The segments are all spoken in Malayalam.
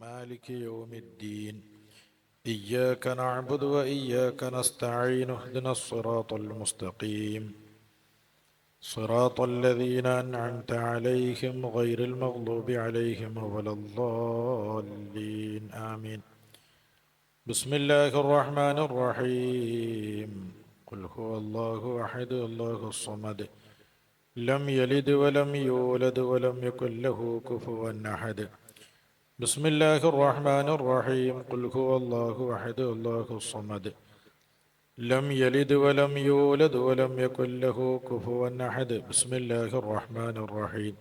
مالك يوم الدين إياك نعبد وإياك نستعين اهدنا الصراط المستقيم صراط الذين أنعمت عليهم غير المغضوب عليهم ولا الضالين آمين. بسم الله الرحمن الرحيم. قل هو الله أحد الله الصمد لم يلد ولم يولد ولم يكن له كفوا أحد. بسم الله الرحمن الرحيم. قل هو الله أحد الله الصمد لم يلد ولم يولد ولم يكن له كفوا أحد. بسم الله الرحمن الرحيم.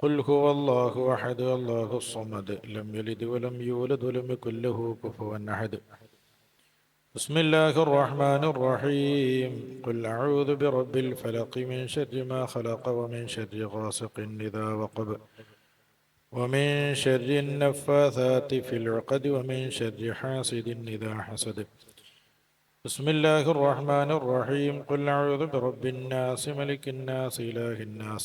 قل هو الله أحد الله الصمد لم يلد ولم يولد ولم يكن له كفوا أحد. بسم الله الرحمن الرحيم. قل أعوذ برب الفلق من شر ما خلق ومن شر غاسق إذا وقب ومن شر النفاثات في العقد ومن شر حاسد إذا حسد. بسم الله الرحمن الرحيم. قل أعوذ برب الناس ملك الناس إله الناس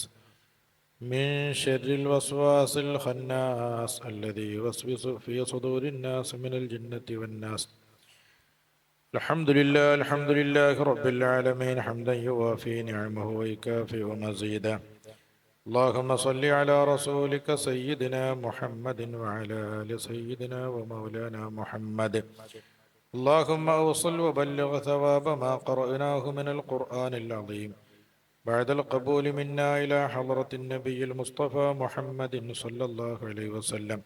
من شر الوسواس الخناس الذي يوسوس في صدور الناس من الجنة والناس. الحمد لله رب العالمين حمدا يوافي نعمه ويكافئ مزيدا. اللهم صل على رسولك سيدنا محمد وعلى آل سيدنا ومولانا محمد. اللهم أوصل وبلغ ثواب ما قرأناه من القرآن العظيم بعد القبول منا إلى حضرة النبي المصطفى محمد صلى الله عليه وسلم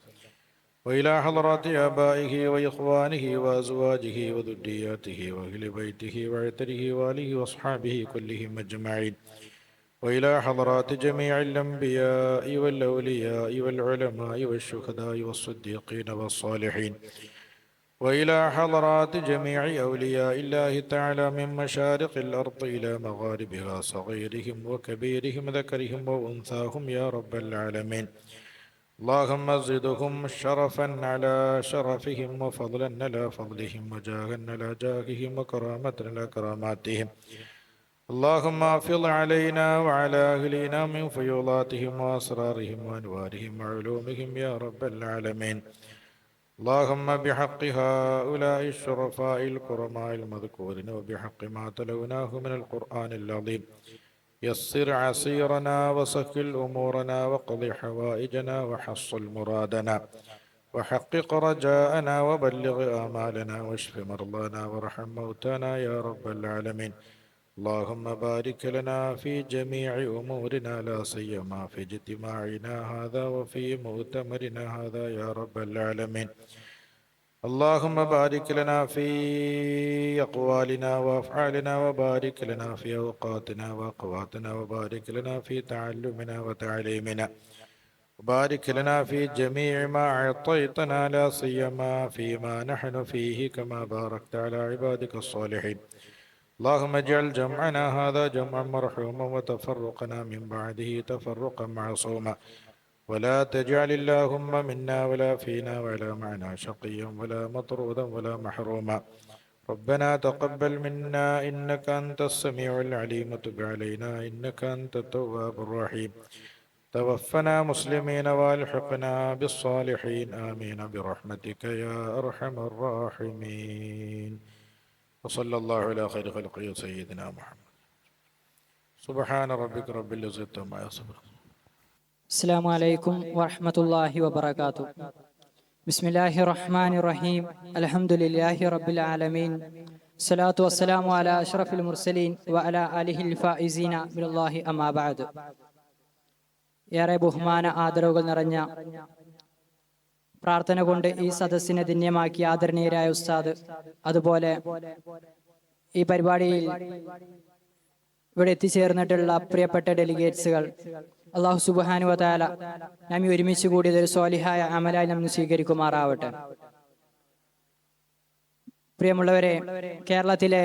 وإلى حضرات آبائه وإخوانه وأزواجه وذرياته وأهل بيته وعتره وآله وأصحابه كلهم أجمعين وإلى حضرات جميع الأنبياء والأولياء والعلماء والشهداء والصديقين والصالحين وإلى حضرات جميع أولياء الله تعالى من مشارق الأرض إلى مغاربها صغيرهم وكبيرهم ذكرهم وأنثاهم يا رب العالمين. اللهم زدهم شرفا على شرفهم وفضلا على فضلهم وجاها على جاههم وكرامة على كراماتهم. اللهم افض علينا وعلى أهلنا من فيوضاتهم وأسرارهم وأنوارهم وعلومهم يا رب العالمين. اللهم بحق هؤلاء الشرفاء الكرماء المذكورين وبحق ما تلوناه من القرآن العظيم يسر عسيرنا وسهل أمورنا وقض حوائجنا وحصل مرادنا وحقق رجاءنا وبلغ آمالنا واشف مرضانا وارحم موتانا يا رب العالمين. اللهم بارك لنا في جميع أمورنا لا سيما في اجتماعنا هذا وفي مؤتمرنا هذا يا رب العالمين. اللهم بارك لنا في أقوالنا وأفعالنا وبارك لنا في أوقاتنا وأقواتنا وبارك لنا في تعلمنا وتعليمنا وبارك لنا في جميع ما أعطيتنا لا سيما فيما نحن فيه كما باركت على عبادك الصالحين. اللهم اجعل جمعنا هذا جمعا مرحوما وتفرقنا من بعده تفرقا معصوما ولا تجعل اللهم منا ولا فينا ولا معنا شقيا ولا مطرودا ولا محروما. ربنا تقبل منا إنك أنت السميع العليم وتب علينا إنك أنت التواب الرحيم. توفنا مسلمين والحقنا بالصالحين آمين برحمتك يا أرحم الراحمين. وصلى الله على خير خلقه سيدنا محمد. سبحان ربك رب العزة عما يصفون. അസ്സലാമു അലൈക്കും വറഹ്മത്തുള്ളാഹി വബറകാതുഹു. ബിസ്മില്ലാഹിർ റഹ്മാനിർ റഹീം. അൽഹംദുലില്ലാഹി റബ്ബിൽ ആലമീൻ. സ്വലാത്തു വസ്സലാമു അലാ അഷ്റഫിൽ മുർസലീൻ വഅലാ ആലിഹിൽ ഫായിസീന ബില്ലാഹി അമ്മാ ബഅദ്. ഏറെ ബഹുമാന ആദരവുകൾ നിറഞ്ഞ പ്രാർത്ഥന കൊണ്ട് ഈ സദസ്സിനെ ധന്യമാക്കിയ ആദരണീയരായ ഉസ്താദ്, അതുപോലെ ഈ പരിപാടിയിൽ ഇവിടെ എത്തിച്ചേർന്നിട്ടുള്ള പ്രിയപ്പെട്ട ഡെലിഗേറ്റ്സുകൾ, അല്ലാഹു സുബ്ഹാനഹു വ തആല നമ്മെ ഒരുമിച്ച് കൂടിയത് ഒരു സ്വാലിഹായ അമലായി നമ്മെ സ്വീകരിക്കുമാറാവട്ടെ. പ്രിയമുള്ളവരെ, കേരളത്തിലെ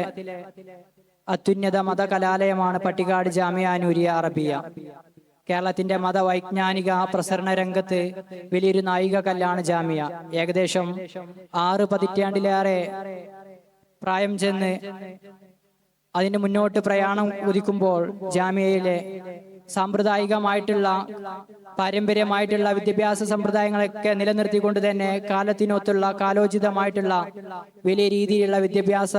അത്യുന്നത മതകലാലയമാണ് പട്ടിക്കാട് ജാമിഅ നൂരിയ അറബിയ. കേരളത്തിന്റെ മതവൈജ്ഞാനിക പ്രസരണ രംഗത്ത് വലിയൊരു നായിക കല്ലാണ് ജാമിഅ. ഏകദേശം 6 പതിറ്റാണ്ടിലേറെ പ്രായം ചെന്ന് അതിന് മുന്നോട്ട് പ്രയാണം ഉദിക്കുമ്പോൾ ജാമിയയിലെ സാമ്പ്രദായികമായിട്ടുള്ള പാരമ്പര്യമായിട്ടുള്ള വിദ്യാഭ്യാസ സമ്പ്രദായങ്ങളൊക്കെ നിലനിർത്തിക്കൊണ്ട് തന്നെ കാലത്തിനൊത്തുള്ള കാലോചിതമായിട്ടുള്ള വലിയ രീതിയിലുള്ള വിദ്യാഭ്യാസ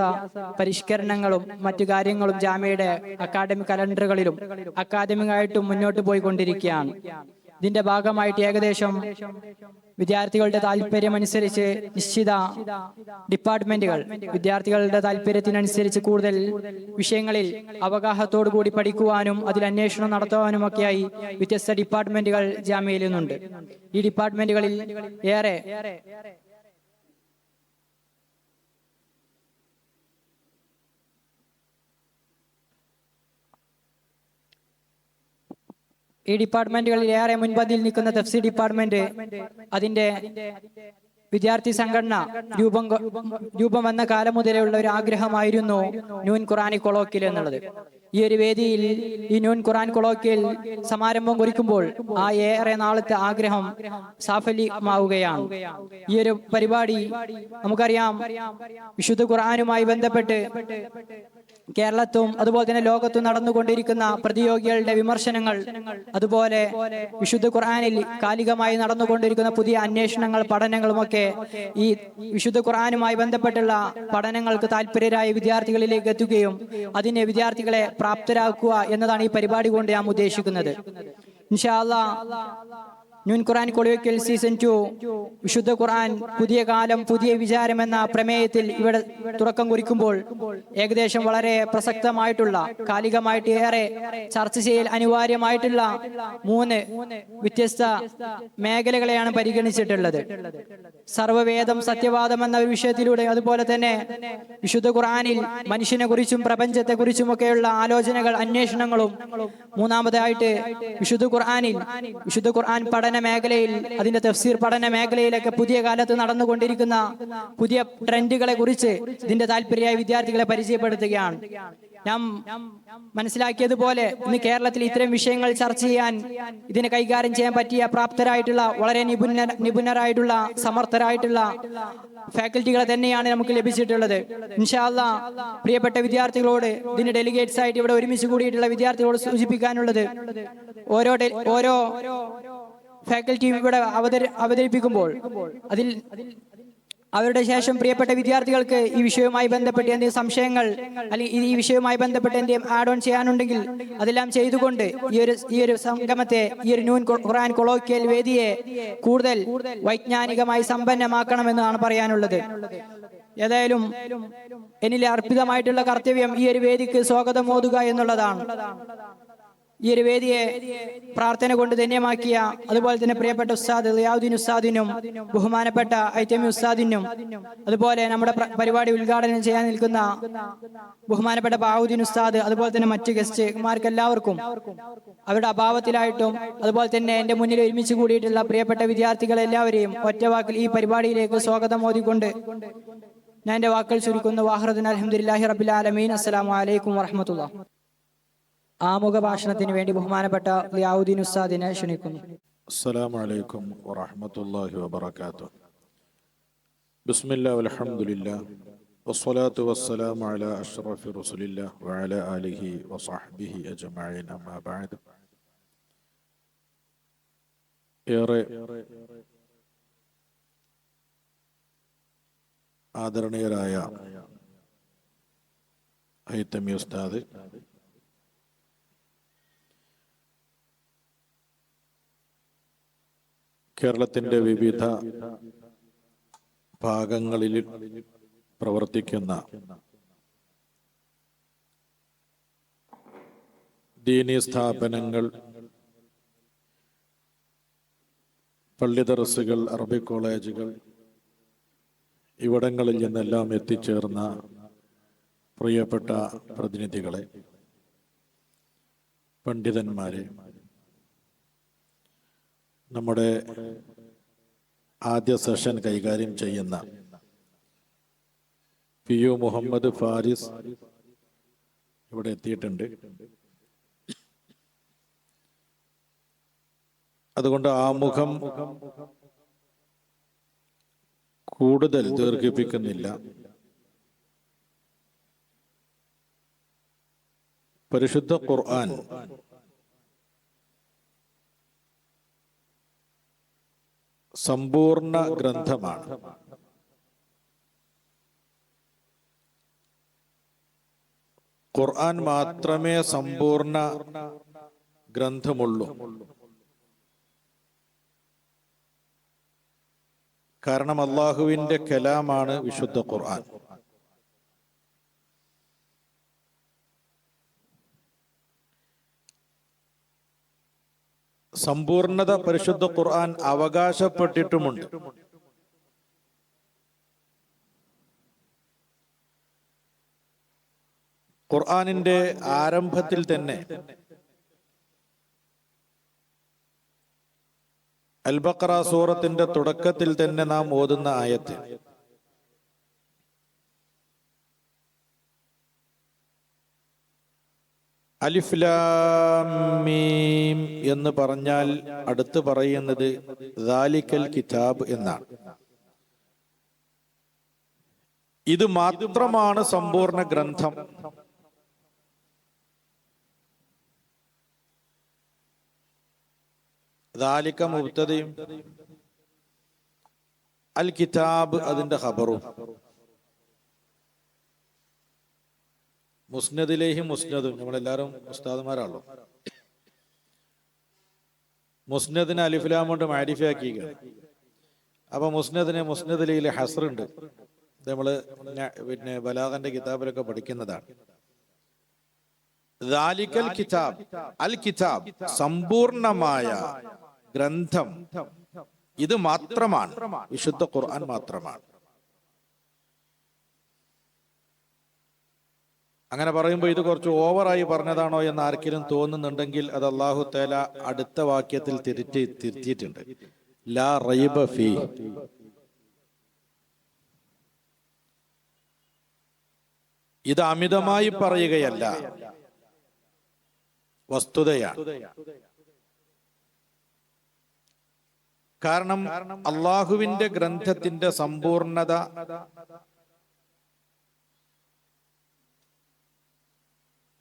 പരിഷ്കരണങ്ങളും മറ്റു കാര്യങ്ങളും ജാമ്യയുടെ അക്കാഡമിക് കലണ്ടറുകളിലും അക്കാദമികമായിട്ടും മുന്നോട്ട് പോയിക്കൊണ്ടിരിക്കുകയാണ്. ഇതിന്റെ ഭാഗമായിട്ട് ഏകദേശം വിദ്യാർത്ഥികളുടെ താല്പര്യമനുസരിച്ച് നിശ്ചിത ഡിപ്പാർട്ട്മെന്റുകൾ വിദ്യാർത്ഥികളുടെ താല്പര്യത്തിനനുസരിച്ച് കൂടുതൽ വിഷയങ്ങളിൽ അവഗാഹത്തോടു കൂടി പഠിക്കുവാനും അതിൽ അന്വേഷണം നടത്തുവാനും ഒക്കെയായി വ്യത്യസ്ത ഡിപ്പാർട്ട്മെന്റുകൾ ജാമ്യയിൽ നിന്നുണ്ട്. ഈ ഡിപ്പാർട്ട്മെന്റുകളിൽ ഏറെ ഈ ഡിപ്പാർട്ട്മെന്റുകളിൽ ഏറെ മുൻപന്തിയിൽ നിൽക്കുന്ന തഫ്സീർ ഡിപ്പാർട്ട്മെന്റ് അതിന്റെ വിദ്യാർത്ഥി സംഘടന രൂപം വന്ന കാലം മുതലുള്ള ഒരു ആഗ്രഹമായിരുന്നു ന്യൂൻ ഖുറാനി കൊളോക്കിയൽ എന്നുള്ളത്. ഈ ഒരു വേദിയിൽ ഈ ന്യൂൻ ഖുറാൻ കൊളോക്കിയൽ സമാരംഭം കുറിക്കുമ്പോൾ ആ ഏറെ നാളത്തെ ആഗ്രഹം സാഫല്യമാവുകയാണ്. ഈ ഒരു പരിപാടി നമുക്കറിയാം, വിശുദ്ധ ഖുർആനുമായി ബന്ധപ്പെട്ട് കേരളത്തും അതുപോലെ തന്നെ ലോകത്തും നടന്നുകൊണ്ടിരിക്കുന്ന പ്രതിയോഗികളുടെ വിമർശനങ്ങൾ, അതുപോലെ വിശുദ്ധ ഖുർആനിൽ കാലികമായി നടന്നുകൊണ്ടിരിക്കുന്ന പുതിയ അന്വേഷണങ്ങൾ പഠനങ്ങളുമൊക്കെ ഈ വിശുദ്ധ ഖുർആനുമായി ബന്ധപ്പെട്ടുള്ള പഠനങ്ങൾക്ക് താല്പര്യരായ വിദ്യാർത്ഥികളിലേക്ക് എത്തുകയും അതിനെ വിദ്യാർത്ഥികളെ പ്രാപ്തരാക്കുക എന്നതാണ് ഈ പരിപാടി കൊണ്ട് ഞാൻ ഉദ്ദേശിക്കുന്നത്. ഇൻഷാ അല്ലാഹ് ന്യൂൻ ഖുറാൻ കൊളോക്കിയൽ സീസൺ 2 വിശുദ്ധ ഖുർആൻ പുതിയ കാലം പുതിയ വിചാരം എന്ന പ്രമേയത്തിൽ ഇവിടെ തുടക്കം കുറിക്കുമ്പോൾ ഏകദേശം വളരെ പ്രസക്തമായിട്ടുള്ള കാലികമായിട്ട് ഏറെ ചർച്ച ചെയ്യൽ അനിവാര്യമായിട്ടുള്ള 3 വ്യത്യസ്ത മേഖലകളെയാണ് പരിഗണിച്ചിട്ടുള്ളത്. സർവവേദം സത്യവാദം എന്ന വിഷയത്തിലൂടെ, അതുപോലെ തന്നെ വിശുദ്ധ ഖുർആനിൽ മനുഷ്യനെ കുറിച്ചും പ്രപഞ്ചത്തെ കുറിച്ചുമൊക്കെയുള്ള ആലോചനകൾ അന്വേഷണങ്ങളും, മൂന്നാമതായിട്ട് വിശുദ്ധ ഖുർആൻ പഠന മേഖലയിൽ അതിന്റെ തഫ്സീർ പഠന മേഖലയിലൊക്കെ പുതിയ കാലത്ത് നടന്നുകൊണ്ടിരിക്കുന്ന പുതിയ ട്രെൻഡുകളെ കുറിച്ച് ഇതിന്റെ താല്പര്യമായ വിദ്യാർത്ഥികളെ പരിചയപ്പെടുത്തുകയാണ്. ഞാൻ മനസ്സിലാക്കിയതുപോലെ ഇന്ന് കേരളത്തിൽ ഇത്തരം വിഷയങ്ങൾ ചർച്ച ചെയ്യാൻ, ഇതിനെ കൈകാര്യം ചെയ്യാൻ പറ്റിയ പ്രാപ്തരായിട്ടുള്ള വളരെ നിപുണരായിട്ടുള്ള സമർത്ഥരായിട്ടുള്ള ഫാക്കൽറ്റികളെ തന്നെയാണ് നമുക്ക് ലഭിച്ചിട്ടുള്ളത്. ഇൻഷാ അല്ലാഹ് പ്രിയപ്പെട്ട വിദ്യാർത്ഥികളോട്, ഇതിന് ഡെലിഗേറ്റ്സ് ആയിട്ട് ഇവിടെ ഒരുമിച്ച് കൂടിയിട്ടുള്ള വിദ്യാർത്ഥികളോട് സൂചിപ്പിക്കാനുള്ളത്, ഓരോ ഫാക്കൽറ്റി ഇവിടെ അവതരിപ്പിക്കുമ്പോൾ അതിൽ അവരുടെ ശേഷം പ്രിയപ്പെട്ട വിദ്യാർത്ഥികൾക്ക് ഈ വിഷയവുമായി ബന്ധപ്പെട്ട് എന്തെങ്കിലും സംശയങ്ങൾ അല്ലെങ്കിൽ ഈ വിഷയവുമായി ബന്ധപ്പെട്ട് എന്തെങ്കിലും ആഡ് ഓൺ ചെയ്യാനുണ്ടെങ്കിൽ അതെല്ലാം ചെയ്തുകൊണ്ട് ഈ ഒരു സംഗമത്തെ, ഈ ഒരു ന്യൂൻ ഖുർആൻ കൊളോക്കിയൽ വേദിയെ കൂടുതൽ വൈജ്ഞാനികമായി സമ്പന്നമാക്കണമെന്നാണ് പറയാനുള്ളത്. ഏതായാലും എന്നിലെ അർപ്പിതമായിട്ടുള്ള കർത്തവ്യം ഈ ഒരു വേദിക്ക് സ്വാഗതം ഓതുക എന്നുള്ളതാണ്. ഈ ഒരു വേദിയെ പ്രാർത്ഥന കൊണ്ട് ധന്യമാക്കിയ, അതുപോലെ തന്നെ പ്രിയപ്പെട്ട ഉസ്താദ് റിയാദുദ്ദീൻ ഉസ്താദിനും ബഹുമാനപ്പെട്ട ഐതമി ഉസ്താദിനും, അതുപോലെ നമ്മുടെ പരിപാടി ഉദ്ഘാടനം ചെയ്യാൻ നിൽക്കുന്ന ബഹുമാനപ്പെട്ട ബഹാവുദ്ദീൻ ഉസ്താദ്, അതുപോലെ തന്നെ മറ്റു ഗസ്റ്റ്മാർക്ക് എല്ലാവർക്കും അവരുടെ അഭാവത്തിലായിട്ടും, അതുപോലെ തന്നെ എന്റെ മുന്നിൽ ഒരുമിച്ച് കൂടിയിട്ടുള്ള പ്രിയപ്പെട്ട വിദ്യാർത്ഥികൾ എല്ലാവരെയും ഒറ്റവാക്കിൽ ഈ പരിപാടിയിലേക്ക് സ്വാഗതം ഓതിക്കൊണ്ട് ഞാൻ എന്റെ വാക്കുകൾ ചുരുക്കുന്നു. വാഹ്റദുൻ അൽഹംദുലില്ലാഹി റബ്ബിൽ ആലമീൻ. അസ്സലാമു അലൈക്കും വറഹ്മത്തുള്ളാഹി. ആമുഖ ഭാഷണത്തിന് വേണ്ടി ബഹുമാനപ്പെട്ട റിയാദുദ്ദീൻ ഉസ്താദിനെ ക്ഷണിക്കുന്നു. അസ്സലാമു അലൈക്കും വറഹ്മത്തുള്ളാഹി വബറകാതുഹു. ബിസ്മില്ലാഹി വൽഹംദുലില്ലാഹ് വസ്സലാത്തു വസ്സലാമു അലാ അഷ്റഫി റസൂലില്ലാഹ് വഅലാ ആലിഹി വസഹ്ബിഹി അജ്മഈൻ. അമ്മാ ബഅദ്. ഏറെ ആദരണീയരായ ഹൈതമി ഉസ്താദ്, കേരളത്തിന്റെ വിവിധ ഭാഗങ്ങളിൽ പ്രവർത്തിക്കുന്ന ദീനീ സ്ഥാപനങ്ങൾ, പള്ളി ദർസുകൾ, അറബിക് കോളേജുകൾ, ഇവിടങ്ങളിൽ നിന്നെല്ലാം എത്തിച്ചേർന്ന പ്രിയപ്പെട്ട പ്രതിനിധികളെ, പണ്ഡിതന്മാരെ, നമ്മുടെ ആദ്യ സെഷൻ കൈകാര്യം ചെയ്യുന്ന PU മുഹമ്മദ് ഫാരിസ് ഇവിടെ എത്തിയിട്ടുണ്ട്. അതുകൊണ്ട് ആമുഖം കൂടുതൽ ദീർഘിപ്പിക്കുന്നില്ല. പരിശുദ്ധ ഖുർആൻ സമ്പൂർണ്ണ ഗ്രന്ഥമാണ്. ഖുർആൻ മാത്രമേ സമ്പൂർണ്ണ ഗ്രന്ഥമുള്ളൂ. കാരണം അള്ളാഹുവിന്റെ കലാമാണ് വിശുദ്ധ ഖുർആൻ. സമ്പൂർണത പരിശുദ്ധ ഖുർആൻ അവകാശപ്പെട്ടിട്ടുമുണ്ട്. ഖുർആനിന്റെ ആരംഭത്തിൽ തന്നെ അൽ ബഖറ സൂറത്തിന്റെ തുടക്കത്തിൽ തന്നെ നാം ഓതുന്ന ആയത്ത് അലിഫ് ലാം മീം എന്ന് പറഞ്ഞാൽ അടുത്ത് പറയുന്നത് ദാലിക്കൽ കിതാബ് എന്നാണ്. ഇത് മാത്രമാണ് സമ്പൂർണ്ണ ഗ്രന്ഥം. ദാലിക മുബ്തദയും അൽ കിതാബ് അതിന്റെ ഖബറും. മുസ്നദിലേഹി മുസ്നദും, നമ്മളെല്ലാവരും ഉസ്താദുമാരാണല്ലോ. മുസ്നദിനെ അലിഫ്ലാം കൊണ്ട് മാരിഫാക്കിയിരിക്കുകയാണ്. അപ്പൊ മുസ്നദിനെ മുസ്നദിലെ ഹസ്റുണ്ട്. നമ്മള് പിന്നെ ബലാഗന്റെ കിതാബിലൊക്കെ പഠിക്കുന്നതാണ്. ദാലിക്കൽ കിതാബ്, അൽ കിതാബ് സമ്പൂർണമായ ഗ്രന്ഥം ഇത് മാത്രമാണ്, വിശുദ്ധ ഖുർആൻ മാത്രമാണ്. അങ്ങനെ പറയുമ്പോൾ ഇത് കുറച്ച് ഓവറായി പറഞ്ഞതാണോ എന്ന് ആർക്കെങ്കിലും തോന്നുന്നുണ്ടെങ്കിൽ അത് അല്ലാഹു തആല അടുത്ത വാക്യത്തിൽ തിരുത്തിയിട്ടുണ്ട്. ലാ റൈബ ഫീ. ഇത് അമിതമായി പറയുകയല്ല, വസ്തുതയാണ്. കാരണം അള്ളാഹുവിന്റെ ഗ്രന്ഥത്തിന്റെ സമ്പൂർണത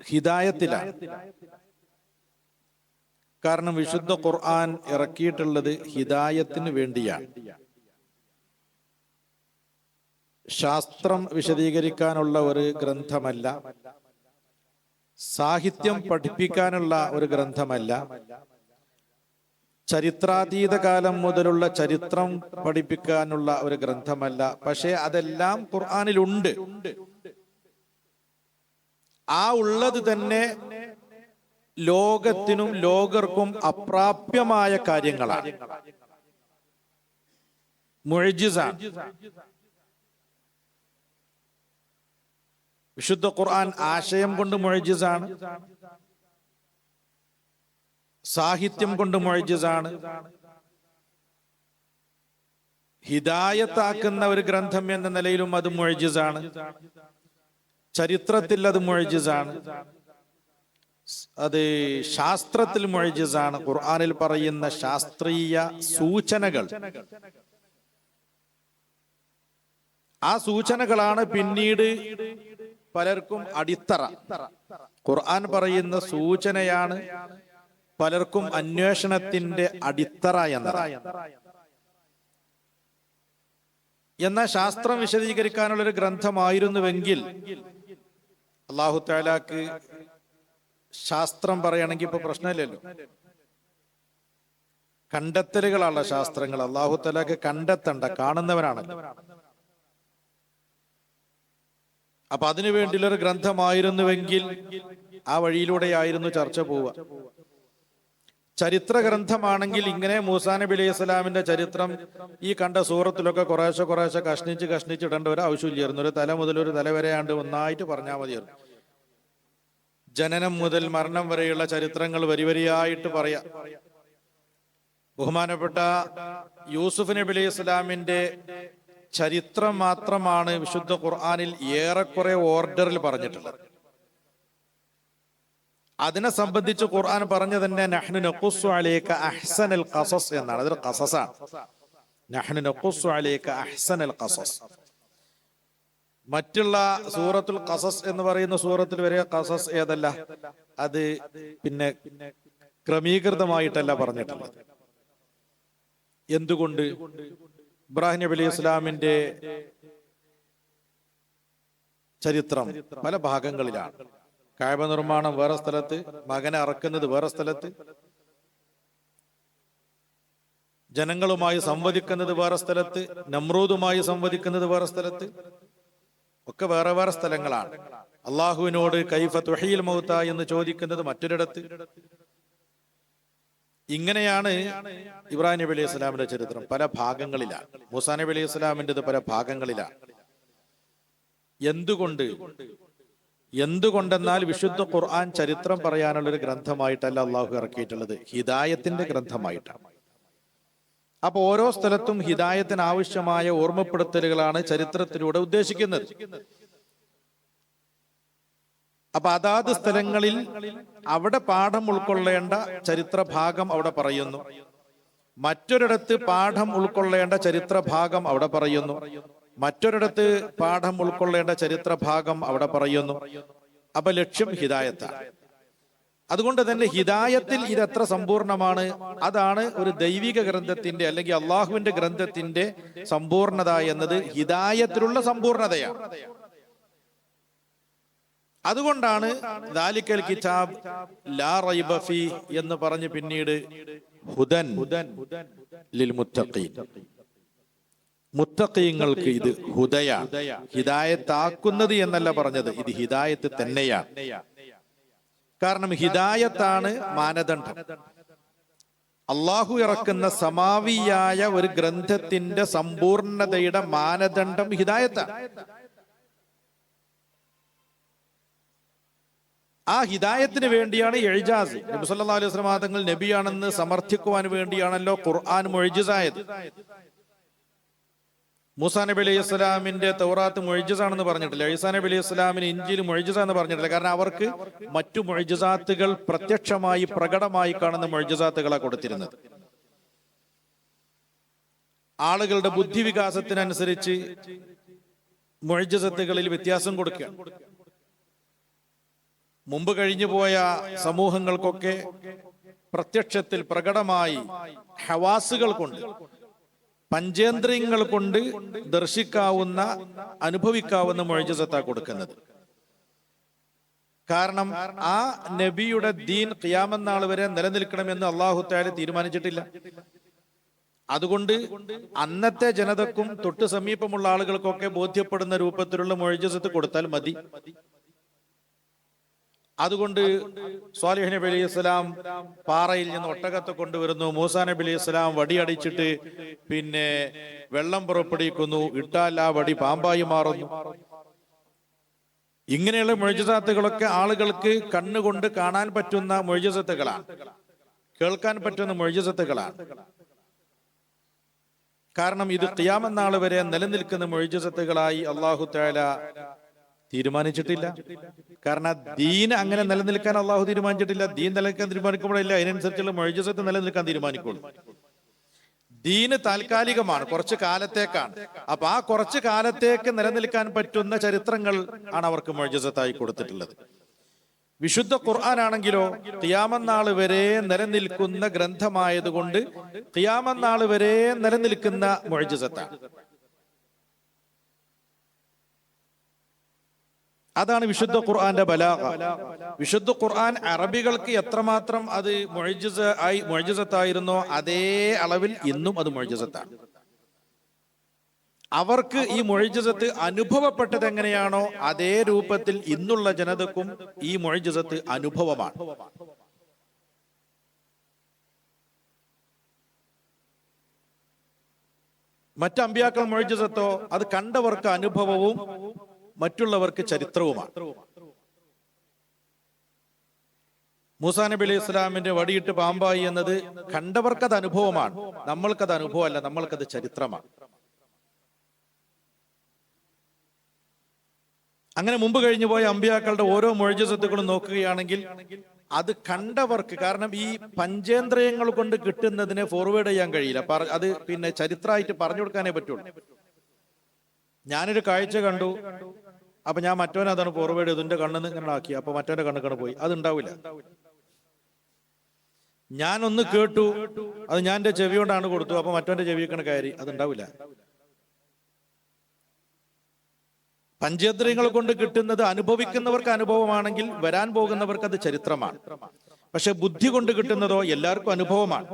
ഹിദായത്തിലാണ്. കാരണം വിശുദ്ധ ഖുർആൻ ഇറക്കിയിട്ടുള്ളത് ഹിദായത്തിന് വേണ്ടിയാണ്. ശാസ്ത്രം വിശദീകരിക്കാനുള്ള ഒരു ഗ്രന്ഥമല്ല, സാഹിത്യം പഠിപ്പിക്കാനുള്ള ഒരു ഗ്രന്ഥമല്ല, ചരിത്രാതീത കാലം മുതലുള്ള ചരിത്രം പഠിപ്പിക്കാനുള്ള ഒരു ഗ്രന്ഥമല്ല. പക്ഷേ അതെല്ലാം ഖുർആനിലുണ്ട്. ആ ഉള്ളത് തന്നെ ലോകത്തിനും ലോകർക്കും അപ്രാപ്യമായ കാര്യങ്ങളാണ്, മുഅ്ജിസാണ്. വിശുദ്ധ ഖുർആൻ ആശയം കൊണ്ട് മുഅ്ജിസാണ്, സാഹിത്യം കൊണ്ട് മുഅ്ജിസാണ്, ഹിദായത്താക്കുന്ന ഒരു ഗ്രന്ഥം എന്ന നിലയിലും അത് മുഅ്ജിസാണ്, ചരിത്രത്തിൽ അത് മുഅ്ജിസാണ്, അത് ശാസ്ത്രത്തിൽ മുഅ്ജിസാണ്. ഖുർആനിൽ പറയുന്ന ശാസ്ത്രീയ സൂചനകൾ, ആ സൂചനകളാണ് പിന്നീട് പലർക്കും അടിത്തറ. ഖുർആൻ പറയുന്ന സൂചനയാണ് പലർക്കും അന്വേഷണത്തിന്റെ അടിത്തറ എന്നതാണ്. എന്നാൽ ശാസ്ത്രം വിശദീകരിക്കാനുള്ള ഒരു ഗ്രന്ഥമായിരുന്നുവെങ്കിൽ അല്ലാഹു തആലാക്ക് ശാസ്ത്രം പറയണമെങ്കിൽ ഇപ്പൊ പ്രശ്നമില്ലല്ലോ. കണ്ടെത്തലുകളാണ് ശാസ്ത്രങ്ങൾ. അല്ലാഹു തആലാക്ക് കണ്ടെത്തണ്ട, കാണുന്നവനാണല്ലോ. അപ്പൊ അതിനു വേണ്ടിയുള്ളൊരു ഗ്രന്ഥമായിരുന്നുവെങ്കിൽ ആ വഴിയിലൂടെയായിരുന്നു ചർച്ച പോവുക. ചരിത്ര ഗ്രന്ഥമാണെങ്കിൽ ഇങ്ങനെ മൂസാ നബി അലൈഹി സ്വലാമിന്റെ ചരിത്രം ഈ കണ്ട സൂറത്തിലൊക്കെ കുറേശ്ശെ കഷ്ണിച്ചിടേണ്ട ഒരു ആവശ്യമില്ലായിരുന്നു. ഒരു തല മുതൽ ഒരു തല വരെയാണ്ട് ഒന്നായിട്ട് പറഞ്ഞാൽ മതിയായിരുന്നു. ജനനം മുതൽ മരണം വരെയുള്ള ചരിത്രങ്ങൾ വരിവരിയായിട്ട് പറയാം. ബഹുമാനപ്പെട്ട യൂസുഫ് നബി അലൈഹി സ്വലാമിന്റെ ചരിത്രം മാത്രമാണ് വിശുദ്ധ ഖുർആനിൽ ഏറെക്കുറെ ഓർഡറിൽ പറഞ്ഞിട്ടുള്ളത്. അതിനെ സംബന്ധിച്ച് ഖുർആൻ പറഞ്ഞു തന്നെ നഹ്നു നഖുസ്സു അലൈക അഹ്സനൽ ഖസസ് എന്നാണ്. അതൊരു ഖസസാണ്. നഹ്നു നഖുസ്സു അലൈക അഹ്സനൽ ഖസസ്. മറ്റുള്ള സൂറത്തുൽ ഖസസ് എന്ന് പറയുന്ന സൂറത്തിൽ വരെ ഖസസ് ഏതല്ല, അത് പിന്നെ ക്രമീകൃതമായിട്ടല്ല പറഞ്ഞിട്ടുള്ളത്. എന്തുകൊണ്ട്? ഇബ്രാഹിം നബി അലൈഹി ഇസ്ലാമിന്റെ ചരിത്രം പല ഭാഗങ്ങളിലാണ്. കഅബ നിർമ്മാണം വേറെ സ്ഥലത്ത്, മകനെ അറക്കുന്നത് വേറെ സ്ഥലത്ത്, ജനങ്ങളുമായി സംവദിക്കുന്നത് വേറെ സ്ഥലത്ത്, നമ്രൂദുമായി സംവദിക്കുന്നത് വേറെ സ്ഥലത്ത്, ഒക്കെ വേറെ വേറെ സ്ഥലങ്ങളാണ്. അള്ളാഹുവിനോട് കൈഫ തുഹീൽ മൗത എന്ന് ചോദിക്കുന്നത് മറ്റൊരിടത്ത്. ഇങ്ങനെയാണ് ഇബ്രാഹിം നബി അലൈഹി സ്വലാമിന്റെ ചരിത്രം പല ഭാഗങ്ങളിലാണ്. മൂസാ നബി അലൈഹി സ്വലാമിൻ്റെത് പല ഭാഗങ്ങളിലാണ്. എന്തുകൊണ്ടെന്നാൽ വിശുദ്ധ ഖുർആൻ ചരിത്രം പറയാനുള്ളൊരു ഗ്രന്ഥമായിട്ടല്ല അള്ളാഹു ഇറക്കിയിട്ടുള്ളത്, ഹിദായത്തിന്റെ ഗ്രന്ഥമായിട്ടാണ്. അപ്പൊ ഓരോ സ്ഥലത്തും ഹിദായത്തിന് ആവശ്യമായ ഓർമ്മപ്പെടുത്തലുകളാണ് ചരിത്രത്തിലൂടെ ഉദ്ദേശിക്കുന്നത്. അപ്പൊ അതാത് സ്ഥലങ്ങളിൽ അവിടെ പാഠം ഉൾക്കൊള്ളേണ്ട ചരിത്ര ഭാഗം അവിടെ പറയുന്നു, മറ്റൊരിടത്ത് പാഠം ഉൾക്കൊള്ളേണ്ട ചരിത്ര ഭാഗം അവിടെ പറയുന്നു, മറ്റൊരിടത്ത് പാഠം ഉൾക്കൊള്ളേണ്ട ചരിത്ര ഭാഗം അവിടെ പറയുന്നു. അപ്പൊ ലക്ഷ്യം ഹിദായത്താണ്. അതുകൊണ്ട് തന്നെ ഹിദായത്തിൽ ഇതെത്ര സമ്പൂർണമാണ്, അതാണ് ഒരു ദൈവിക ഗ്രന്ഥത്തിന്റെ അല്ലെങ്കിൽ അള്ളാഹുവിന്റെ ഗ്രന്ഥത്തിന്റെ സമ്പൂർണത എന്നത്. ഹിദായത്തിലുള്ള സമ്പൂർണതയാണ്. അതുകൊണ്ടാണ് ദാലിക്കൽ കിതാബ് ലാ റൈബ ഫീ എന്ന് പറഞ്ഞ് പിന്നീട് ഹുദൻ ലിൽ മുത്തഖീൻ, മുത്തഖീങ്ങൾക്ക് ഇത് ഹുദയാണ്, ഹിദായത്താക്കുന്നത് എന്നല്ല പറഞ്ഞത്, ഇത് ഹിദായത്ത് തന്നെയാണ്. കാരണം ഹിദായത്താണ് മാനദണ്ഡം. അള്ളാഹു ഇറക്കുന്ന സമാവിയായ ഒരു ഗ്രന്ഥത്തിന്റെ സമ്പൂർണതയുടെ മാനദണ്ഡം ഹിദായത്താണ്. ആ ഹിദായത്തിന് വേണ്ടിയാണ് ഇഅ്ജാസ്. നബി സല്ലല്ലാഹു അലൈഹി വസല്ലം തങ്ങൾ നബിയാണെന്ന് സമർത്ഥിക്കുവാൻ വേണ്ടിയാണല്ലോ ഖുർആൻ മുഅ്ജിസായത്. മൂസാ നബി അലൈഹി സ്വലാമിന്റെ തൗറാത്ത് മുഅ്ജിസാണെന്ന് പറഞ്ഞിട്ടില്ല, ഈസാ നബി അലൈഹി സ്വലാമിന് ഇൻജീൽ മുഅ്ജിസ എന്ന് പറഞ്ഞിട്ടില്ല. കാരണം അവർക്ക് മറ്റു മുഅ്ജിസാത്തുകൾ പ്രത്യക്ഷമായി പ്രകടമായി കാണുന്ന മുഅ്ജിസാത്തുകളാണ് കൊടുത്തിരുന്നത്. ആളുകളുടെ ബുദ്ധിവികാസത്തിനനുസരിച്ച് മുഅ്ജിസത്തുകളിൽ വ്യത്യാസം കൊടുക്കുക. മുമ്പ് കഴിഞ്ഞു പോയ സമൂഹങ്ങൾക്കൊക്കെ പ്രത്യക്ഷത്തിൽ പ്രകടമായി ഹവാസുകൾ കൊണ്ട്, പഞ്ചേന്ദ്രിയങ്ങൾ കൊണ്ട് ദർശിക്കാവുന്ന അനുഭവിക്കാവുന്ന മുഅ്ജിസത്താണ് കൊടുക്കുന്നത്. കാരണം ആ നബിയുടെ ദീൻ ഖിയാമത്ത് നാൾ വരെ നിലനിൽക്കണമെന്ന് അല്ലാഹു തആല തീരുമാനിച്ചിട്ടില്ല. അതുകൊണ്ട് അന്നത്തെ ജനതക്കും തൊട്ട് സമീപമുള്ള ആളുകൾക്കൊക്കെ ബോധ്യപ്പെടുന്ന രൂപത്തിലുള്ള മുഅ്ജിസത്ത് കൊടുത്താൽ മതി. അതുകൊണ്ട് സ്വാലിഹ് നബി അലൈഹി സ്വലാം പാറയിൽ നിന്ന് ഒട്ടകത്തെ കൊണ്ടുവരുന്നു, മൂസാ നബി അലൈഹി സ്വലാം വടിയടിച്ചിട്ട് പിന്നെ വെള്ളം പുറപ്പെടുവിക്കുന്നു, ഇട്ടാൽ ആ വടി പാമ്പായി മാറുന്നു. ഇങ്ങനെയുള്ള മുഅ്ജിസാത്തുകളൊക്കെ ആളുകൾക്ക് കണ്ണുകൊണ്ട് കാണാൻ പറ്റുന്ന മുഅ്ജിസത്തുകളാണ്, കേൾക്കാൻ പറ്റുന്ന മുഅ്ജിസത്തുകളാണ്. കാരണം ഇത് ഖിയാമത്ത് നാൾ വരെ നിലനിൽക്കുന്ന മുഅ്ജിസത്തുകളായി അല്ലാഹു തആല തീരുമാനിച്ചിട്ടില്ല. കാരണം ദീൻ അങ്ങനെ നിലനിൽക്കാൻ അള്ളാഹു തീരുമാനിച്ചിട്ടില്ല. ദീൻ നിലനിൽക്കാൻ തീരുമാനിക്കുമ്പോഴല്ല അതിനനുസരിച്ചുള്ള മുഅ്ജിസത്ത് നിലനിൽക്കാൻ തീരുമാനിക്കുള്ളൂ. ദീന് താൽക്കാലികമാണ്, കുറച്ച് കാലത്തേക്കാണ്. അപ്പൊ ആ കുറച്ച് കാലത്തേക്ക് നിലനിൽക്കാൻ പറ്റുന്ന ചരിത്രങ്ങൾ ആണ് അവർക്ക് മുഅ്ജിസത്തായി കൊടുത്തിട്ടുള്ളത്. വിശുദ്ധ ഖുർആൻ ആണെങ്കിലോ ഖിയാമത്ത് നാൾ വരെ നിലനിൽക്കുന്ന ഗ്രന്ഥമായതുകൊണ്ട് ഖിയാമത്ത് നാൾ വരെ നിലനിൽക്കുന്ന മുഅ്ജിസത്താണ്. അതാണ് വിശുദ്ധ ഖുർആന്റെ ബലാഗ. വിശുദ്ധ ഖുർആൻ അറബികൾക്ക് എത്രമാത്രം അത് മുഅ്ജിസത്തായിരുന്നോ അതേ അളവിൽ ഇന്നും അത് മുഅ്ജിസത്താണ്. അവർക്ക് ഈ മുഅ്ജിസത്ത് അനുഭവപ്പെട്ടത് എങ്ങനെയാണോ അതേ രൂപത്തിൽ ഇന്നുള്ള ജനതക്കും ഈ മുഅ്ജിസത്ത് അനുഭവമാണ്. മറ്റ് അമ്പിയാക്കൾ മുഅ്ജിസത്തോ അത് കണ്ടവർക്ക് അനുഭവവും മറ്റുള്ളവർക്ക് ചരിത്രവുമാണ്. മൂസാ നബി അലൈഹി ഇസ്ലാമിന്റെ വടിയിട്ട് പാമ്പായി എന്നത് കണ്ടവർക്കത് അനുഭവമാണ്, നമ്മൾക്കത് അനുഭവമല്ല, നമ്മൾക്കത് ചരിത്രമാണ്. അങ്ങനെ മുമ്പ് കഴിഞ്ഞു പോയ അമ്പിയാക്കളുടെ ഓരോ മുഅ്ജിസത്തുകളും നോക്കുകയാണെങ്കിൽ അത് കണ്ടവർക്ക്, കാരണം ഈ പഞ്ചേന്ദ്രിയങ്ങൾ കൊണ്ട് കിട്ടുന്നതിനെ ഫോർവേഡ് ചെയ്യാൻ കഴിയില്ല. അത് പിന്നെ ചരിത്രമായിട്ട് പറഞ്ഞു കൊടുക്കാനേ പറ്റുള്ളൂ. ഞാനൊരു കാഴ്ച കണ്ടു, അപ്പൊ ഞാൻ മറ്റവനെ അതാണ് ഫോർവേഡ് ചെയ്തു, എന്റെ കണ്ണിന്ന് ഇങ്ങനെ ആക്കി, അപ്പൊ മറ്റവന്റെ കണ്ണിക്കണ് പോയി, അത് ഉണ്ടാവില്ല. ഞാനൊന്ന് കേട്ടു, അത് ഞാൻ എൻ്റെ ചെവി കൊണ്ടാണ് കൊടുത്തു, അപ്പൊ മറ്റവന്റെ ചെവിക്കണ കയറി, അതുണ്ടാവില്ല. പഞ്ചേന്ദ്രിയങ്ങൾ കൊണ്ട് കിട്ടുന്നത് അനുഭവിക്കുന്നവർക്ക് അനുഭവമാണെങ്കിൽ വരാൻ പോകുന്നവർക്ക് അത് ചരിത്രമാണ്. പക്ഷെ ബുദ്ധി കൊണ്ട് കിട്ടുന്നതോ എല്ലാവർക്കും അനുഭവമാണ്.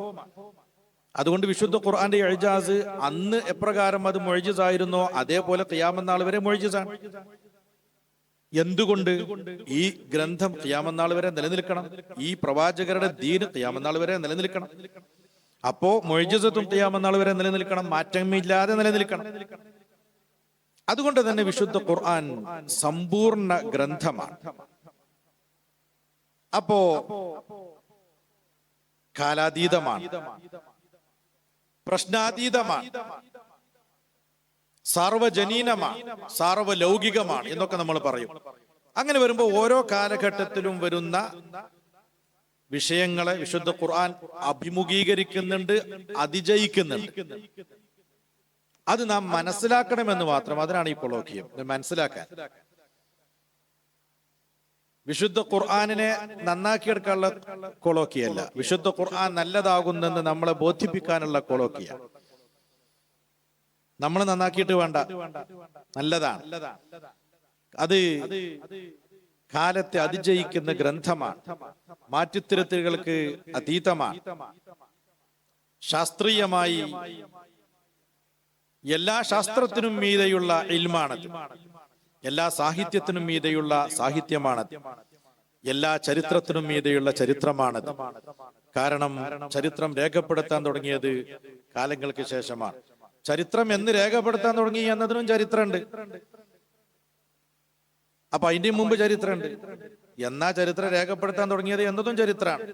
അതുകൊണ്ട് വിശുദ്ധ ഖുർആന്റെ ഇഅ്ജാസ് അന്ന് എപ്രകാരം അത് മുഅ്ജിസായിരുന്നോ അതേപോലെ ഖിയാമത്ത് നാൾ വരെ മുഅ്ജിസാണ്. എന്തുകൊണ്ട്? ഈ ഗ്രന്ഥം ഖിയാമത്ത് നാൾ വരെ നിലനിൽക്കണം, ഈ പ്രവാചകരുടെ ദീൻ ഖിയാമത്ത് നാൾ വരെ നിലനിൽക്കണം. അപ്പോ മുഅ്ജിസത്തും ഖിയാമത്ത് നാൾ വരെ നിലനിൽക്കണം, മാറ്റമില്ലാതെ നിലനിൽക്കണം. അതുകൊണ്ട് തന്നെ വിശുദ്ധ ഖുർആൻ സമ്പൂർണ്ണ ഗ്രന്ഥമാണ്. അപ്പോ കാലാതീതമാണ്, പ്രശ്നാതീതമാണ്, സാർവജനീനമാണ്, സാർവലൗകികമാണ് എന്നൊക്കെ നമ്മൾ പറയും. അങ്ങനെ വരുമ്പോൾ ഓരോ കാലഘട്ടത്തിലും വരുന്ന വിഷയങ്ങളെ വിശുദ്ധ ഖുർആൻ അഭിമുഖീകരിക്കുന്നുണ്ട്, അതിജയിക്കുന്നുണ്ട്. അത് നാം മനസ്സിലാക്കണമെന്ന് മാത്രം. അതിനാണ് ഈ കൊളോക്കിയം, മനസ്സിലാക്കാൻ. വിശുദ്ധ ഖുർആനിനെ നന്നാക്കിയെടുക്കാനുള്ള കൊളോക്കിയല്ല, വിശുദ്ധ ഖുർആൻ നല്ലതാകുന്നെന്ന് നമ്മളെ ബോധിപ്പിക്കാനുള്ള കൊളോക്കിയ. നമ്മൾ നന്നാക്കിയിട്ട് വേണ്ട, നല്ലതാണ്. അത് കാലത്തെ അതിജയിക്കുന്ന ഗ്രന്ഥമാണ്, മാറ്റിത്തിരുത്തലുകൾക്ക് അതീതമാണ്. ശാസ്ത്രീയമായി എല്ലാ ശാസ്ത്രത്തിനും മീതെയുള്ള ഇൽമാണത്, എല്ലാ സാഹിത്യത്തിനും മീതെയുള്ള സാഹിത്യമാണത്, എല്ലാ ചരിത്രത്തിനും മീതെയുള്ള ചരിത്രമാണത്. കാരണം ചരിത്രം രേഖപ്പെടുത്താൻ തുടങ്ങിയത് കാലങ്ങൾക്ക് ശേഷമാണ്. ചരിത്രം എന്ന് രേഖപ്പെടുത്താൻ തുടങ്ങി എന്നതിനും ചരിത്രമുണ്ട്. അപ്പൊ അതിന്റെ മുമ്പ് ചരിത്രമുണ്ട്. എന്നാ ചരിത്രം രേഖപ്പെടുത്താൻ തുടങ്ങിയത് എന്നതും ചരിത്രമാണ്.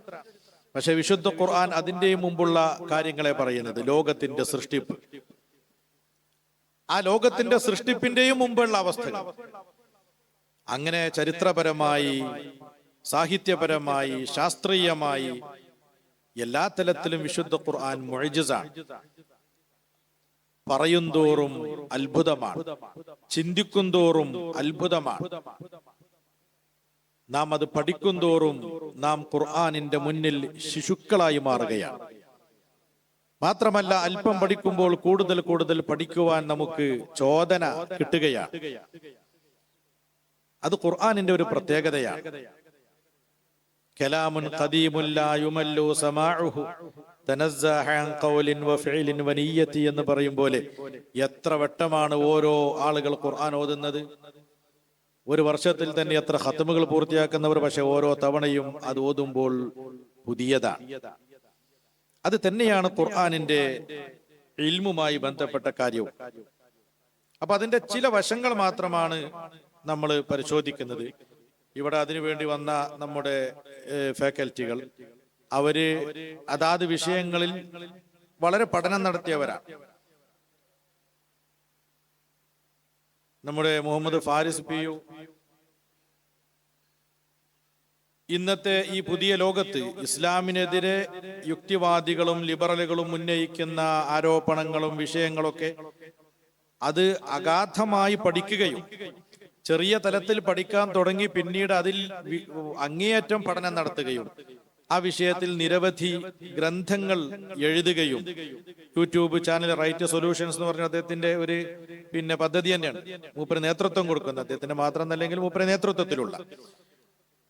പക്ഷെ വിശുദ്ധ ഖുർആൻ അതിന്റെ മുമ്പുള്ള കാര്യങ്ങളെ പറയുന്നത്, ലോകത്തിന്റെ സൃഷ്ടിപ്പ്, ആ ലോകത്തിന്റെ സൃഷ്ടിപ്പിന്റെയും മുമ്പുള്ള അവസ്ഥകൾ. അങ്ങനെ ചരിത്രപരമായി, സാഹിത്യപരമായി, ശാസ്ത്രീയമായി എല്ലാ തലത്തിലും വിശുദ്ധ ഖുർആൻ മുഅ്ജിസാണ്. പറയുന്തോറും അത്ഭുതമാണ്, ചിന്തിക്കുന്തോറും അത്ഭുതമാണ്. നാം അത് പഠിക്കുന്തോറും നാം ഖുർആനിന്റെ മുന്നിൽ ശിശുക്കളായി മാറുകയാണ്. മാത്രമല്ല, അല്പം പഠിക്കുമ്പോൾ കൂടുതൽ കൂടുതൽ പഠിക്കുവാൻ നമുക്ക് ചോദന കിട്ടുകയാണ്. അത് ഖുർആനിന്റെ ഒരു പ്രത്യേകതയാണ്. കലാമുൻ ഖദീമുൻ ലാ യുമല്ലു സമാഉഹു തനസ്സഹ അൻ ഖൗലിൻ വഫഇലിൻ വനിയ്യതി എന്ന് പറയും പോലെ, എത്ര വട്ടമാണ് ഓരോ ആളുകൾ ഖുർആൻ ഓതുന്നത്. ഒരു വർഷത്തിൽ തന്നെ എത്ര ഖത്മുകൾ പൂർത്തിയാക്കുന്നവർ. പക്ഷെ ഓരോ തവണയും അത് ഓതുമ്പോൾ പുതിയതാണ്. അത് തന്നെയാണ് ഖുർആനിന്റെ ഇൽമുമായി ബന്ധപ്പെട്ട കാര്യവും. അപ്പൊ അതിന്റെ ചില വശങ്ങൾ മാത്രമാണ് നമ്മൾ പരിശോധിക്കുന്നത്. ഇവിടെ അതിനുവേണ്ടി വന്ന നമ്മുടെ ഫാക്കൽറ്റികൾ, അവര് അതാത് വിഷയങ്ങളിൽ വളരെ പഠനം നടത്തിയവരാണ്. നമ്മുടെ മുഹമ്മദ് ഫാരിസ് പിയു ഇന്നത്തെ ഈ പുതിയ ലോകത്ത് ഇസ്ലാമിനെതിരെ യുക്തിവാദികളും ലിബറലുകളും ഉന്നയിക്കുന്ന ആരോപണങ്ങളും വിഷയങ്ങളൊക്കെ അത് അഗാധമായി പഠിക്കുകയും ചെറിയ തലത്തിൽ പഠിക്കാൻ തുടങ്ങി പിന്നീട് അതിൽ അങ്ങേയറ്റം പഠനം നടത്തുകയും ആ വിഷയത്തിൽ നിരവധി ഗ്രന്ഥങ്ങൾ എഴുതുകയും യൂട്യൂബ് ചാനൽ റൈറ്റ് സൊല്യൂഷൻസ് എന്ന് പറഞ്ഞ അദ്ദേഹത്തിന്റെ ഒരു പദ്ധതി തന്നെയാണ്. മൂപ്പര് നേതൃത്വം കൊടുക്കുന്നത്, അദ്ദേഹത്തിന്റെ മാത്രം അല്ലെങ്കിൽ മൂപ്പര് നേതൃത്വത്തിലുള്ള.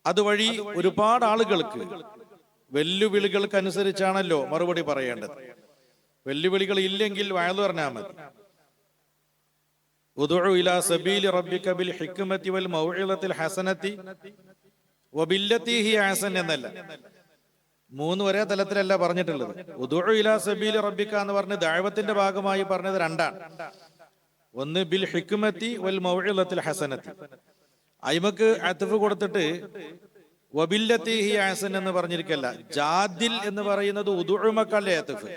അതുവഴി ഒരുപാട് ആളുകൾക്ക് വെല്ലുവിളികൾക്ക് അനുസരിച്ചാണല്ലോ മറുപടി പറയേണ്ടത്. വെല്ലുവിളികൾ ഇല്ലെങ്കിൽ വഅദ് പറഞ്ഞാൽ മതി. ഉദ്ഉ ഇലാ സബീലി റബ്ബിക ബിൽ ഹിക്മതി വൽ മൗഇളത്തിൽ ഹസനതി വബില്ലതി ഹിയ ഹസൻ എന്നല്ല, മൂന്ന് ഒരേ തലത്തിലല്ല പറഞ്ഞിട്ടുള്ളത്. ഉദ്ഉ ഇലാ സബീലി റബ്ബിക എന്ന് പറഞ്ഞ് ദഅവത്തിന്റെ ഭാഗമായി പറഞ്ഞത് രണ്ടാണ്. ഒന്ന് ബിൽ ഹിക്മതി വൽ മൗഇളത്തിൽ ഹസനതി, അയിമക്ക് അത്ഫ് കൊടുത്തിട്ട് വബില്ലതി ഹിയ ഹസൻ എന്ന് പറഞ്ഞിരിക്കല്ല. ജാദിൽ എന്ന് പറയുന്നത് ഉദ്ഉമക്കല്ലേ അത്ഫ്.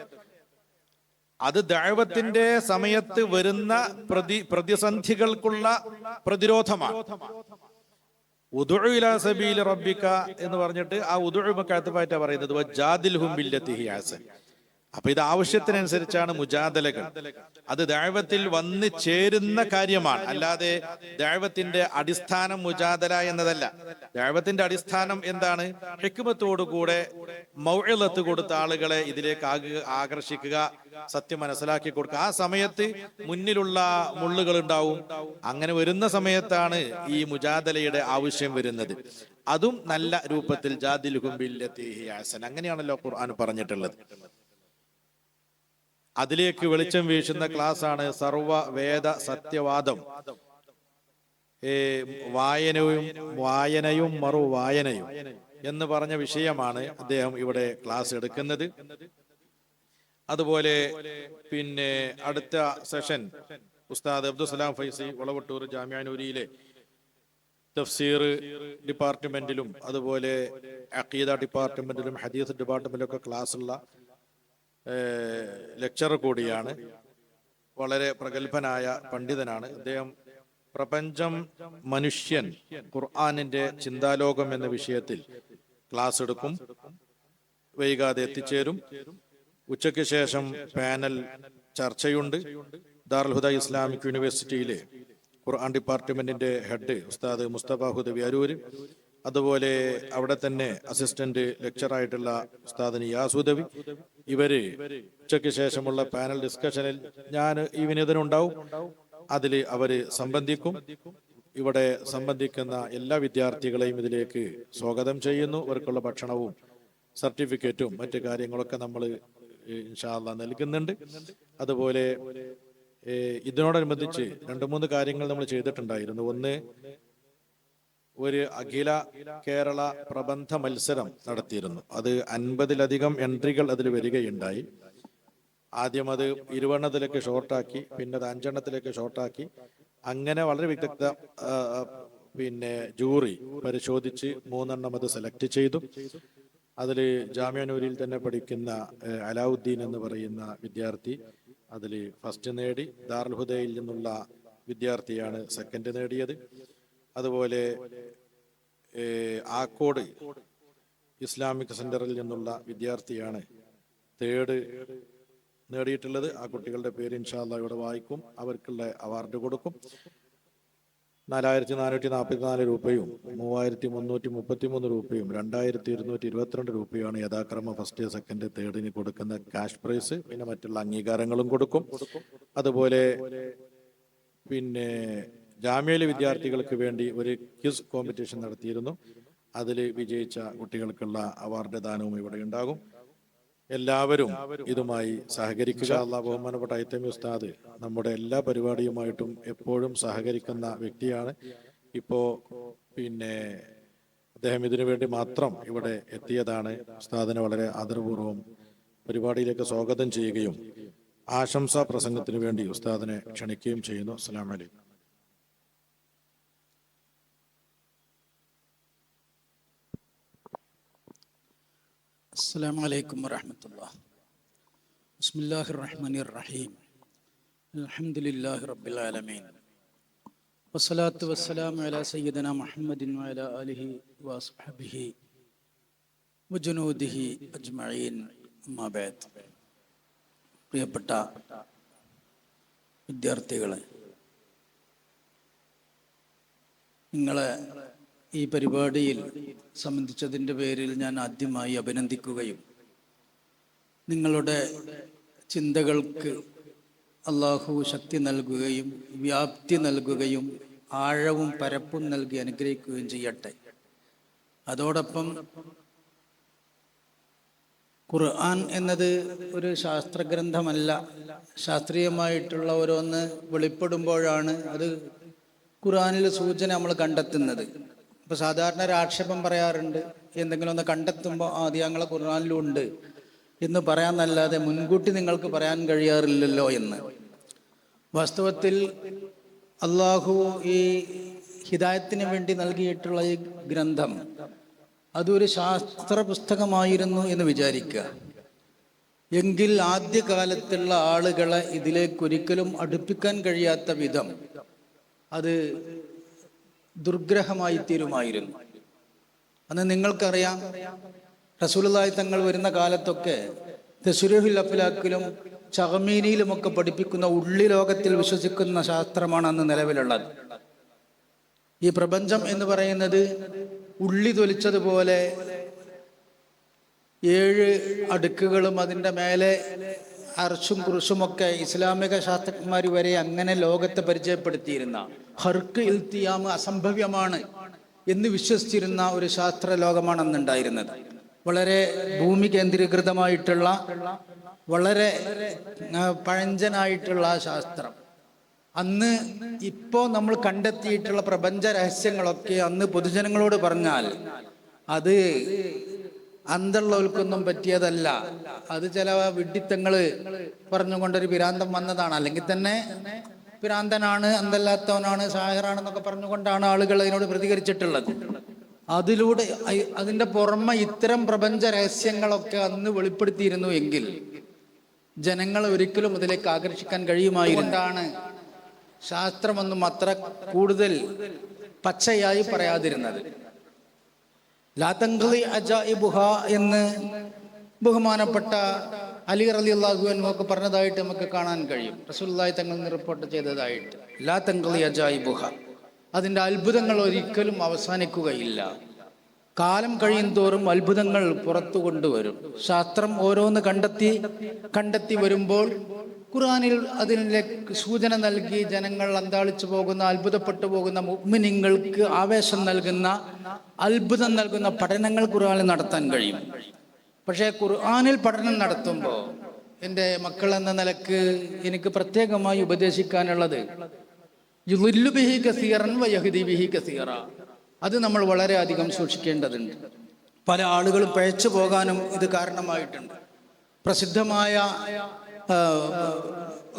അത് ദഅവത്തിന്റെ സമയത്ത് വരുന്ന പ്രതിസന്ധികൾക്കുള്ള പ്രതിരോധമാണ്. ഉദ്ഉ ഇലാ സബീലി റബ്ബിക എന്ന് പറഞ്ഞിട്ട് ആ ഉദ്ഉമക്ക് അത്ഫായിട്ടാ പറയുന്നത് വജാദിൽഹും ബില്ലതി ഹിയ ഹസൻ. അപ്പൊ ഇത് ആവശ്യത്തിനനുസരിച്ചാണ് മുജാദലകൾ. അത് ദഅവത്തിൽ വന്ന് ചേരുന്ന കാര്യമാണ്, അല്ലാതെ ദഅവത്തിന്റെ അടിസ്ഥാനം മുജാദല എന്നതല്ല. ദഅവത്തിന്റെ അടിസ്ഥാനം എന്താണ്? ഹിക്മത്തോടുകൂടെ മൗഇളത്ത് കൊടുത്ത ആളുകളെ ഇതിലേക്ക് ആകർഷിക്കുക, സത്യം മനസ്സിലാക്കി കൊടുക്കുക. ആ സമയത്ത് മുന്നിലുള്ള മുള്ളുകൾ ഉണ്ടാവും. അങ്ങനെ വരുന്ന സമയത്താണ് ഈ മുജാദലയുടെ ആവശ്യം വരുന്നത്. അതും നല്ല രൂപത്തിൽ ജാദിലുഹും ബില്ലത്തി ഹിയ അഹ്സൻ, അങ്ങനെയാണല്ലോ ഖുർആൻ പറഞ്ഞിട്ടുള്ളത്. അതിലേക്ക് വെളിച്ചം വീശുന്ന ക്ലാസ്സാണ് സർവ വേദ സത്യവാദം. വായനയും മറുവായനയും എന്ന് പറഞ്ഞ വിഷയമാണ് അദ്ദേഹം ഇവിടെ ക്ലാസ് എടുക്കുന്നത്. അതുപോലെ പിന്നെ അടുത്ത സെഷൻ ഉസ്താദ് അബ്ദുസലാം ഫൈസി വളവട്ടൂർ ജാമിഅ നൂരിയിലെ തഫ്സീർ ഡിപ്പാർട്ട്മെന്റിലും അതുപോലെ അഖീദ ഡിപ്പാർട്ട്മെന്റിലും ഹദീസ് ഡിപ്പാർട്ട്മെന്റിലും ഒക്കെ ക്ലാസ്സുള്ള ലെക്ചർ കൂടിയാണ്. വളരെ പ്രഗത്ഭനായ പണ്ഡിതനാണ് അദ്ദേഹം. പ്രപഞ്ചം, മനുഷ്യൻ, ഖുർആനിന്റെ ചിന്താലോകം എന്ന വിഷയത്തിൽ ക്ലാസ് എടുക്കും. വൈകാതെ എത്തിച്ചേരും. ഉച്ചയ്ക്ക് ശേഷം പാനൽ ചർച്ചയുണ്ട്. ദാറുൽ ഹുദ ഇസ്ലാമിക് യൂണിവേഴ്സിറ്റിയിലെ ഖുർആൻ ഡിപ്പാർട്ട്മെന്റിന്റെ ഹെഡ് ഉസ്താദ് മുസ്തഫ ഹുദവി അരൂര്, അതുപോലെ അവിടെ തന്നെ അസിസ്റ്റന്റ് ലെക്ചറായിട്ടുള്ള ഉസ്താദ് നിയാസ് ഹുദവി, ഇവര് ഉച്ചയ്ക്ക് ശേഷമുള്ള പാനൽ ഡിസ്കഷനിൽ ഞാൻ ഈ വിനോദനുണ്ടാവും. അതിൽ അവര് സംബന്ധിക്കും. ഇവിടെ സംബന്ധിക്കുന്ന എല്ലാ വിദ്യാർത്ഥികളെയും ഇതിലേക്ക് സ്വാഗതം ചെയ്യുന്നു. അവർക്കുള്ള ഭക്ഷണവും സർട്ടിഫിക്കറ്റും മറ്റു കാര്യങ്ങളൊക്കെ നമ്മൾ ഇൻഷാ അല്ലാഹ് നൽകുന്നുണ്ട്. അതുപോലെ ഇതിനോടനുബന്ധിച്ച് 2-3 കാര്യങ്ങൾ നമ്മൾ ചെയ്തിട്ടുണ്ടായിരുന്നു. ഒന്ന്, ഒരു അഖില കേരള പ്രബന്ധ മത്സരം നടത്തിയിരുന്നു. അത് 50-ലധികം എൻട്രികൾ അതിൽ വരികയുണ്ടായി. ആദ്യം അത് 20 എണ്ണത്തിലേക്ക് ഷോർട്ടാക്കി, പിന്നെ അത് 5 എണ്ണത്തിലേക്ക് ഷോർട്ടാക്കി. അങ്ങനെ വളരെ വിദഗ്ധ ജൂറി പരിശോധിച്ച് 3 എണ്ണം അത് സെലക്ട് ചെയ്തു. അതിൽ ജാമിഅ നൂരിയിൽ തന്നെ പഠിക്കുന്ന അലാവുദ്ദീൻ എന്ന് പറയുന്ന വിദ്യാർത്ഥി അതിൽ ഫസ്റ്റ് നേടി. ദാറുൽ ഹുദയിൽ നിന്നുള്ള വിദ്യാർത്ഥിയാണ് സെക്കൻഡ് നേടിയത്. അതുപോലെ ആക്കോട് ഇസ്ലാമിക് സെന്ററിൽ നിന്നുള്ള വിദ്യാർത്ഥിയാണ് തേർഡ് നേടിയിട്ടുള്ളത്. ആ കുട്ടികളുടെ പേര് ഇൻഷാ അല്ലാഹ് ഇവിടെ വായിക്കും. അവർക്കുള്ള അവാർഡ് കൊടുക്കും. 4444 രൂപയും 3333 രൂപയും 2222 രൂപയാണ് യഥാക്രമം ഫസ്റ്റ്, സെക്കൻഡ്, തേർഡിന് കൊടുക്കുന്ന ക്യാഷ് പ്രൈസ്. പിന്നെ മറ്റുള്ള അംഗീകാരങ്ങളും കൊടുക്കും. അതുപോലെ ജാമ്യയിലെ വിദ്യാർത്ഥികൾക്ക് വേണ്ടി ഒരു ക്വിസ് കോമ്പറ്റീഷൻ നടത്തിയിരുന്നു. അതിൽ വിജയിച്ച കുട്ടികൾക്കുള്ള അവാർഡ് ദാനവും ഇവിടെ ഉണ്ടാകും. എല്ലാവരും ഇതുമായി സഹകരിക്കുക. അല്ലാഹ് ബഹുമാനപ്പെട്ട ഐത്തമി ഉസ്താദ് നമ്മുടെ എല്ലാ പരിപാടിയുമായിട്ടും എപ്പോഴും സഹകരിക്കുന്ന വ്യക്തിയാണ്. ഇപ്പോ അദ്ദേഹം ഇതിനു വേണ്ടി മാത്രം ഇവിടെ എത്തിയതാണ്. ഉസ്താദിനെ വളരെ ആദരപൂർവ്വം പരിപാടിയിലേക്ക് സ്വാഗതം ചെയ്യുകയും ആശംസാ പ്രസംഗത്തിന് വേണ്ടി ഉസ്താദിനെ ക്ഷണിക്കുകയും ചെയ്യുന്നു. അസ്സലാമു അലൈക്കും. അസ്സലാമു അലൈക്കും വറഹ്മത്തുള്ളാഹി. ബിസ്മില്ലാഹിർ റഹ്മാനിർ റഹീം. അൽഹംദുലില്ലാഹി റബ്ബിൽ ആലമീൻ. വസ്സലാത്തു വസ്സലാമു അലാ സയ്യിദിനാ മുഹമ്മദിൻ വഅലാ ആലിഹി വസ്ഹബിഹി വജുനൂദിഹി അജ്മഈൻ. അമ്മാ ബഅദ്. പ്രിയപ്പെട്ട വിദ്യാർത്ഥികളെ, നിങ്ങളെ ഈ പരിപാടിയിൽ സംബന്ധിച്ചതിൻ്റെ പേരിൽ ഞാൻ ആദ്യമായി അഭിനന്ദിക്കുകയും നിങ്ങളുടെ ചിന്തകൾക്ക് അള്ളാഹു ശക്തി നൽകുകയും വ്യാപ്തി നൽകുകയും ആഴവും പരപ്പും നൽകി അനുഗ്രഹിക്കുകയും ചെയ്യട്ടെ. അതോടൊപ്പം ഖുർആൻ എന്നത് ഒരു ശാസ്ത്രഗ്രന്ഥമല്ല. ശാസ്ത്രീയമായിട്ടുള്ള ഓരോന്ന് വെളിപ്പെടുമ്പോഴാണ് അത് ഖുർആനിൽ സൂചന നമ്മൾ കണ്ടെത്തുന്നത്. ഇപ്പോൾ സാധാരണ ഒരു ആക്ഷേപം പറയാറുണ്ട്, എന്തെങ്കിലും ഒന്ന് കണ്ടെത്തുമ്പോൾ അത് ഞങ്ങളെ ഖുർആനിലും ഉണ്ട് എന്ന് പറയാന്നല്ലാതെ മുൻകൂട്ടി നിങ്ങൾക്ക് പറയാൻ കഴിയാറില്ലല്ലോ എന്ന്. വാസ്തവത്തിൽ അള്ളാഹു ഈ ഹിദായത്തിന് വേണ്ടി നൽകിയിട്ടുള്ള ഈ ഗ്രന്ഥം അതൊരു ശാസ്ത്ര പുസ്തകമായിരുന്നു എന്ന് വിചാരിക്കുക. എങ്കിൽ ആദ്യകാലത്തുള്ള ആളുകളെ ഇതിലേക്കൊരിക്കലും അടുപ്പിക്കാൻ കഴിയാത്ത വിധം അത് ദുർഗ്രഹമായി തീരുമായിരുന്നു. അന്ന് നിങ്ങൾക്കറിയാം, റസൂലുള്ളാഹി തങ്ങൾ വരുന്ന കാലത്തൊക്കെ തസ്രീഹുൽ അഫ്ലാക്കിലും ചഹമീനിയിലുമൊക്കെ പഠിപ്പിക്കുന്ന ഉള്ളി ലോകത്തിൽ വിശ്വസിക്കുന്ന ശാസ്ത്രമാണ് അന്ന് നിലവിലുള്ളത്. ഈ പ്രപഞ്ചം എന്ന് പറയുന്നത് ഉള്ളി തൊലിച്ചതുപോലെ 7 അടുക്കുകളും അതിൻ്റെ മേലെ അർഷും കുറിശുമൊക്കെ ഇസ്ലാമിക ശാസ്ത്രജ്ഞന്മാർ വരെ അങ്ങനെ ലോകത്തെ പരിചയപ്പെടുത്തിയിരുന്ന, ഹർക്ക് ഇൽത്തിയാമ് അസംഭവ്യമാണ് എന്ന് വിശ്വസിച്ചിരുന്ന ഒരു ശാസ്ത്ര ലോകമാണ് അന്നുണ്ടായിരുന്നത്. വളരെ ഭൂമി കേന്ദ്രീകൃതമായിട്ടുള്ള, വളരെ പഴഞ്ചനായിട്ടുള്ള ശാസ്ത്രം. അന്ന് ഇപ്പോൾ നമ്മൾ കണ്ടെത്തിയിട്ടുള്ള പ്രപഞ്ച രഹസ്യങ്ങളൊക്കെ അന്ന് പൊതുജനങ്ങളോട് പറഞ്ഞാൽ അത് അന്തമുള്ളവർക്കൊന്നും പറ്റിയതല്ല. അത് ചില വിഡ്ഢിത്തങ്ങള് പറഞ്ഞുകൊണ്ടൊരു പിരാന്തം വന്നതാണ്. അല്ലെങ്കിൽ തന്നെ പിരാന്തനാണ്, അന്തല്ലാത്തവനാണ്, സാഹിറാണെന്നൊക്കെ പറഞ്ഞുകൊണ്ടാണ് ആളുകൾ അതിനോട് പ്രതികരിച്ചിട്ടുള്ളത്. അതിലൂടെ അതിൻ്റെ പുറമെ ഇത്തരം പ്രപഞ്ച രഹസ്യങ്ങളൊക്കെ അന്ന് വെളിപ്പെടുത്തിയിരുന്നു എങ്കിൽ ജനങ്ങളെ ഒരിക്കലും അതിലേക്ക് ആകർഷിക്കാൻ കഴിയുമായിരുന്നാണ് ശാസ്ത്രമൊന്നും അത്ര കൂടുതൽ പച്ചയായി പറയാതിരുന്നത്. ലാ തൻഖളി അജായിബുഹ എന്ന് ബഹുമാനപ്പെട്ട അലി റളിയല്ലാഹു അൻഹു ഒക്കെ പറഞ്ഞതായിട്ട് നമുക്ക് കാണാൻ കഴിയും. റസൂലുള്ളാഹി തങ്ങൾ റിപ്പോർട്ട് ചെയ്തതായിട്ട് ലാ തൻഖളി അജായിബുഹ, അതിൻ്റെ അത്ഭുതങ്ങൾ ഒരിക്കലും അവസാനിക്കുകയില്ല. കാലം കഴിയും തോറും അത്ഭുതങ്ങൾ പുറത്തു കൊണ്ടുവരും. ശാസ്ത്രം ഓരോന്ന് കണ്ടെത്തി വരുമ്പോൾ ഖുർആനിൽ അതിലെ സൂചന നൽകി ജനങ്ങൾ അന്താളിച്ചു പോകുന്ന, അത്ഭുതപ്പെട്ടു പോകുന്ന മുഅ്മിനീങ്ങൾക്ക് ആവേശം നൽകുന്ന, അത്ഭുതം നൽകുന്ന പഠനങ്ങൾ ഖുർആനിൽ നടത്താൻ കഴിയും. പക്ഷേ ഖുർആനിൽ പഠനം നടത്തുമ്പോൾ എൻ്റെ മക്കൾ എന്ന നിലക്ക് എനിക്ക് പ്രത്യേകമായി ഉപദേശിക്കാനുള്ളത് യുളില്ലു ബിഹി കസീറൻ വയഹ്ദി ബിഹി കസീറ, അത് നമ്മൾ വളരെയധികം സൂക്ഷിക്കേണ്ടതുണ്ട്. പല ആളുകളും പഴച്ചു പോകാനും ഇത് കാരണമായിട്ടുണ്ട്. പ്രസിദ്ധമായ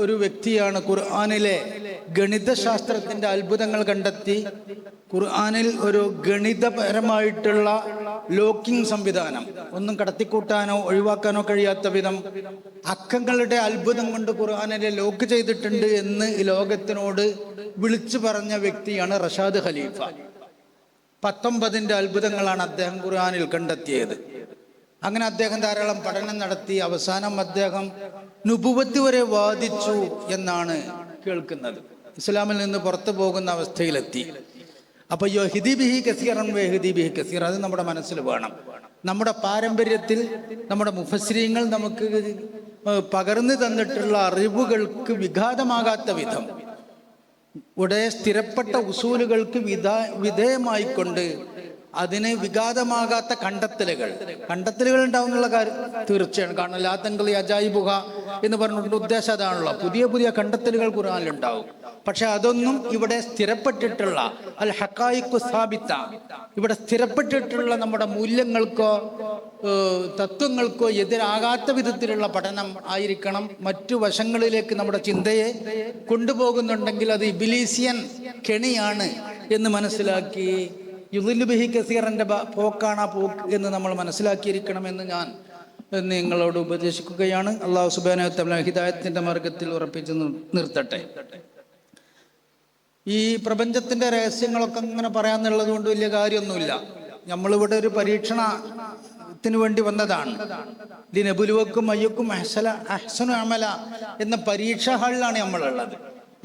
ഒരു വ്യക്തിയാണ് ഖുർആനിലെ ഗണിതശാസ്ത്രത്തിന്റെ അത്ഭുതങ്ങൾ കണ്ടെത്തി ഖുർആനിൽ ഒരു ഗണിതപരമായിട്ടുള്ള ലോക്കിംഗ് സംവിധാനം, ഒന്നും കടത്തിക്കൂട്ടാനോ ഒഴിവാക്കാനോ കഴിയാത്ത വിധം അക്കങ്ങളുടെ അത്ഭുതം കൊണ്ട് ഖുർആനിലെ ലോക്ക് ചെയ്തിട്ടുണ്ട് എന്ന് ഈ ലോകത്തിനോട് വിളിച്ചു പറഞ്ഞ വ്യക്തിയാണ് റഷാദ് ഖലീഫ. 19 അത്ഭുതങ്ങളാണ് അദ്ദേഹം ഖുർആനിൽ കണ്ടെത്തിയത്. അങ്ങനെ അദ്ദേഹം ധാരാളം പഠനം നടത്തി അവസാനം അദ്ദേഹം നുബുവത്ത് വരെ വാദിച്ചു എന്നാണ് കേൾക്കുന്നത്. ഇസ്ലാമിൽ നിന്ന് പുറത്തു പോകുന്ന അവസ്ഥയിലെത്തി. അപ്പൊ യഹ്ദി ബിഹി കസീറൻ വയഹ്ദി ബിഹി കസീറ, അത് നമ്മുടെ മനസ്സിൽ വേണം. നമ്മുടെ പാരമ്പര്യത്തിൽ നമ്മുടെ മുഫസ്സിരീങ്ങൾ നമുക്ക് പകർന്നു തന്നിട്ടുള്ള അറിവുകൾക്ക് വിഘാതമാകാത്ത വിധം ഇവിടെ സ്ഥിരപ്പെട്ട ഉസൂലുകൾക്ക് വിധേയമായിക്കൊണ്ട് അതിന് വിഘാതമാകാത്ത കണ്ടെത്തലുകൾ ഉണ്ടാവുന്നുള്ള കാര്യം തീർച്ചയാണ്. കാരണം ലാ തൻഖളി അജായിബുഹ എന്ന് പറഞ്ഞിട്ട് ഉദ്ദേശം അതാണല്ലോ, പുതിയ കണ്ടെത്തലുകൾ ഖുർആനിലുണ്ടാവും. പക്ഷെ അതൊന്നും ഇവിടെ സ്ഥിരപ്പെട്ടിട്ടുള്ള അൽ ഹഖായിഖു സാബിത്ത, ഇവിടെ സ്ഥിരപ്പെട്ടിട്ടുള്ള നമ്മുടെ മൂല്യങ്ങൾക്കോ തത്വങ്ങൾക്കോ എതിരാകാത്ത വിധത്തിലുള്ള പഠനം ആയിരിക്കണം. മറ്റു വശങ്ങളിലേക്ക് നമ്മുടെ ചിന്തയെ കൊണ്ടുപോകുന്നുണ്ടെങ്കിൽ അത് ഇബ്ലീസിയൻ കെണിയാണ് എന്ന് മനസ്സിലാക്കി യുളില്ലു ബിഹി കസീറന്റെ പോക്കാണ് ആ പോക്ക് എന്ന് നമ്മൾ മനസ്സിലാക്കിയിരിക്കണമെന്ന് ഞാൻ നിങ്ങളോട് ഉപദേശിക്കുകയാണ്. അല്ലാഹു സുബ്ഹാനഹു വ തആല ഹിദായത്തിന്റെ മാർഗത്തിൽ ഉറപ്പിച്ച് നിർത്തട്ടെ. ഈ പ്രപഞ്ചത്തിന്റെ രഹസ്യങ്ങളൊക്കെ ഇങ്ങനെ പറയാന്നുള്ളത് കൊണ്ട് വലിയ കാര്യമൊന്നുമില്ല. നമ്മളിവിടെ ഒരു പരീക്ഷണത്തിന് വേണ്ടി വന്നതാണ്. ലിനബുലുവക്കും അയ്യക്കും അഹ്സനു അമല എന്ന പരീക്ഷാ ഹാളിലാണ് നമ്മളുള്ളത്.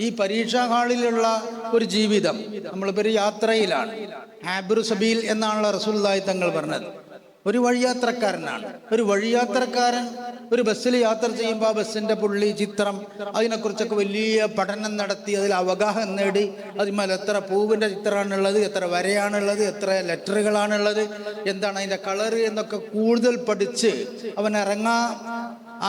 ഈ പരീക്ഷാ ഹാളിലുള്ള ഒരു ജീവിതം, നമ്മളിപ്പോൾ ഒരു യാത്രയിലാണ്. ആബിറു സബീൽ എന്നാണല്ലോ റസൂലുള്ളാഹി തങ്ങൾ പറഞ്ഞത്. ഒരു വഴിയാത്രക്കാരനാണ്. ഒരു വഴിയാത്രക്കാരൻ ഒരു ബസ്സിൽ യാത്ര ചെയ്യുമ്പോൾ ആ ബസ്സിന്റെ പുള്ളി ചിത്രം, അതിനെക്കുറിച്ചൊക്കെ വലിയ പഠനം നടത്തി അതിൽ അവഗാഹം നേടി അതിന്മേൽ എത്ര പൂവിൻ്റെ ചിത്രമാണുള്ളത്, എത്ര വരയാണുള്ളത്, എത്ര ലെറ്ററുകളാണുള്ളത്, എന്താണ് അതിൻ്റെ കളറ് എന്നൊക്കെ കൂടുതൽ പഠിച്ച് അവൻ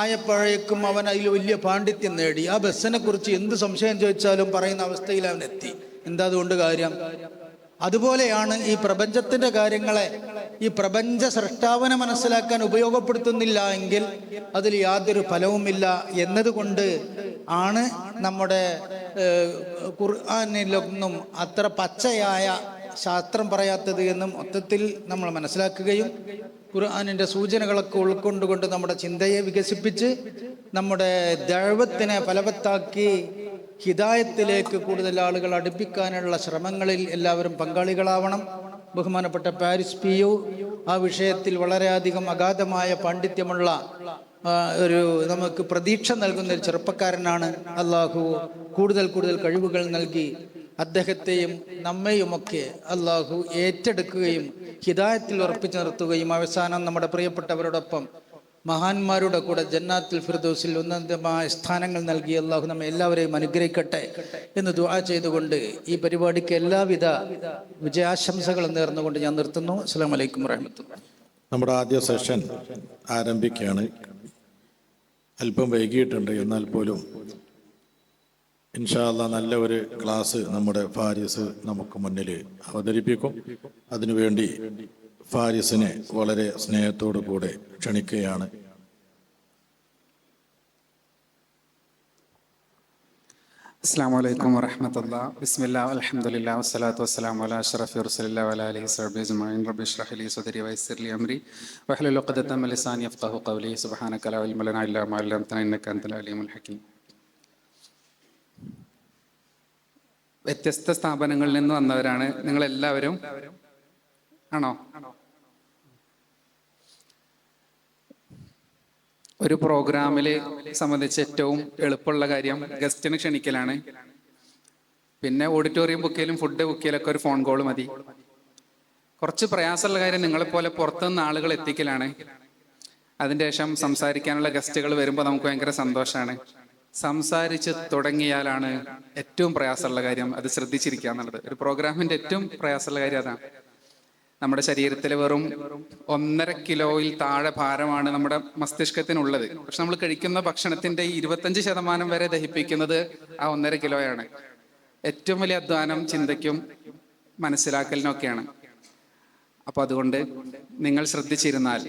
ആയപ്പോഴേക്കും അവൻ അതിൽ വലിയ പാണ്ഡിത്യം നേടി. ആ ബസ്സിനെ കുറിച്ച് എന്ത് സംശയം ചോദിച്ചാലും പറയുന്ന അവസ്ഥയിൽ അവൻ എത്തി. എന്താ അതുകൊണ്ട് കാര്യം? അതുപോലെയാണ് ഈ പ്രപഞ്ചത്തിന്റെ കാര്യങ്ങളെ, ഈ പ്രപഞ്ച സൃഷ്ടാവിനെ മനസ്സിലാക്കാൻ ഉപയോഗപ്പെടുത്തുന്നില്ല എങ്കിൽ അതിൽ യാതൊരു ഫലവുമില്ല എന്നതുകൊണ്ട് ആണ് നമ്മുടെ ഖുർആനിലൊന്നും അത്ര പച്ചയായ ശാസ്ത്രം പറയാത്തത് എന്നും മൊത്തത്തിൽ നമ്മൾ മനസ്സിലാക്കുകയും ഖുർആനിൻ്റെ സൂചനകളൊക്കെ ഉൾക്കൊണ്ടുകൊണ്ട് നമ്മുടെ ചിന്തയെ വികസിപ്പിച്ച് നമ്മുടെ ദഅവത്തിനെ ഫലവത്താക്കി ഹിദായത്തിലേക്ക് കൂടുതൽ ആളുകൾ അടുപ്പിക്കാനുള്ള ശ്രമങ്ങളിൽ എല്ലാവരും പങ്കാളികളാവണം. ബഹുമാനപ്പെട്ട പാരിസ് PU ആ വിഷയത്തിൽ വളരെയധികം അഗാധമായ പാണ്ഡിത്യമുള്ള ഒരു നമുക്ക് പ്രതീക്ഷ നൽകുന്ന ഒരു ചെറുപ്പക്കാരനാണ്. അള്ളാഹു കൂടുതൽ കൂടുതൽ കഴിവുകൾ നൽകി അദ്ദേഹത്തെയും നമ്മയുമൊക്കെ അള്ളാഹു ഏറ്റെടുക്കുകയും ഹിദായത്തിൽ ഉറപ്പിച്ചു നിർത്തുകയും അവസാനം നമ്മുടെ പ്രിയപ്പെട്ടവരോടൊപ്പം മഹാന്മാരുടെ കൂടെ ജന്നാത്തുൽ ഫിർദൗസിൽ ഉന്നതമായ സ്ഥാനങ്ങൾ നൽകി അള്ളാഹു നമ്മെ എല്ലാവരെയും അനുഗ്രഹിക്കട്ടെ എന്ന് ദുആ ചെയ്തുകൊണ്ട് ഈ പരിപാടിക്ക് എല്ലാവിധ വിജയാശംസകളും നേർന്നുകൊണ്ട് ഞാൻ നിർത്തുന്നു. അസ്സലാമു അലൈക്കും വറഹ്മത്തുള്ളാഹി. നമ്മുടെ ആദ്യ സെഷൻ ആരംഭിക്കുകയാണ്. അല്പം വൈകിയിട്ടുണ്ട്, എന്നാൽ പോലും ഇൻഷാ അല്ലാഹ് നല്ല ഒരു ക്ലാസ് നമ്മുടെ ഫാരിസ് നമുക്ക് മുന്നിൽ അവതരിപ്പിക്കും. അതിനുവേണ്ടി ഫാരിസിനെ വളരെ സ്നേഹത്തോടു കൂടെ ക്ഷണിക്കുകയാണ്. അസ്സലാമു അലൈക്കും വറഹ്മത്തുള്ളാഹി. ബിസ്മില്ലാഹി അൽഹംദുലില്ലാഹി വസ്സലാത്തു വസ്സലാമു അലാ അഷ്റഫി റസൂലില്ലാഹി വഅലാ ആലിഹി വസഹ്ബിഹി അജ്മഈൻ. റബ്ബി ഇശ്റഹ് ലി സദ്രി വയസ്സിർ ലി അംരി വഹ്ലുൽ ഉഖ്ദതം മിൻ ലിസാനി യഫ്ഖഹു ഖൗലി. സുബ്ഹാനക ലാ ഇൽമ ലനാ ഇല്ലാ മാ അല്ലംതനാ ഇന്നക അൻതൽ അലീമുൽ ഹകീം. വ്യത്യസ്ത സ്ഥാപനങ്ങളിൽ നിന്ന് വന്നവരാണ് നിങ്ങളെല്ലാവരും, ആണോ? ഒരു പ്രോഗ്രാമിൽ സംബന്ധിച്ച് ഏറ്റവും എളുപ്പമുള്ള കാര്യം ഗസ്റ്റിനെ ക്ഷണിക്കലാണ്. പിന്നെ ഓഡിറ്റോറിയം ബുക്ക് ചെയ്യലും ഫുഡ് ബുക്ക് ചെയ്യലൊക്കെ ഒരു ഫോൺ കോൾ മതി. കുറച്ച് പ്രയാസമുള്ള കാര്യം നിങ്ങളെപ്പോലെ പുറത്തുനിന്ന് ആളുകൾ എത്തിക്കലാണ്. അതിൻ്റെ ശേഷം സംസാരിക്കാനുള്ള ഗസ്റ്റുകൾ വരുമ്പോൾ നമുക്ക് ഭയങ്കര സന്തോഷമാണ്. സംസാരിച്ച് തുടങ്ങിയാലാണ് ഏറ്റവും പ്രയാസമുള്ള കാര്യം. അത് ശ്രദ്ധിച്ചിരിക്കുക എന്നുള്ളത് ഒരു പ്രോഗ്രാമിൻ്റെ ഏറ്റവും പ്രയാസമുള്ള കാര്യം അതാണ്. നമ്മുടെ ശരീരത്തിൽ വെറും 1.5 കിലോയിൽ താഴെ ഭാരമാണ് നമ്മുടെ മസ്തിഷ്കത്തിനുള്ളത്. പക്ഷെ നമ്മൾ കഴിക്കുന്ന ഭക്ഷണത്തിന്റെ 25% വരെ ദഹിപ്പിക്കുന്നത് ആ 1.5 കിലോയാണ്. ഏറ്റവും വലിയ അധ്വാനം ചിന്തയ്ക്കും മനസ്സിലാക്കലിനൊക്കെയാണ്. അപ്പൊ അതുകൊണ്ട് നിങ്ങൾ ശ്രദ്ധിച്ചിരുന്നാൽ,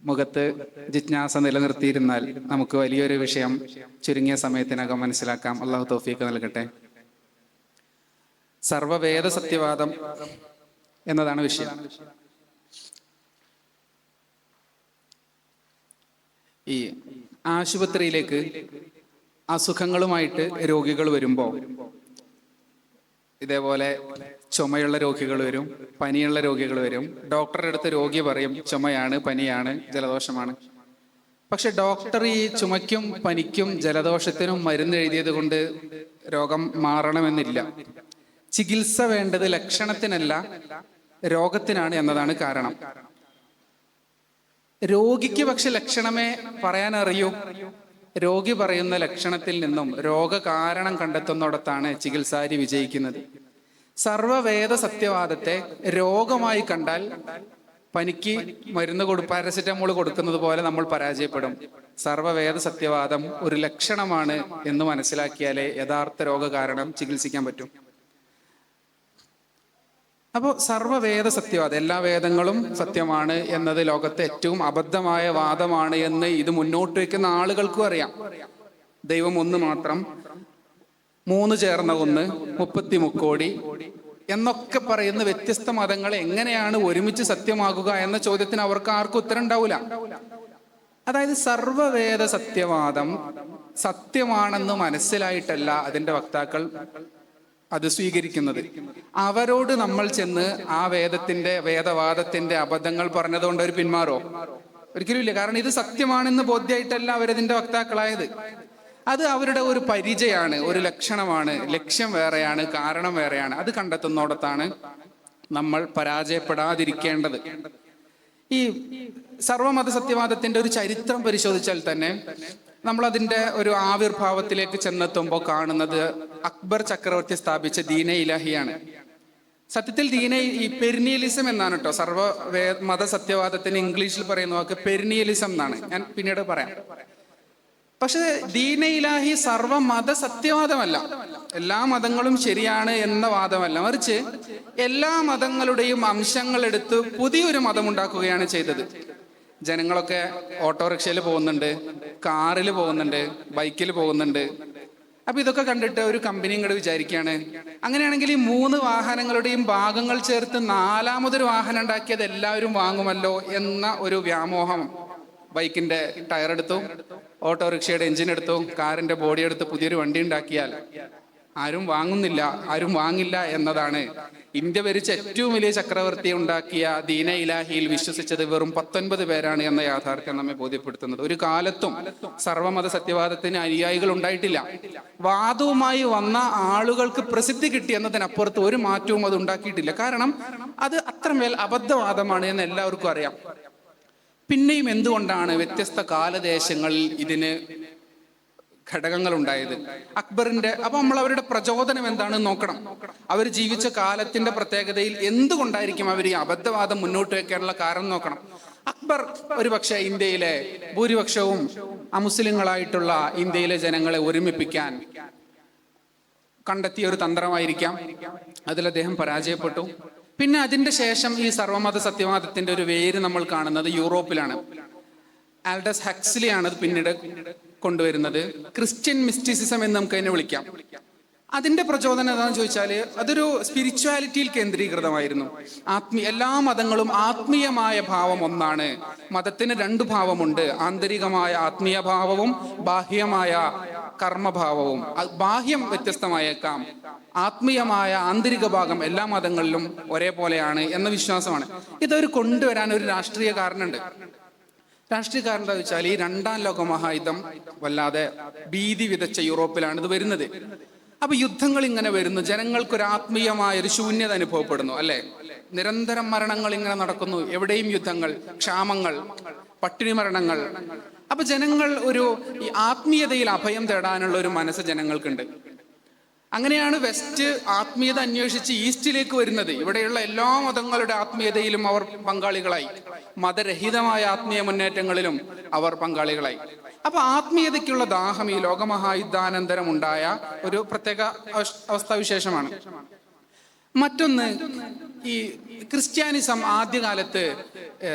മുഖത്ത് ജിജ്ഞാസ നിലനിർത്തിയിരുന്നാൽ നമുക്ക് വലിയൊരു വിഷയം ചുരുങ്ങിയ സമയത്തിനകം മനസ്സിലാക്കാം. അള്ളാഹു തൗഫീഖ് നൽകട്ടെ. സർവവേദ സത്യവാദം എന്നതാണ് വിഷയം. ഈ ആശുപത്രിയിലേക്ക് അസുഖങ്ങളുമായിട്ട് രോഗികൾ വരുമ്പോൾ, ഇതേപോലെ ചുമയുള്ള രോഗികൾ വരും, പനിയുള്ള രോഗികൾ വരും. ഡോക്ടറുടെ അടുത്ത് രോഗി പറയും ചുമയാണ്, പനിയാണ്, ജലദോഷമാണ്. പക്ഷെ ഡോക്ടർ ഈ ചുമയ്ക്കും പനിക്കും ജലദോഷത്തിനും മരുന്ന് എഴുതിയത് കൊണ്ട് രോഗം മാറണമെന്നില്ല. ചികിത്സ വേണ്ടത് ലക്ഷണത്തിനല്ല, രോഗത്തിനാണ് എന്നതാണ് കാരണം. രോഗിക്ക് പക്ഷെ ലക്ഷണമേ പറയാൻ അറിയൂ. രോഗി പറയുന്ന ലക്ഷണത്തിൽ നിന്നും രോഗകാരണം കണ്ടെത്തുന്നിടത്താണ് ചികിത്സാരി വിജയിക്കുന്നത്. സർവവേദ സത്യവാദത്തെ രോഗമായി കണ്ടാൽ പനിക്ക് മരുന്ന് പാരസെറ്റമോൾ കൊടുക്കുന്നത് പോലെ നമ്മൾ പരാജയപ്പെടും. സർവവേദ സത്യവാദം ഒരു ലക്ഷണമാണ് എന്ന് മനസ്സിലാക്കിയാലേ യഥാർത്ഥ രോഗകാരണം ചികിത്സിക്കാൻ പറ്റും. അപ്പോൾ സർവവേദ സത്യവാദം, എല്ലാ വേദങ്ങളും സത്യമാണ് എന്നത് ലോകത്തെ ഏറ്റവും അബദ്ധമായ വാദമാണ് എന്ന് ഇത് മുന്നോട്ട് വയ്ക്കുന്ന ആളുകൾക്കും അറിയാം. ദൈവം ഒന്ന് മാത്രം, 3 ചേർന്ന 1, 30 മുക്കോടി എന്നൊക്കെ പറയുന്ന വ്യത്യസ്ത മതങ്ങൾ എങ്ങനെയാണ് ഒരുമിച്ച് സത്യമാകുക എന്ന ചോദ്യത്തിന് അവർക്ക് ആർക്കും ഉത്തരം ഉണ്ടാവില്ല. അതായത് സർവവേദ സത്യവാദം സത്യമാണെന്ന് മനസ്സിലായിട്ടല്ല അതിന്റെ വക്താക്കൾ അത് സ്വീകരിക്കുന്നത്. അവരോട് നമ്മൾ ചെന്ന് ആ വേദവാദത്തിന്റെ അബദ്ധങ്ങൾ പറഞ്ഞതുകൊണ്ട് അവർ പിന്മാറോ? ഒരിക്കലും ഇല്ല. കാരണം ഇത് സത്യമാണെന്ന് ബോധ്യമായിട്ടല്ല അവരതിന്റെ വക്താക്കളായത്. അത് അവരുടെ ഒരു പരിചയമാണ്, ഒരു ലക്ഷണമാണ്. ലക്ഷ്യം വേറെയാണ്, കാരണം വേറെയാണ്. അത് കണ്ടെത്തുന്നിടത്താണ് നമ്മൾ പരാജയപ്പെടാതിരിക്കേണ്ടത്. ഈ സർവമത സത്യവാദത്തിന്റെ ഒരു ചരിത്രം പരിശോധിച്ചാൽ തന്നെ നമ്മൾ അതിന്റെ ഒരു ആവിർഭാവത്തിലേക്ക് ചെന്നെത്തുമ്പോൾ കാണുന്നത് അക്ബർ ചക്രവർത്തി സ്ഥാപിച്ച ദീനെ ഇലാഹിയാണ്. സത്യത്തിൽ ഈ പെരിനിയലിസം എന്നാണ് കേട്ടോ. മത സത്യവാദത്തിന് ഇംഗ്ലീഷിൽ പറയുന്ന വാക്ക് പെരിനിയലിസം എന്നാണ്. ഞാൻ പിന്നീട് പറയാം. പക്ഷെ ദീനെ ഇലാഹി സർവമത സത്യവാദമല്ല, എല്ലാ മതങ്ങളും ശരിയാണ് എന്ന വാദമല്ല. മറിച്ച് എല്ലാ മതങ്ങളുടെയും അംശങ്ങൾ എടുത്ത് പുതിയൊരു മതം ഉണ്ടാക്കുകയാണ് ചെയ്തത്. ജനങ്ങളൊക്കെ ഓട്ടോറിക്ഷയിൽ പോകുന്നുണ്ട്, കാറിൽ പോകുന്നുണ്ട്, ബൈക്കിൽ പോകുന്നുണ്ട്. അപ്പൊ ഇതൊക്കെ കണ്ടിട്ട് ഒരു കമ്പനി ഇങ്ങോട്ട് വിചാരിക്കുകയാണ്, അങ്ങനെയാണെങ്കിൽ ഈ 3 വാഹനങ്ങളുടെയും ഭാഗങ്ങൾ ചേർത്ത് 4മതൊരു വാഹനം ഉണ്ടാക്കിയത് എല്ലാവരും വാങ്ങുമല്ലോ എന്ന ഒരു വ്യാമോഹം. ബൈക്കിന്റെ ടയർ എടുത്തു, ഓട്ടോറിക്ഷയുടെ എഞ്ചിൻ എടുത്തു, കാറിന്റെ ബോഡി എടുത്ത് പുതിയൊരു വണ്ടി ഉണ്ടാക്കിയാൽ ആരും വാങ്ങുന്നില്ല, ആരും വാങ്ങില്ല എന്നതാണ്. ഇന്ത്യ ഭരിച്ച ഏറ്റവും വലിയ ചക്രവർത്തി ഉണ്ടാക്കിയ ദീന ഇലാഹിയിൽ വിശ്വസിച്ചത് വെറും 19 പേരാണ് എന്ന യാഥാർത്ഥ്യം നമ്മെ ബോധ്യപ്പെടുത്തുന്നത്. ഒരു കാലത്തും സർവമത സത്യവാദത്തിന് അനുയായികൾ ഉണ്ടായിട്ടില്ല. വാദവുമായി വന്ന ആളുകൾക്ക് പ്രസിദ്ധി കിട്ടി എന്നതിനപ്പുറത്ത് ഒരു മാറ്റവും അത് ഉണ്ടാക്കിയിട്ടില്ല. കാരണം അത് അത്രമേൽ അബദ്ധവാദമാണ് എന്ന് എല്ലാവർക്കും അറിയാം. പിന്നെയും എന്തുകൊണ്ടാണ് വ്യത്യസ്ത കാലദേശങ്ങളിൽ ഇതിന് ഘടകങ്ങൾ ഉണ്ടായത്? അക്ബറിന്റെ അപ്പൊ നമ്മൾ അവരുടെ പ്രചോദനം എന്താണെന്ന് നോക്കണം. അവർ ജീവിച്ച കാലത്തിന്റെ പ്രത്യേകതയിൽ എന്തുകൊണ്ടായിരിക്കും അവർ ഈ അബദ്ധവാദം മുന്നോട്ട് വെക്കാനുള്ള കാരണം നോക്കണം. അക്ബർ ഒരുപക്ഷെ ഇന്ത്യയിലെ ഭൂരിപക്ഷവും അമുസ്ലിങ്ങളായിട്ടുള്ള ഇന്ത്യയിലെ ജനങ്ങളെ ഒരുമിപ്പിക്കാൻ കണ്ടെത്തിയ ഒരു തന്ത്രമായിരിക്കാം. അതിൽ അദ്ദേഹം പരാജയപ്പെട്ടു. പിന്നെ അതിന്റെ ശേഷം ഈ സർവമത സത്യവാദത്തിന്റെ ഒരു വേര് നമ്മൾ കാണുന്നത് യൂറോപ്പിലാണ്. ആൽഡസ് ഹക്സ്ലിയാണ് അത് പിന്നീട് കൊണ്ടുവരുന്നത്. ക്രിസ്ത്യൻ മിസ്റ്റിസിസം എന്ന് നമുക്ക് അതിനെ വിളിക്കാം. അതിന്റെ പ്രചോദനം എന്താണെന്ന് ചോദിച്ചാൽ അതൊരു സ്പിരിച്വാലിറ്റിയിൽ കേന്ദ്രീകൃതമായിരുന്നു. എല്ലാ മതങ്ങളും ആത്മീയമായ ഭാവം ഒന്നാണ്. മതത്തിന് 2 ഭാവമുണ്ട്, ആന്തരികമായ ആത്മീയ ഭാവവും ബാഹ്യമായ കർമ്മഭാവവും. ബാഹ്യം വ്യത്യസ്തമായേക്കാം, ആത്മീയമായ ആന്തരിക ഭാഗം എല്ലാ മതങ്ങളിലും ഒരേപോലെയാണ് എന്ന വിശ്വാസമാണ്. ഇതൊരു കൊണ്ടുവരാൻ ഒരു രാഷ്ട്രീയ കാരണമുണ്ട്. രാഷ്ട്രീയ കാരണം എന്താ വെച്ചാൽ ഈ 2ാം ലോക മഹായുദ്ധം വല്ലാതെ ഭീതി വിതച്ച യൂറോപ്പിലാണ് ഇത് വരുന്നത്. അപ്പൊ യുദ്ധങ്ങൾ ഇങ്ങനെ വരുന്നു, ജനങ്ങൾക്കൊരു ആത്മീയമായ ഒരു ശൂന്യത അനുഭവപ്പെടുന്നു, അല്ലെ? നിരന്തരം മരണങ്ങൾ ഇങ്ങനെ നടക്കുന്നു, എവിടെയും യുദ്ധങ്ങൾ, ക്ഷാമങ്ങൾ, പട്ടിണി മരണങ്ങൾ. അപ്പൊ ജനങ്ങൾ ഈ ആത്മീയതയിൽ അഭയം തേടാനുള്ള ഒരു മനസ്സ് ജനങ്ങൾക്കുണ്ട്. അങ്ങനെയാണ് വെസ്റ്റ് ആത്മീയത അന്വേഷിച്ച് ഈസ്റ്റിലേക്ക് വരുന്നത്. ഇവിടെയുള്ള എല്ലാ മതങ്ങളുടെ ആത്മീയതയിലും അവർ പങ്കാളികളായി, മതരഹിതമായ ആത്മീയ മുന്നേറ്റങ്ങളിലും അവർ പങ്കാളികളായി. അപ്പൊ ആത്മീയതയ്ക്കുള്ള ദാഹം ഈ ലോകമഹായുദ്ധാനന്തരം ഉണ്ടായ ഒരു പ്രത്യേക അവസ്ഥാവിശേഷമാണ്. മറ്റൊന്ന്, ഈ ക്രിസ്ത്യാനിസം ആദ്യകാലത്ത്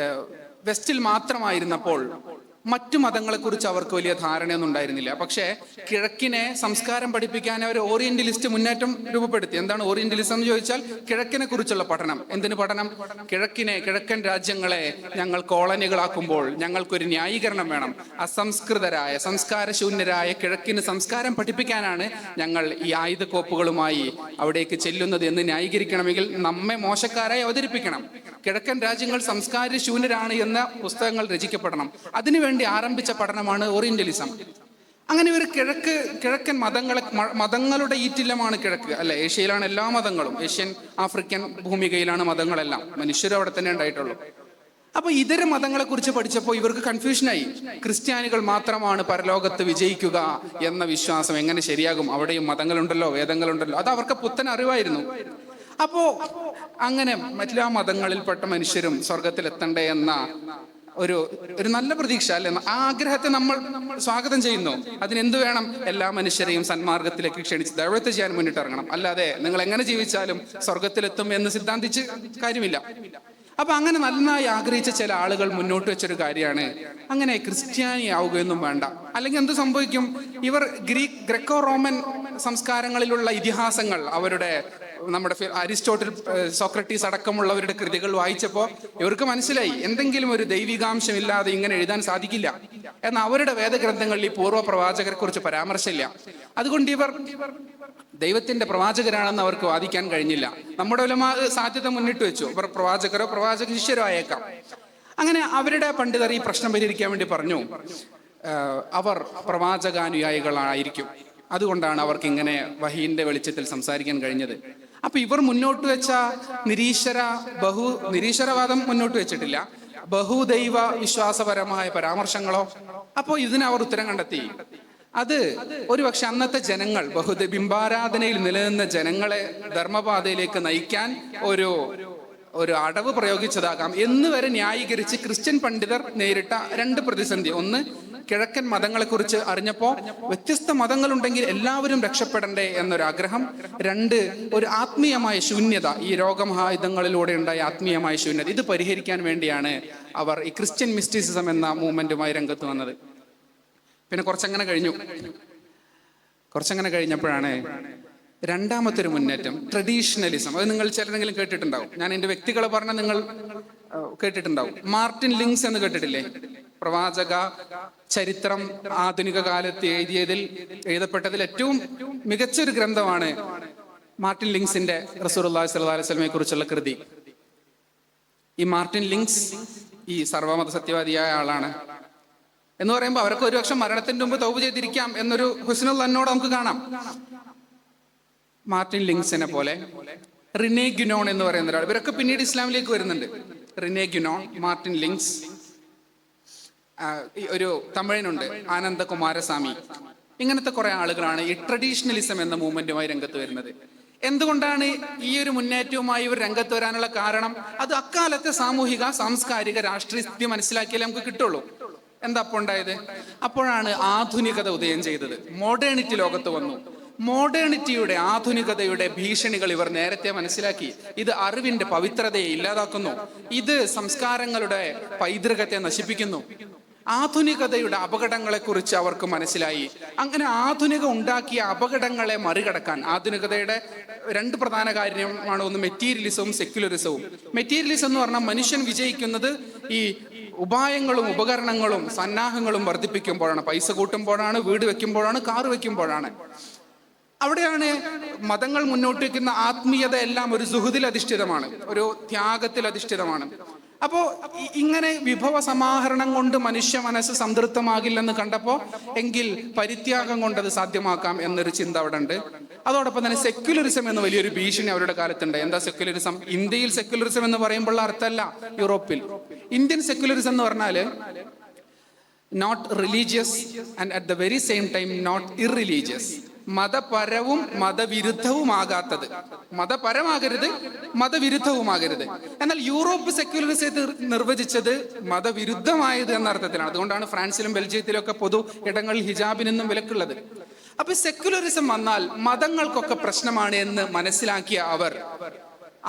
വെസ്റ്റിൽ മാത്രമായിരുന്നപ്പോൾ മറ്റു മതങ്ങളെ കുറിച്ച് അവർക്ക് വലിയ ധാരണയൊന്നും ഉണ്ടായിരുന്നില്ല. പക്ഷേ കിഴക്കിനെ സംസ്കാരം പഠിപ്പിക്കാൻ അവർ ഓറിയന്റലിസ്റ്റ് മുന്നേറ്റം രൂപപ്പെടുത്തി. എന്താണ് ഓറിയന്റലിസം എന്ന് ചോദിച്ചാൽ കിഴക്കിനെ കുറിച്ചുള്ള പഠനം. എന്തിനു പഠനം? കിഴക്കൻ രാജ്യങ്ങളെ ഞങ്ങൾ കോളനികളാക്കുമ്പോൾ ഞങ്ങൾക്കൊരു ന്യായീകരണം വേണം. അസംസ്കൃതരായ സംസ്കാരശൂന്യരായ കിഴക്കിന് സംസ്കാരം പഠിപ്പിക്കാനാണ് ഞങ്ങൾ ഈ ആയുധക്കോപ്പുകളുമായി അവിടേക്ക് ചെല്ലുന്നത് എന്ന് ന്യായീകരിക്കണമെങ്കിൽ നമ്മെ മോശക്കാരായി അവതരിപ്പിക്കണം. കിഴക്കൻ രാജ്യങ്ങൾ സംസ്കാരശൂന്യരാണ് എന്ന പുസ്തകങ്ങൾ രചിക്കപ്പെടണം. അതിനുവേണ്ടി ആരംഭിച്ച പഠനമാണ് ഓറിയന്റലിസം. അങ്ങനെ ഒരു കിഴക്കൻ മതങ്ങളുടെ ഈറ്റില്ലമാണ് കിഴക്ക്, അല്ലെ? ഏഷ്യയിലാണ് എല്ലാ മതങ്ങളും, ഏഷ്യൻ ആഫ്രിക്കൻ ഭൂമികയിലാണ് മതങ്ങളെല്ലാം. മനുഷ്യരും അവിടെ തന്നെ ഉണ്ടായിട്ടുള്ളൂ. അപ്പൊ ഇതര മതങ്ങളെ കുറിച്ച് പഠിച്ചപ്പോൾ ഇവർക്ക് കൺഫ്യൂഷനായി. ക്രിസ്ത്യാനികൾ മാത്രമാണ് പരലോകത്ത് വിജയിക്കുക എന്ന വിശ്വാസം എങ്ങനെ ശരിയാകും? അവിടെയും മതങ്ങളുണ്ടല്ലോ, വേദങ്ങളുണ്ടല്ലോ. അത് അവർക്ക് പുത്തൻ അറിവായിരുന്നു. അപ്പോ അങ്ങനെ മറ്റെല്ലാ മതങ്ങളിൽപ്പെട്ട മനുഷ്യരും സ്വർഗത്തിൽ എത്തണ്ടേ എന്ന ഒരു നല്ല പ്രതീക്ഷ, അല്ലെ? ആ ആഗ്രഹത്തെ നമ്മൾ സ്വാഗതം ചെയ്യുന്നു. അതിനെന്ത് വേണം? എല്ലാ മനുഷ്യരെയും സന്മാർഗത്തിലേക്ക് ക്ഷണിച്ച് ദൈവത്തെ ചെയ്യാൻ മുന്നിട്ടിറങ്ങണം. അല്ലാതെ നിങ്ങൾ എങ്ങനെ ജീവിച്ചാലും സ്വർഗത്തിലെത്തും എന്ന് സിദ്ധാന്തിച്ച് കാര്യമില്ല. അപ്പൊ അങ്ങനെ നന്നായി ആഗ്രഹിച്ച ചില ആളുകൾ മുന്നോട്ട് വെച്ചൊരു കാര്യമാണ്, അങ്ങനെ ക്രിസ്ത്യാനി ആവുകയൊന്നും വേണ്ട. അല്ലെങ്കിൽ എന്ത് സംഭവിക്കും? ഇവർ ഗ്രേക്കോ റോമൻ സംസ്കാരങ്ങളിലുള്ള ഇതിഹാസങ്ങൾ, അവരുടെ നമ്മുടെ അരിസ്റ്റോട്ടിൽ, സോക്രട്ടീസ് അടക്കമുള്ളവരുടെ കൃതികൾ വായിച്ചപ്പോൾ ഇവർക്ക് മനസ്സിലായി എന്തെങ്കിലും ഒരു ദൈവികാംശം ഇല്ലാതെ ഇങ്ങനെ എഴുതാൻ സാധിക്കില്ല. എന്നാൽ അവരുടെ വേദഗ്രന്ഥങ്ങളിൽ ഈ പൂർവ്വ പ്രവാചകരെ കുറിച്ച് പരാമർശമില്ല. അതുകൊണ്ട് ഇവർ ദൈവത്തിന്റെ പ്രവാചകരാണെന്ന് അവർക്ക് വാദിക്കാൻ കഴിഞ്ഞില്ല. നമ്മുടെ ഉലമാ സാധ്യത മുന്നിട്ട് വെച്ചു, ഇവർ പ്രവാചകരോ പ്രവാചക ശിഷ്യരോ ആയേക്കാം. അങ്ങനെ അവരുടെ പണ്ഡിതർ ഈ പ്രശ്നം പരിഹരിക്കാൻ വേണ്ടി പറഞ്ഞു, അവർ പ്രവാചകാനുയായികളായിരിക്കും, അതുകൊണ്ടാണ് അവർക്ക് ഇങ്ങനെ വഹീന്റെ വെളിച്ചത്തിൽ സംസാരിക്കാൻ കഴിഞ്ഞത്. അപ്പൊ ഇവർ മുന്നോട്ട് വെച്ച നിരീശ്വരവാദം മുന്നോട്ട് വെച്ചിട്ടില്ല, ബഹുദൈവ വിശ്വാസപരമായ പരാമർശങ്ങളോ. അപ്പോൾ ഇതിന് അവർ ഉത്തരം കണ്ടെത്തി. അത് ഒരുപക്ഷെ അന്നത്തെ ജനങ്ങൾ, ബിംബാരാധനയിൽ നിലനിന്ന ജനങ്ങളെ ധർമ്മപാതയിലേക്ക് നയിക്കാൻ ഒരു അടവ് പ്രയോഗിച്ചതാകാം എന്ന് വരെ ന്യായീകരിച്ച് ക്രിസ്ത്യൻ പണ്ഡിതർ നേരിട്ട 2 പ്രതിസന്ധി. ഒന്ന്, കിഴക്കൻ മതങ്ങളെക്കുറിച്ച് അറിഞ്ഞപ്പോൾ വ്യത്യസ്ത മതങ്ങളുണ്ടെങ്കിൽ എല്ലാവരും രക്ഷപ്പെടണ്ടേ എന്നൊരാഗ്രഹം. 2, ഒരു ആത്മീയമായ ശൂന്യത, ഈ രോഗമഹായുധങ്ങളിലൂടെ ഉണ്ടായ ആത്മീയമായ ശൂന്യത. ഇത് പരിഹരിക്കാൻ വേണ്ടിയാണ് അവർ ഈ ക്രിസ്ത്യൻ മിസ്റ്റിസിസം എന്ന മൂവ്മെന്റുമായി രംഗത്ത് വന്നത്. പിന്നെ കുറച്ചങ്ങനെ കഴിഞ്ഞപ്പോഴാണ് രണ്ടാമത്തെ ഒരു മുന്നേറ്റം, ട്രഡീഷണലിസം. അത് നിങ്ങൾ ചിലരെങ്കിലും കേട്ടിട്ടുണ്ടാവും. ഞാൻ എൻ്റെ വ്യക്തികളെ പറഞ്ഞാൽ നിങ്ങൾ കേട്ടിട്ടുണ്ടാവും. മാർട്ടിൻ ലിങ്സ് എന്ന് കേട്ടിട്ടില്ലേ? പ്രവാചക ചരിത്രം ആധുനിക കാലത്ത് എഴുതപ്പെട്ടതിൽ ഏറ്റവും മികച്ചൊരു ഗ്രന്ഥമാണ് മാർട്ടിൻ ലിങ്സിന്റെ റസൂലുള്ളാഹി സ്വല്ലല്ലാഹു അലൈഹി വസല്ലമയെ കുറിച്ചുള്ള കൃതി. ഈ മാർട്ടിൻ ലിങ്സ് ഈ സർവമത സത്യവാദിയായ ആളാണ് എന്ന് പറയുമ്പോൾ അവർക്ക് ഒരുപക്ഷെ മരണത്തിന്റെ മുമ്പ് തൗബ ചെയ്തിരിക്കാം എന്നൊരു ഹുസ്നുൽ അന്നോട് നമുക്ക് കാണാം. മാർട്ടിൻ ലിങ്സിനെ പോലെ റിനെ ഗുനോൺ എന്ന് പറയുന്ന ഒരാൾ, ഇവരൊക്കെ പിന്നീട് ഇസ്ലാമിലേക്ക് വരുന്നുണ്ട്. റിനെ ഗുനോൺ, മാർട്ടിൻ ലിങ്സ്, ഒരു തമിഴനുണ്ട് ആനന്ദ കുമാരസ്വാമി. ഇങ്ങനത്തെ കുറെ ആളുകളാണ് ഈ ട്രഡീഷണലിസം എന്ന മൂവ്മെന്റുമായി രംഗത്ത് വരുന്നത്. എന്തുകൊണ്ടാണ് ഈ ഒരു മുന്നേറ്റവുമായി ഇവർ രംഗത്ത് വരാനുള്ള കാരണം? അത് അക്കാലത്തെ സാമൂഹിക, സാംസ്കാരിക, രാഷ്ട്രീയ സ്ഥിതി മനസ്സിലാക്കിയാലേ നമുക്ക് കിട്ടുള്ളൂ. എന്താ അപ്പോൾ ഉണ്ടായത്? അപ്പോഴാണ് ആധുനികത ഉദയം ചെയ്തത്. മോഡേണിറ്റി ലോകത്ത് വന്നു. മോഡേണിറ്റിയുടെ, ആധുനികതയുടെ ഭീഷണികൾ ഇവർ നേരത്തെ മനസ്സിലാക്കി. ഇത് അറിവിന്റെ പവിത്രതയെ ഇല്ലാതാക്കുന്നു, ഇത് സംസ്കാരങ്ങളുടെ പൈതൃകത്തെ നശിപ്പിക്കുന്നു. ആധുനികതയുടെ അപകടങ്ങളെ കുറിച്ച് അവർക്ക് മനസ്സിലായി. അങ്ങനെ ആധുനിക ഉണ്ടാക്കിയ അപകടങ്ങളെ മറികടക്കാൻ ആധുനികതയുടെ രണ്ട് പ്രധാന കാര്യമാണ്. ഒന്ന് മെറ്റീരിയലിസവും സെക്യുലറിസവും. മെറ്റീരിയലിസം എന്ന് പറഞ്ഞാൽ മനുഷ്യൻ വിജയിക്കുന്നത് ഈ ഉപായങ്ങളും ഉപകരണങ്ങളും സന്നാഹങ്ങളും വർദ്ധിപ്പിക്കുമ്പോഴാണ്, പൈസ കൂട്ടുമ്പോഴാണ്, വീട് വെക്കുമ്പോഴാണ്, കാറ് വെക്കുമ്പോഴാണ്. അവിടെയാണ് മതങ്ങൾ മുന്നോട്ട് വയ്ക്കുന്ന ആത്മീയത എല്ലാം ഒരു സുഹൃത്തിൽ അധിഷ്ഠിതമാണ്, ഒരു ത്യാഗത്തിൽ അധിഷ്ഠിതമാണ്. അപ്പോ ഇങ്ങനെ വിഭവ സമാഹരണം കൊണ്ട് മനുഷ്യ മനസ്സ് സംതൃപ്തമാകില്ലെന്ന് കണ്ടപ്പോ എങ്കിൽ പരിത്യാഗം കൊണ്ട് അത് സാധ്യമാക്കാം എന്നൊരു ചിന്ത അവിടെ ഉണ്ട്. അതോടൊപ്പം തന്നെ സെക്യുലറിസം എന്ന വലിയൊരു ഭീഷണി അവരുടെ കാലത്തുണ്ട്. എന്താ സെക്യുലറിസം? ഇന്ത്യയിൽ സെക്യുലറിസം എന്ന് പറയുമ്പോൾ അർത്ഥമല്ല യൂറോപ്പിൽ. ഇന്ത്യൻ സെക്യുലറിസം എന്ന് പറഞ്ഞാല് not religious and at the very same time not irreligious. മതപരവും മതവിരുദ്ധവുമാകാത്തത്. മതപരമാകരുത്, മതവിരുദ്ധവുമാകരുത്. എന്നാൽ യൂറോപ്പ് സെക്യുലറിസത്തെ നിർവചിച്ചത് മതവിരുദ്ധമായത് എന്ന അർത്ഥത്തിലാണ്. അതുകൊണ്ടാണ് ഫ്രാൻസിലും ബെൽജിയത്തിലും ഒക്കെ പൊതു ഇടങ്ങളിൽ ഹിജാബിനെന്നും വിലക്കുള്ളത്. അപ്പൊ സെക്യുലറിസം വന്നാൽ മതങ്ങൾക്കൊക്കെ പ്രശ്നമാണ് എന്ന് മനസ്സിലാക്കിയ അവർ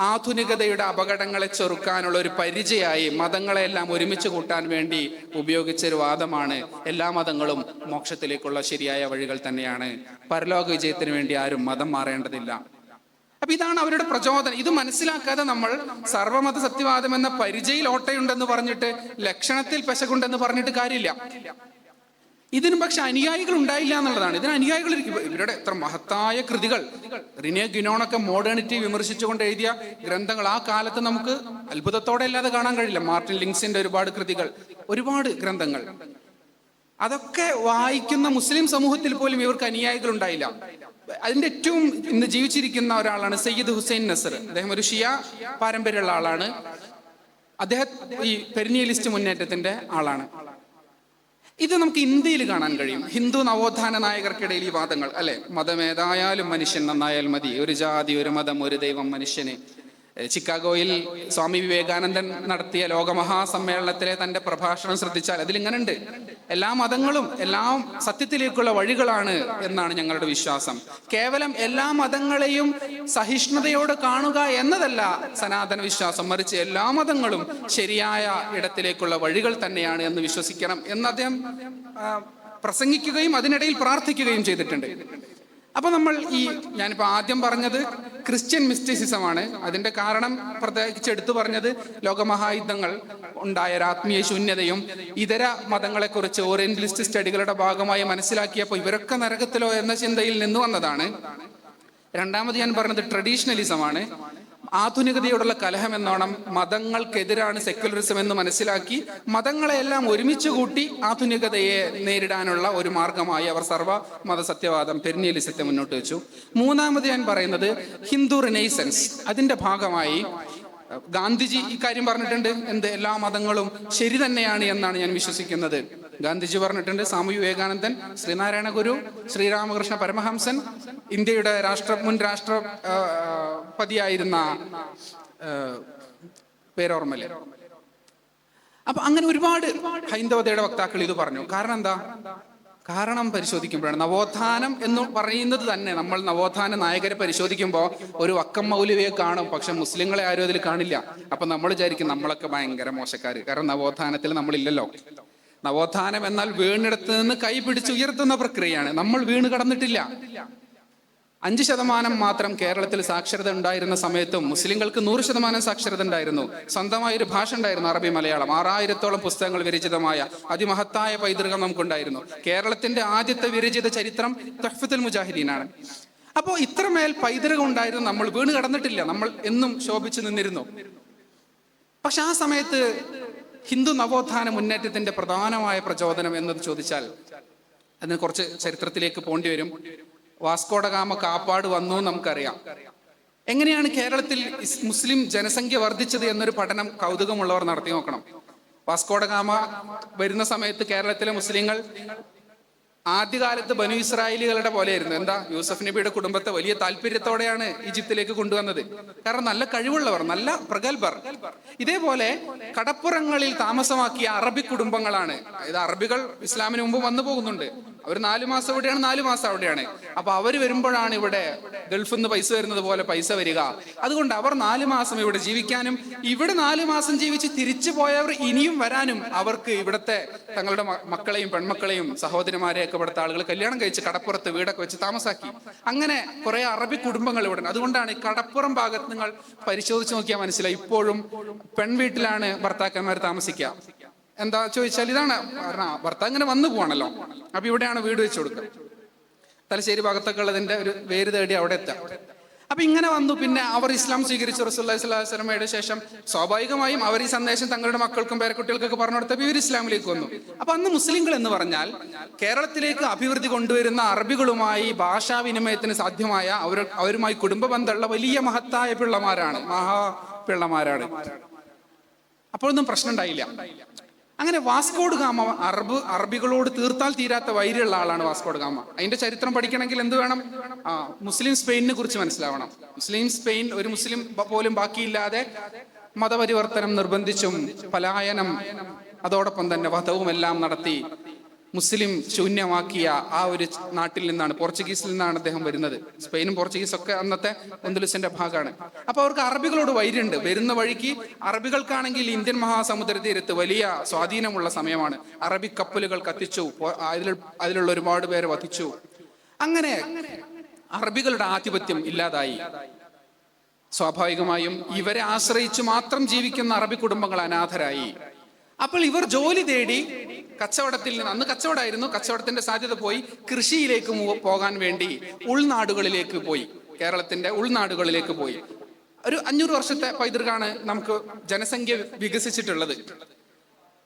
ആധുനികതയുടെ അപകടങ്ങളെ ചെറുക്കാനുള്ള ഒരു പരിചയമായി മതങ്ങളെല്ലാം ഒരുമിച്ച് കൂട്ടാൻ വേണ്ടി ഉപയോഗിച്ചൊരു വാദമാണ് എല്ലാ മതങ്ങളും മോക്ഷത്തിലേക്കുള്ള ശരിയായ വഴികൾ തന്നെയാണ്, പരലോക വിജയത്തിന് വേണ്ടി ആരും മതം മാറേണ്ടതില്ല. അപ്പൊ ഇതാണ് അവരുടെ പ്രചോദനം. ഇത് മനസ്സിലാക്കാതെ നമ്മൾ സർവമത സത്യവാദം എന്ന പരിചയിൽ ഓട്ടയുണ്ടെന്ന് പറഞ്ഞിട്ട്, ലക്ഷണത്തിൽ പെശകുണ്ടെന്ന് പറഞ്ഞിട്ട് കാര്യമില്ല. ഇതിനും പക്ഷെ അനുയായികൾ ഉണ്ടായില്ല എന്നുള്ളതാണ്. ഇതിന് അനുയായികൾ ഇവരുടെ എത്ര മഹത്തായ കൃതികൾ, റിനെ ഗുനോണൊക്കെ മോഡേണിറ്റി വിമർശിച്ചുകൊണ്ട് എഴുതിയ ഗ്രന്ഥങ്ങൾ ആ കാലത്ത് നമുക്ക് അത്ഭുതത്തോടെ അല്ലാതെ കാണാൻ കഴിയില്ല. മാർട്ടിൻ ലിങ്സിന്റെ ഒരുപാട് കൃതികൾ, ഒരുപാട് ഗ്രന്ഥങ്ങൾ, അതൊക്കെ വായിക്കുന്ന മുസ്ലിം സമൂഹത്തിൽ പോലും ഇവർക്ക് അനുയായികൾ ഉണ്ടായില്ല. അതിന്റെ ഏറ്റവും ഇന്ന് ജീവിച്ചിരിക്കുന്ന ഒരാളാണ് സയ്യിദ് ഹുസൈൻ നസർ. അദ്ദേഹം ഒരു ഷിയ പാരമ്പര്യമുള്ള ആളാണ്. അദ്ദേഹം ഈ പെരിനിയലിസ്റ്റ് മുന്നേറ്റത്തിന്റെ ആളാണ്. ഇത് നമുക്ക് ഇന്ത്യയിൽ കാണാൻ കഴിയും. ഹിന്ദു നവോത്ഥാന നായകർക്കിടയിൽ ഈ വാദങ്ങൾ, അല്ലെ, മതമേതായാലും മനുഷ്യൻ നന്നായാൽ മതി, ഒരു ജാതി, ഒരു മതം, ഒരു ദൈവം മനുഷ്യന്. ചിക്കാഗോയിൽ സ്വാമി വിവേകാനന്ദൻ നടത്തിയ ലോകമഹാസമ്മേളനത്തിലെ തന്റെ പ്രഭാഷണം ശ്രദ്ധിച്ചാൽ അതിലിങ്ങനെ ഉണ്ട്: എല്ലാ മതങ്ങളും എല്ലാം സത്യത്തിലേക്കുള്ള വഴികളാണ് എന്നാണ് ഞങ്ങളുടെ വിശ്വാസം. കേവലം എല്ലാ മതങ്ങളെയും സഹിഷ്ണുതയോടെ കാണുക എന്നതല്ല സനാതന വിശ്വാസം, മറിച്ച് എല്ലാ മതങ്ങളും ശരിയായ ഇടത്തിലേക്കുള്ള വഴികൾ തന്നെയാണ് എന്ന് വിശ്വസിക്കണം എന്ന് അദ്ദേഹം പ്രസംഗിക്കുകയും അതിനിടയിൽ പ്രാർത്ഥിക്കുകയും ചെയ്തിട്ടുണ്ട്. അപ്പൊ നമ്മൾ ഞാനിപ്പോ ആദ്യം പറഞ്ഞത് ക്രിസ്ത്യൻ മിസ്റ്റിസിസമാണ്. അതിന്റെ കാരണം പ്രത്യേകിച്ച് എടുത്തു പറഞ്ഞത് ലോകമഹായുദ്ധങ്ങൾ ഉണ്ടായ ആത്മീയ ശൂന്യതയും ഇതര മതങ്ങളെക്കുറിച്ച് ഓറിയന്റലിസ്റ്റ് സ്റ്റഡികളുടെ ഭാഗമായി മനസ്സിലാക്കിയപ്പോൾ ഇവരൊക്കെ നരകത്തിലോ എന്ന ചിന്തയിൽ നിന്ന് വന്നതാണ്. രണ്ടാമത് ഞാൻ പറഞ്ഞത് ട്രഡീഷണലിസമാണ്. ആധുനികതയോടുള്ള കലഹം എന്നോണം മതങ്ങൾക്കെതിരാണ് സെക്യുലറിസം എന്ന് മനസ്സിലാക്കി മതങ്ങളെല്ലാം ഒരുമിച്ച് കൂട്ടി ആധുനികതയെ നേരിടാനുള്ള ഒരു മാർഗമായി അവർ സർവ മതസത്യവാദം, പെരിനിയലിസത്തെ മുന്നോട്ട് വെച്ചു. മൂന്നാമത് ഞാൻ പറയുന്നത് ഹിന്ദു റിനൈസൻസ്. അതിന്റെ ഭാഗമായി ഗാന്ധിജി ഇക്കാര്യം പറഞ്ഞിട്ടുണ്ട്. എല്ലാ മതങ്ങളും ശരി തന്നെയാണ് എന്നാണ് ഞാൻ വിശ്വസിക്കുന്നത്. ഗാന്ധിജി പറഞ്ഞിട്ടുണ്ട്, സ്വാമി വിവേകാനന്ദൻ, ശ്രീനാരായണ ഗുരു, ശ്രീരാമകൃഷ്ണ പരമഹംസൻ, ഇന്ത്യയുടെ മുൻ രാഷ്ട്രപതിയായിരുന്ന പേരോർമ്മല്. അപ്പൊ അങ്ങനെ ഒരുപാട് ഹൈന്ദവതയുടെ വക്താക്കൾ ഇത് പറഞ്ഞു. കാരണം എന്താ? കാരണം പരിശോധിക്കുമ്പോഴാണ് നവോത്ഥാനം എന്ന് പറയുന്നത് തന്നെ, നമ്മൾ നവോത്ഥാന നായകരെ പരിശോധിക്കുമ്പോൾ ഒരു വക്കം മൗലവിയെ കാണും, പക്ഷെ മുസ്ലിങ്ങളെ ആരും അതിൽ കാണില്ല. അപ്പൊ നമ്മൾ വിചാരിക്കും നമ്മളൊക്കെ ഭയങ്കര മോശക്കാര്, കാരണം നവോത്ഥാനത്തിൽ നമ്മളില്ലല്ലോ. നവോത്ഥാനം എന്നാൽ വീണിടത്ത് നിന്ന് കൈ പിടിച്ച് ഉയർത്തുന്ന പ്രക്രിയയാണ്. നമ്മൾ വീണ് കടന്നിട്ടില്ല. 5% മാത്രം കേരളത്തിൽ സാക്ഷരത ഉണ്ടായിരുന്ന സമയത്തും മുസ്ലിങ്ങൾക്ക് 100% സാക്ഷരത ഉണ്ടായിരുന്നു. സ്വന്തമായ ഒരു ഭാഷ ഉണ്ടായിരുന്നു, അറബി മലയാളം. 6000-ഓളം പുസ്തകങ്ങൾ വിരചിതമായ അതിമഹത്തായ പൈതൃകം നമുക്കുണ്ടായിരുന്നു. കേരളത്തിന്റെ ആദ്യത്തെ വിരചിത ചരിത്രം തുഹ്ഫത്തുൽ മുജാഹിദീനാണ്. അപ്പോൾ ഇത്രമേൽ പൈതൃകം ഉണ്ടായിരുന്നു. നമ്മൾ വീണ് കടന്നിട്ടില്ല, നമ്മൾ എന്നും ശോഭിച്ചു നിന്നിരുന്നു. പക്ഷെ ആ സമയത്ത് ഹിന്ദു നവോത്ഥാന മുന്നേറ്റത്തിന്റെ പ്രധാനമായ പ്രചോദനം എന്നത് ചോദിച്ചാൽ അതിന് കുറച്ച് ചരിത്രത്തിലേക്ക് പോണ്ടി വരും. വാസ്കോഡഗാമ കാപ്പാട് വന്നു നമുക്കറിയാം. എങ്ങനെയാണ് കേരളത്തിൽ മുസ്ലിം ജനസംഖ്യ വർദ്ധിച്ചത് എന്നൊരു പഠനം കൗതുകമുള്ളവർ നടത്തി നോക്കണം. വാസ്കോഡഗാമ വരുന്ന സമയത്ത് കേരളത്തിലെ മുസ്ലിങ്ങൾ ആദ്യകാലത്ത് ബനു ഇസ്രായേലികളുടെ പോലെയായിരുന്നു. എന്താ, യൂസഫ് നബിയുടെ കുടുംബത്തെ വലിയ താല്പര്യത്തോടെയാണ് ഈജിപ്തിലേക്ക് കൊണ്ടുവന്നത്. കാരണം നല്ല കഴിവുള്ളവർ, നല്ല പ്രഗത്ഭർ. ഇതേപോലെ കടപ്പുറങ്ങളിൽ താമസമാക്കിയ അറബി കുടുംബങ്ങളാണ്. അതായത് അറബികൾ ഇസ്ലാമിന് മുമ്പ് വന്നു പോകുന്നുണ്ട്. അവർ 4 മാസം ഇവിടെയാണ്, 4 മാസം അവിടെയാണ്. അപ്പൊ അവർ വരുമ്പോഴാണ് ഇവിടെ ഗൾഫിൽ നിന്ന് പൈസ വരുന്നത് പോലെ പൈസ വരിക. അതുകൊണ്ട് അവർ 4 മാസം ഇവിടെ ജീവിക്കാനും ഇവിടെ 4 മാസം ജീവിച്ച് തിരിച്ചു പോയവർ ഇനിയും വരാനും അവർക്ക് ഇവിടുത്തെ തങ്ങളുടെ മക്കളെയും പെൺമക്കളെയും സഹോദരിമാരെയൊക്കെ ഇവിടുത്തെ ആളുകൾ കല്യാണം കഴിച്ച് കടപ്പുറത്ത് വീടൊക്കെ വെച്ച് താമസാക്കി. അങ്ങനെ കുറെ അറബി കുടുംബങ്ങൾ ഇവിടെ ഉണ്ട്. അതുകൊണ്ടാണ് ഈ കടപ്പുറം ഭാഗത്ത് നിങ്ങൾ പരിശോധിച്ച് നോക്കിയാൽ മനസ്സിലായി, ഇപ്പോഴും പെൺവീട്ടിലാണ് ഭർത്താക്കന്മാർ താമസിക്കുക. എന്താ ചോദിച്ചാൽ ഇതാണ് കാരണം, ഭർത്താവ് ഇങ്ങനെ വന്നു പോവാണല്ലോ. അപ്പൊ ഇവിടെയാണ് വീട് വെച്ച് കൊടുക്കുക. തലശ്ശേരി ഭാഗത്തൊക്കെ ഉള്ളതിന്റെ ഒരു വേര് തേടി അവിടെ എത്താം. അപ്പൊ ഇങ്ങനെ വന്നു. പിന്നെ അവർ ഇസ്ലാം സ്വീകരിച്ചു റസൂലുള്ളാഹി സ്വല്ലല്ലാഹു അലൈഹി വസല്ലമയുടെ ശേഷം സ്വാഭാവികമായും അവർ ഈ സന്ദേശം തങ്ങളുടെ മക്കൾക്കും പേരക്കുട്ടികൾക്കൊക്കെ പറഞ്ഞു കൊടുത്തപ്പോൾ ഇവർ ഇസ്ലാമിലേക്ക് വന്നു. അപ്പൊ അന്ന് മുസ്ലിങ്ങൾ എന്ന് പറഞ്ഞാൽ കേരളത്തിലേക്ക് അഭിവൃദ്ധി കൊണ്ടുവരുന്ന അറബികളുമായി ഭാഷാവിനിമയത്തിന് സാധ്യമായ അവരുമായി കുടുംബ ബന്ധമുള്ള വലിയ മഹത്തായ പിള്ളമാരാണ്. അപ്പോഴൊന്നും പ്രശ്നം ഉണ്ടായില്ല. അങ്ങനെ വാസ്കോഡ് ഗാമ അറബികളോട് തീർത്താൽ തീരാത്ത വൈര്യമുള്ള ആളാണ് വാസ്കോഡ് ഗാമ. അതിന്റെ ചരിത്രം പഠിക്കണമെങ്കിൽ എന്ത് വേണം? മുസ്ലിം സ്പെയിനിനെ കുറിച്ച് മനസ്സിലാവണം. മുസ്ലിം സ്പെയിൻ ഒരു മുസ്ലിം പോലും ബാക്കിയില്ലാതെ മതപരിവർത്തനം നിർബന്ധിച്ചും പലായനം അതോടൊപ്പം തന്നെ വധവും എല്ലാം നടത്തി മുസ്ലിം ശൂന്യമാക്കിയ ആ ഒരു നാട്ടിൽ നിന്നാണ്, പോർച്ചുഗീസിൽ നിന്നാണ് അദ്ദേഹം വരുന്നത്. സ്പെയിനും പോർച്ചുഗീസും ഒക്കെ അന്നത്തെ അന്തലുസിന്റെ ഭാഗമാണ്. അപ്പൊ അവർക്ക് അറബികളോട് വൈര്യമുണ്ട്. വരുന്ന വഴിക്ക് അറബികൾക്കാണെങ്കിൽ ഇന്ത്യൻ മഹാസമുദ്ര തീരത്ത് വലിയ സ്വാധീനമുള്ള സമയമാണ്. അറബി കപ്പലുകൾ കത്തിച്ചു, അതിലുള്ള ഒരുപാട് പേരെ വധിച്ചു. അങ്ങനെ അറബികളുടെ ആധിപത്യം ഇല്ലാതായി. സ്വാഭാവികമായും ഇവരെ ആശ്രയിച്ചു മാത്രം ജീവിക്കുന്ന അറബി കുടുംബങ്ങൾ അനാഥരായി. അപ്പോൾ ഇവർ ജോലി തേടി കച്ചവടത്തിൽ നിന്ന്, അന്ന് കച്ചവടമായിരുന്നു, കച്ചവടത്തിന്റെ സാധ്യത പോയി കൃഷിയിലേക്ക് പോകാൻ വേണ്ടി ഉൾനാടുകളിലേക്ക് പോയി. കേരളത്തിന്റെ ഉൾനാടുകളിലേക്ക് പോയി. ഒരു 500 വർഷത്തെ പൈതൃകമാണ് നമുക്ക് ജനസംഖ്യ വികസിച്ചിട്ടുള്ളത്.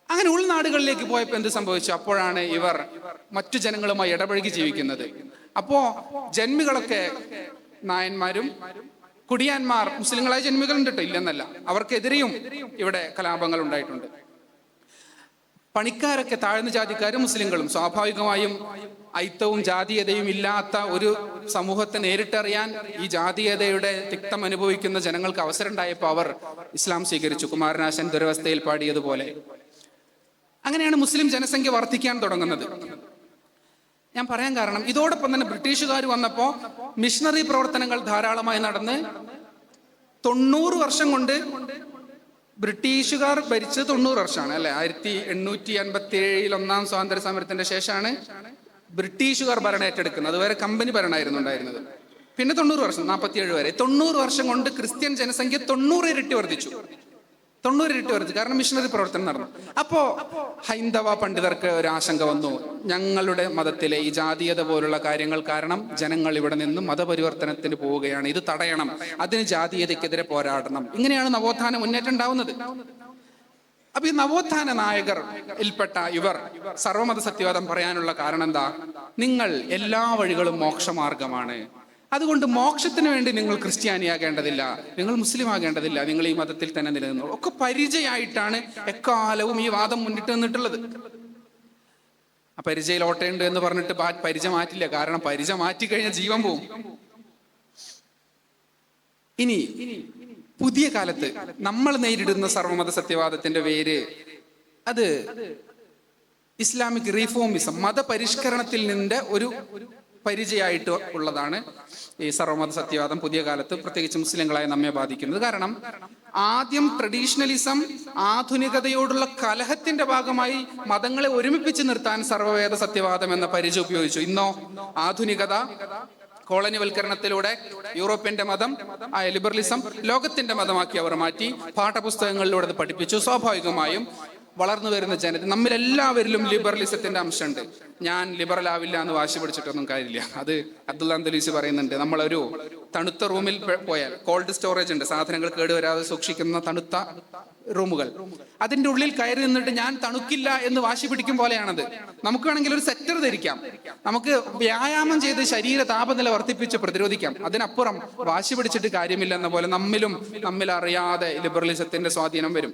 അങ്ങനെ ഉൾനാടുകളിലേക്ക് പോയപ്പോൾ എന്ത് സംഭവിച്ചു? അപ്പോഴാണ് ഇവർ മറ്റു ജനങ്ങളുമായി ഇടപഴകി ജീവിക്കുന്നത്. അപ്പോ ജന്മികളൊക്കെ നായന്മാരും കുടിയാന്മാർ, മുസ്ലിങ്ങളായ ജന്മികളുണ്ട് കേട്ടോ, ഇല്ലെന്നല്ല, അവർക്കെതിരെയും ഇവിടെ കലാപങ്ങൾ ഉണ്ടായിട്ടുണ്ട്. പണിക്കാരൊക്കെ താഴ്ന്ന ജാതിക്കാരും മുസ്ലിങ്ങളും. സ്വാഭാവികമായും ഐത്തവും ജാതീയതയും ഇല്ലാത്ത ഒരു സമൂഹത്തെ നേരിട്ടറിയാൻ ഈ ജാതീയതയുടെ തിക്തം അനുഭവിക്കുന്ന ജനങ്ങൾക്ക് അവസരം ഉണ്ടായപ്പോൾ അവർ ഇസ്ലാം സ്വീകരിച്ചു. കുമാരനാശൻ ദുരവസ്ഥയിൽ പാടിയതുപോലെ. അങ്ങനെയാണ് മുസ്ലിം ജനസംഖ്യ വർദ്ധിക്കാൻ തുടങ്ങുന്നത്. ഞാൻ പറയാൻ കാരണം, ഇതോടൊപ്പം തന്നെ ബ്രിട്ടീഷുകാർ വന്നപ്പോൾ മിഷണറി പ്രവർത്തനങ്ങൾ ധാരാളമായി നടന്ന് 90 വർഷം കൊണ്ട്, ബ്രിട്ടീഷുകാർ ഭരിച്ചത് 90 വർഷമാണ് അല്ലെ. 1857 ഒന്നാം സ്വാതന്ത്ര്യ സമരത്തിന്റെ ശേഷമാണ് ബ്രിട്ടീഷുകാർ ഭരണം ഏറ്റെടുക്കുന്നത്. അതുവരെ കമ്പനി ഭരണമായിരുന്നു ഉണ്ടായിരുന്നത്. പിന്നെ 90 വർഷം, 47 വരെ, 90 വർഷം കൊണ്ട് ക്രിസ്ത്യൻ ജനസംഖ്യ 90 ഇരട്ടി വർദ്ധിച്ചു. കാരണം മിഷണറി പ്രവർത്തനം നടന്നു. അപ്പോ ഹൈന്ദവ പണ്ഡിതർക്ക് ഒരു ആശങ്ക വന്നു, ഞങ്ങളുടെ മതത്തിലെ ഈ ജാതീയത പോലുള്ള കാര്യങ്ങൾ കാരണം ജനങ്ങൾ ഇവിടെ നിന്നും മതപരിവർത്തനത്തിന് പോവുകയാണ്, ഇത് തടയണം, അതിന് ജാതീയതയ്ക്കെതിരെ പോരാടണം. ഇങ്ങനെയാണ് നവോത്ഥാന മുന്നേറ്റം ഉണ്ടാവുന്നത്. അപ്പൊ ഈ നവോത്ഥാന നായകർ ഇൽപ്പെട്ട ഇവർ സർവമത സത്യവാദം പറയാനുള്ള കാരണം എന്താ? നിങ്ങൾ എല്ലാ വഴികളും മോക്ഷമാർഗമാണ്, അതുകൊണ്ട് മോക്ഷത്തിന് വേണ്ടി നിങ്ങൾ ക്രിസ്ത്യാനിയാകേണ്ടതില്ല, നിങ്ങൾ മുസ്ലിം ആകേണ്ടതില്ല, നിങ്ങൾ ഈ മതത്തിൽ തന്നെ നിലനിന്നോളൂ. ഒക്കെ പരിചയമായിട്ടാണ് എക്കാലവും ഈ വാദം മുന്നിട്ട് നിന്നിട്ടുള്ളത്. ആ പരിചയം ഓട്ടയുണ്ട് എന്ന് പറഞ്ഞിട്ട് പരിചയം മാറ്റില്ല. കാരണം പരിചയം മാറ്റിക്കഴിഞ്ഞാൽ ജീവൻ പോവും. ഇനി പുതിയ കാലത്ത് നമ്മൾ നേരിടുന്ന സർവമത സത്യവാദത്തിന്റെ പേര് അത് ഇസ്ലാമിക് റീഫോമിസം, മതപരിഷ്കരണത്തിൽ നിന്റെ ഒരു പരിചയമായിട്ട് ഉള്ളതാണ് ഈ സർവമത സത്യവാദം പുതിയ കാലത്ത് പ്രത്യേകിച്ച് മുസ്ലിങ്ങളായ നമ്മെ ബാധിക്കുന്നത്. കാരണം ആദ്യം ട്രഡീഷണലിസം ആധുനികതയോടുള്ള കലഹത്തിന്റെ ഭാഗമായി മതങ്ങളെ ഒരുമിപ്പിച്ച് നിർത്താൻ സർവവേദ സത്യവാദം എന്ന പരിചയം ഉപയോഗിച്ചു. ഇന്നോ ആധുനികത കോളനിവൽക്കരണത്തിലൂടെ യൂറോപ്യന്റെ മതം ആയ ലിബറലിസം ലോകത്തിന്റെ മതമാക്കി അവർ മാറ്റി. പാഠപുസ്തകങ്ങളിലൂടെ അത് പഠിപ്പിച്ചു. സ്വാഭാവികമായും വളർന്നു വരുന്ന ജനത നമ്മിലെല്ലാവരിലും ലിബറലിസത്തിന്റെ അംശമുണ്ട്. ഞാൻ ലിബറൽ ആവില്ല എന്ന് വാശി പിടിച്ചിട്ടൊന്നും കാര്യമില്ല. അത് അബ്ദുള്ള അന്തലീസ് പറയുന്നുണ്ട്. നമ്മളൊരു തണുത്ത റൂമിൽ പോയാൽ, കോൾഡ് സ്റ്റോറേജ് ഉണ്ട്, സാധനങ്ങൾ കേടുവരാതെ സൂക്ഷിക്കുന്ന തണുത്ത റൂമുകൾ, അതിന്റെ ഉള്ളിൽ കയറി നിന്നിട്ട് ഞാൻ തണുക്കില്ല എന്ന് വാശി പിടിക്കും പോലെയാണത്. നമുക്ക് വേണമെങ്കിൽ ഒരു സെറ്റർ ധരിക്കാം, നമുക്ക് വ്യായാമം ചെയ്ത് ശരീര താപനില വർദ്ധിപ്പിച്ച് പ്രതിരോധിക്കാം. അതിനപ്പുറം വാശി പിടിച്ചിട്ട് കാര്യമില്ലെന്ന പോലെ നമ്മിൽ അറിയാതെ ലിബറലിസത്തിന്റെ സ്വാധീനം വരും.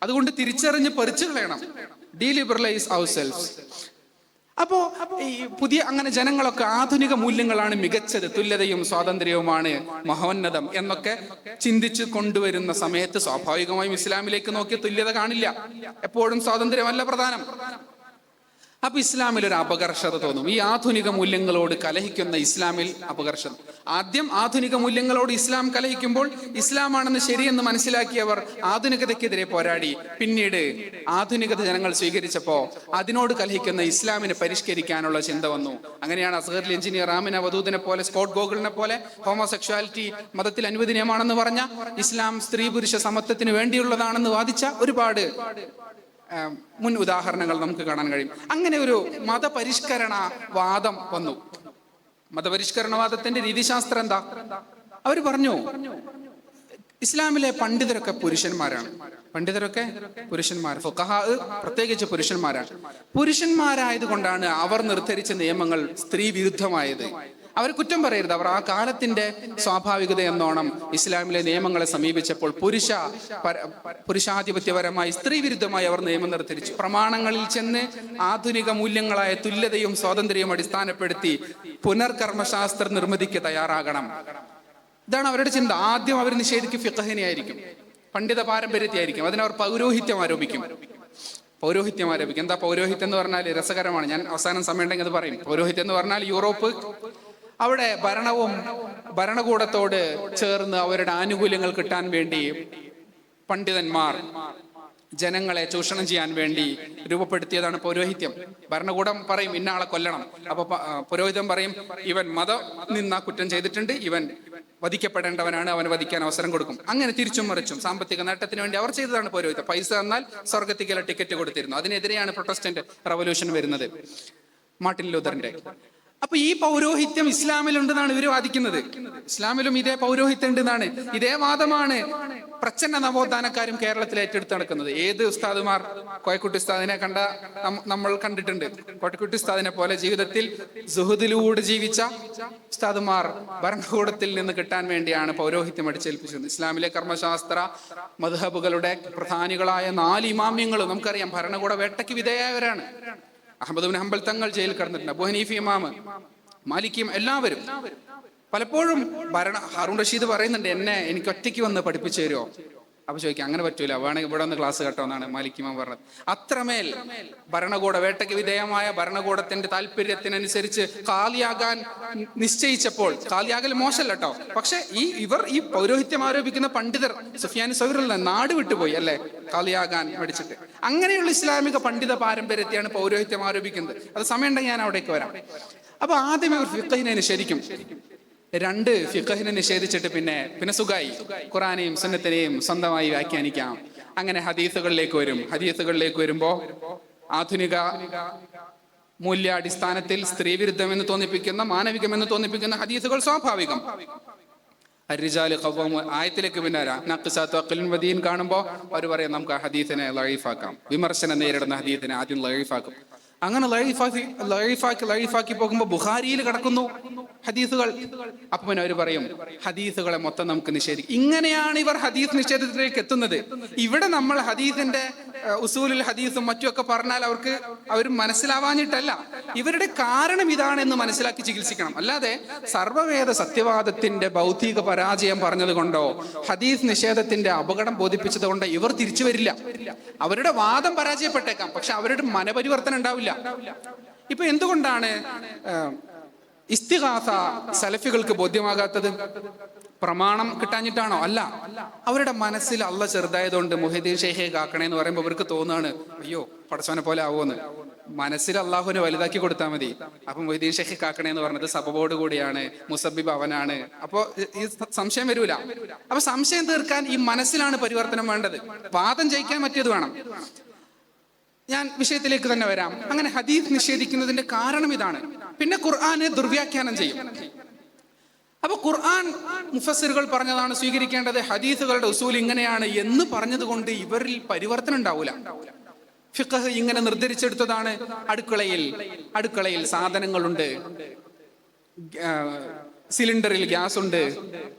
അതുകൊണ്ട് തിരിച്ചറിഞ്ഞ് പറിച്ചു കളയണം. ഡീലിബറലൈസ് ourselves. അപ്പോ ഈ പുതിയ അങ്ങനെ ജനങ്ങളൊക്കെ ആധുനിക മൂല്യങ്ങളാണ് മികച്ചത്, തുല്യതയും സ്വാതന്ത്ര്യവുമാണ് മഹോന്നതം എന്നൊക്കെ ചിന്തിച്ച് കൊണ്ടുവരുന്ന സമയത്ത് സ്വാഭാവികമായും ഇസ്ലാമിലേക്ക് നോക്കിയ തുല്യത കാണില്ല. എപ്പോഴും സ്വാതന്ത്ര്യമല്ല പ്രധാനം. അപ്പൊ ഇസ്ലാമിൽ ഒരു അപകർഷത തോന്നും. ഈ ആധുനിക മൂല്യങ്ങളോട് കലഹിക്കുന്ന ഇസ്ലാമിൽ അപകർഷത. ആദ്യം ആധുനിക മൂല്യങ്ങളോട് ഇസ്ലാം കലഹിക്കുമ്പോൾ ഇസ്ലാമാണെന്ന് ശരിയെന്ന് മനസ്സിലാക്കിയവർ ആധുനികതയ്ക്കെതിരെ പോരാടി. പിന്നീട് ആധുനികത ജനങ്ങൾ സ്വീകരിച്ചപ്പോ അതിനോട് കലഹിക്കുന്ന ഇസ്ലാമിനെ പരിഷ്കരിക്കാനുള്ള ചിന്ത വന്നു. അങ്ങനെയാണ് അസ്ഹർ എഞ്ചിനീയർ ആമിന വദൂദിനെ പോലെ, സ്കോട്ട് ഗോഗിളിനെ പോലെ ഹോമോസെക്ഷുവാലിറ്റി മതത്തിൽ അനുവദനീയമാണെന്ന് പറഞ്ഞ, ഇസ്ലാം സ്ത്രീ പുരുഷ സമത്വത്തിന് വേണ്ടിയുള്ളതാണെന്ന് വാദിച്ച ഒരുപാട് മുൻ ഉദാഹരണങ്ങൾ നമുക്ക് കാണാൻ കഴിയും. അങ്ങനെ ഒരു മതപരിഷ്കരണ വാദം വന്നു. മതപരിഷ്കരണവാദത്തിന്റെ രീതിശാസ്ത്രം എന്താ? അവർ പറഞ്ഞു, ഇസ്ലാമിലെ പണ്ഡിതരൊക്കെ പുരുഷന്മാരാണ്. ഫുഖഹാ പ്രത്യേകിച്ച് പുരുഷന്മാരാണ്. പുരുഷന്മാരായത് കൊണ്ടാണ് അവർ നിർദ്ധരിച്ച നിയമങ്ങൾ സ്ത്രീ വിരുദ്ധമായത്. അവർ കുറ്റം പറയരുത്. അവർ ആ കാലത്തിന്റെ സ്വാഭാവികത എന്നോണം ഇസ്ലാമിലെ നിയമങ്ങളെ സമീപിച്ചപ്പോൾ പുരുഷാധിപത്യപരമായി സ്ത്രീ വിരുദ്ധമായി അവർ നിയമം നിർദ്ധരിച്ചു. പ്രമാണങ്ങളിൽ ചെന്ന് ആധുനിക മൂല്യങ്ങളായ തുല്യതയും സ്വാതന്ത്ര്യവും അടിസ്ഥാനപ്പെടുത്തി പുനർകർമ്മശാസ്ത്ര നിർമ്മിതിക്ക് തയ്യാറാകണം. ഇതാണ് അവരുടെ ചിന്ത. ആദ്യം അവർ നിഷേധിക്കും ഫിഖഹിനെയായിരിക്കും, പണ്ഡിത പാരമ്പര്യത്തെയായിരിക്കും. അതിനവർ പൗരോഹിത്യം ആരോപിക്കും. എന്താ പൗരോഹിത്യം എന്ന് പറഞ്ഞാൽ രസകരമാണ്. ഞാൻ അവസാനം സമയം ഉണ്ടെങ്കിൽ അത് പറയും. പൗരോഹിത്യം എന്ന് പറഞ്ഞാൽ യൂറോപ്പ്, അവിടെ ഭരണകൂടത്തോട് ചേർന്ന് അവരുടെ ആനുകൂല്യങ്ങൾ കിട്ടാൻ വേണ്ടി പണ്ഡിതന്മാർ ജനങ്ങളെ ചൂഷണം ചെയ്യാൻ വേണ്ടി രൂപപ്പെടുത്തിയതാണ് പൗരോഹിത്യം. ഭരണകൂടം പറയും ഇന്ന ആളെ കൊല്ലണം. അപ്പൊ പുരോഹിതൻ പറയും ഇവൻ മതം നിന്ന കുറ്റം ചെയ്തിട്ടുണ്ട്, ഇവൻ വധിക്കപ്പെടേണ്ടവനാണ്, അവന് വധിക്കാൻ അവസരം കൊടുക്കും. അങ്ങനെ തിരിച്ചും മറിച്ചും സാമ്പത്തിക നേട്ടത്തിന് വേണ്ടി അവർ ചെയ്തതാണ് പൗരോഹിത്യം. പൈസ തന്നാൽ സ്വർഗത്തിക്കുള്ള ടിക്കറ്റ് കൊടുത്തിരുന്നു. അതിനെതിരെയാണ് പ്രൊട്ടസ്റ്റന്റ് റവല്യൂഷൻ വരുന്നത്, മാർട്ടിൻ ലൂതറിന്റെ. അപ്പൊ ഈ പൗരോഹിത്യം ഇസ്ലാമിലുണ്ടെന്നാണ് ഇവർ വാദിക്കുന്നത്. ഇസ്ലാമിലും ഇതേ പൗരോഹിത്യം ഉണ്ടെന്നാണ്. ഇതേ വാദമാണ് പ്രച്ഛന്ന നവോത്ഥാനക്കാരും കേരളത്തിൽ ഏറ്റെടുത്ത് നടക്കുന്നത്. ഏത് ഉസ്താദുമാർ, കോയക്കുട്ടി ഉസ്താദിനെ നമ്മൾ കണ്ടിട്ടുണ്ട്. കോയക്കുട്ടി ഉസ്താദിനെ പോലെ ജീവിതത്തിൽ സുഹൃദിലൂടെ ജീവിച്ച ഉസ്താദുമാർ ഭരണകൂടത്തിൽ നിന്ന് കിട്ടാൻ വേണ്ടിയാണ് പൗരോഹിത്യം അടിച്ചേൽപ്പിച്ചത്. ഇസ്ലാമിലെ കർമ്മശാസ്ത്ര മദ്ഹബുകളുടെ പ്രധാനികളായ 4 ഇമാമ്യങ്ങളും നമുക്കറിയാം ഭരണകൂട വേട്ടയ്ക്ക് വിധേയരായവരാണ്. അഹ്മദ് ബിൻ ഹംബൽ തങ്ങൾ ജയിലിൽ കിടന്നിട്ടുണ്ട്, അബൂ ഹനീഫ ഇമാം, മാലിക്കിയും എല്ലാവരും. പലപ്പോഴും ഹാറൂൺ റഷീദ് പറയുന്നുണ്ട്, എനിക്ക് ഒറ്റയ്ക്ക് വന്ന് പഠിപ്പിച്ചു തരുമോ? അപ്പൊ ചോദിക്കാം, അങ്ങനെ പറ്റൂല, വേണമെങ്കിൽ ഇവിടെ ഒന്ന് ക്ലാസ് കേട്ടോ എന്നാണ് മാലിക് ഇമാം പറഞ്ഞത്. അത്രമേൽ ഭരണകൂട വേട്ടയ്ക്ക് വിധേയമായ ഭരണകൂടത്തിന്റെ താല്പര്യത്തിനനുസരിച്ച് കാലിയാകാൻ നിശ്ചയിച്ചപ്പോൾ, കാലിയാകൽ മോശമല്ല കേട്ടോ, പക്ഷെ ഈ പൗരോഹിത്യം ആരോപിക്കുന്ന പണ്ഡിതർ സുഫിയാൻ സൗരിൽ നാട് വിട്ടുപോയി അല്ലെ, കാലിയാകാൻ പഠിച്ചിട്ട്. അങ്ങനെയുള്ള ഇസ്ലാമിക പണ്ഡിത പാരമ്പര്യത്തെയാണ് പൗരോഹിത്യം ആരോപിക്കുന്നത്. അത് സമയമുണ്ടെങ്കിൽ ഞാൻ അവിടേക്ക് വരാം. അപ്പൊ ആദ്യം ഇവർ ഫിഖഹിനെ നിഷേധിക്കും. 2 ഫിഖഹിനെ നിഷേധിച്ചിട്ട് പിന്നെ സുഖായി ഖുറാനെയും സുന്നത്തിനെയും സ്വന്തമായി വ്യാഖ്യാനിക്കാം. അങ്ങനെ ഹദീസുകളിലേക്ക് വരുമ്പോ ആധുനിക മൂല്യാടിസ്ഥാനത്തിൽ സ്ത്രീ വിരുദ്ധം എന്ന് തോന്നിപ്പിക്കുന്ന, മാനവികം എന്ന് തോന്നിപ്പിക്കുന്ന ഹദീസുകൾ സ്വാഭാവികം. ആയത്തിലേക്ക് പിന്നെ കാണുമ്പോ അവർ പറയാം നമുക്ക് ആ ഹദീസിനെ ലൈഫാക്കാം, വിമർശനം നേരിടുന്ന ഹദീസിനെ ആദ്യം ലൈഫാക്കും. അങ്ങനെ ലൈഫാക്കി പോകുമ്പോ ബുഖാരിയിൽ കിടക്കുന്നു ഹദീസുകൾ. അപ്പൊ പിന്നെ അവർ പറയും ഹദീസുകളെ മൊത്തം നമുക്ക് നിഷേധിക്കും. ഇങ്ങനെയാണ് ഇവർ ഹദീസ് നിഷേധത്തിലേക്ക് എത്തുന്നത്. ഇവിടെ നമ്മൾ ഹദീസിന്റെ ഉസൂലുൽ ഹദീസും മറ്റുമൊക്കെ പറഞ്ഞാൽ അവർ മനസ്സിലാവാഞ്ഞിട്ടല്ല, ഇവരുടെ കാരണം ഇതാണെന്ന് മനസ്സിലാക്കി ചികിത്സിക്കണം. അല്ലാതെ സർവ്വവേദ സത്യവാദത്തിന്റെ ബൗദ്ധിക പരാജയം പറഞ്ഞത് കൊണ്ടോ ഹദീസ് നിഷേധത്തിന്റെ അപകടം ബോധിപ്പിച്ചത് കൊണ്ടോ ഇവർ തിരിച്ചു വരില്ല. അവരുടെ വാദം പരാജയപ്പെട്ടേക്കാം, പക്ഷെ അവരുടെ മനപരിവർത്തനം ഉണ്ടാവില്ല. ഇപ്പൊ എന്തുകൊണ്ടാണ് ഇസ്തിഗാസ സലഫികൾക്ക് ബോധ്യമാകാത്തത്? പ്രമാണം കിട്ടാഞ്ഞിട്ടാണോ? അല്ല, അവരുടെ മനസ്സിൽ അള്ളാഹ് ചെറുതായതുകൊണ്ട് മുഹീദ്ദീൻ ഷെയ്ഖെ കാക്കണേന്ന് പറയുമ്പോൾ അവർക്ക് തോന്നുകയാണ് അയ്യോ പടച്ചവനെ പോലെ ആവുമെന്ന്. മനസ്സിൽ അള്ളാഹുവിനെ വലുതാക്കി കൊടുത്താൽ മതി. അപ്പം മൊയ്തീൻ ഷെയ്ഖ് കാക്കണേ എന്ന് പറഞ്ഞത് സബബോട് കൂടിയാണ്, മുസബിബ് അവനാണ്. അപ്പോ ഈ സംശയം വരൂല. അപ്പൊ സംശയം തീർക്കാൻ ഈ മനസ്സിലാണ് പരിവർത്തനം വേണ്ടത്. വാദം ജയിക്കാൻ പറ്റിയത് വേണം. ഞാൻ വിഷയത്തിലേക്ക് തന്നെ വരാം. അങ്ങനെ ഹദീസ് നിഷേധിക്കുന്നതിന്റെ കാരണം ഇതാണ്. പിന്നെ ഖുർആനെ ദുർവ്യാഖ്യാനം ചെയ്യും. അപ്പൊ ഖുർആൻ മുഫസ്സിറുകൾ പറഞ്ഞതാണ് സ്വീകരിക്കേണ്ടത്, ഹദീസുകളുടെ ഉസൂൽ ഇങ്ങനെയാണ് എന്ന് പറഞ്ഞത് കൊണ്ട് ഇവരിൽ പരിവർത്തനം ഉണ്ടാവൂല. ഫിഖ് ഇങ്ങനെ നിർദ്ധരിച്ചെടുത്തതാണ്. അടുക്കളയിൽ സാധനങ്ങളുണ്ട്, സിലിണ്ടറിൽ ഗ്യാസ് ഉണ്ട്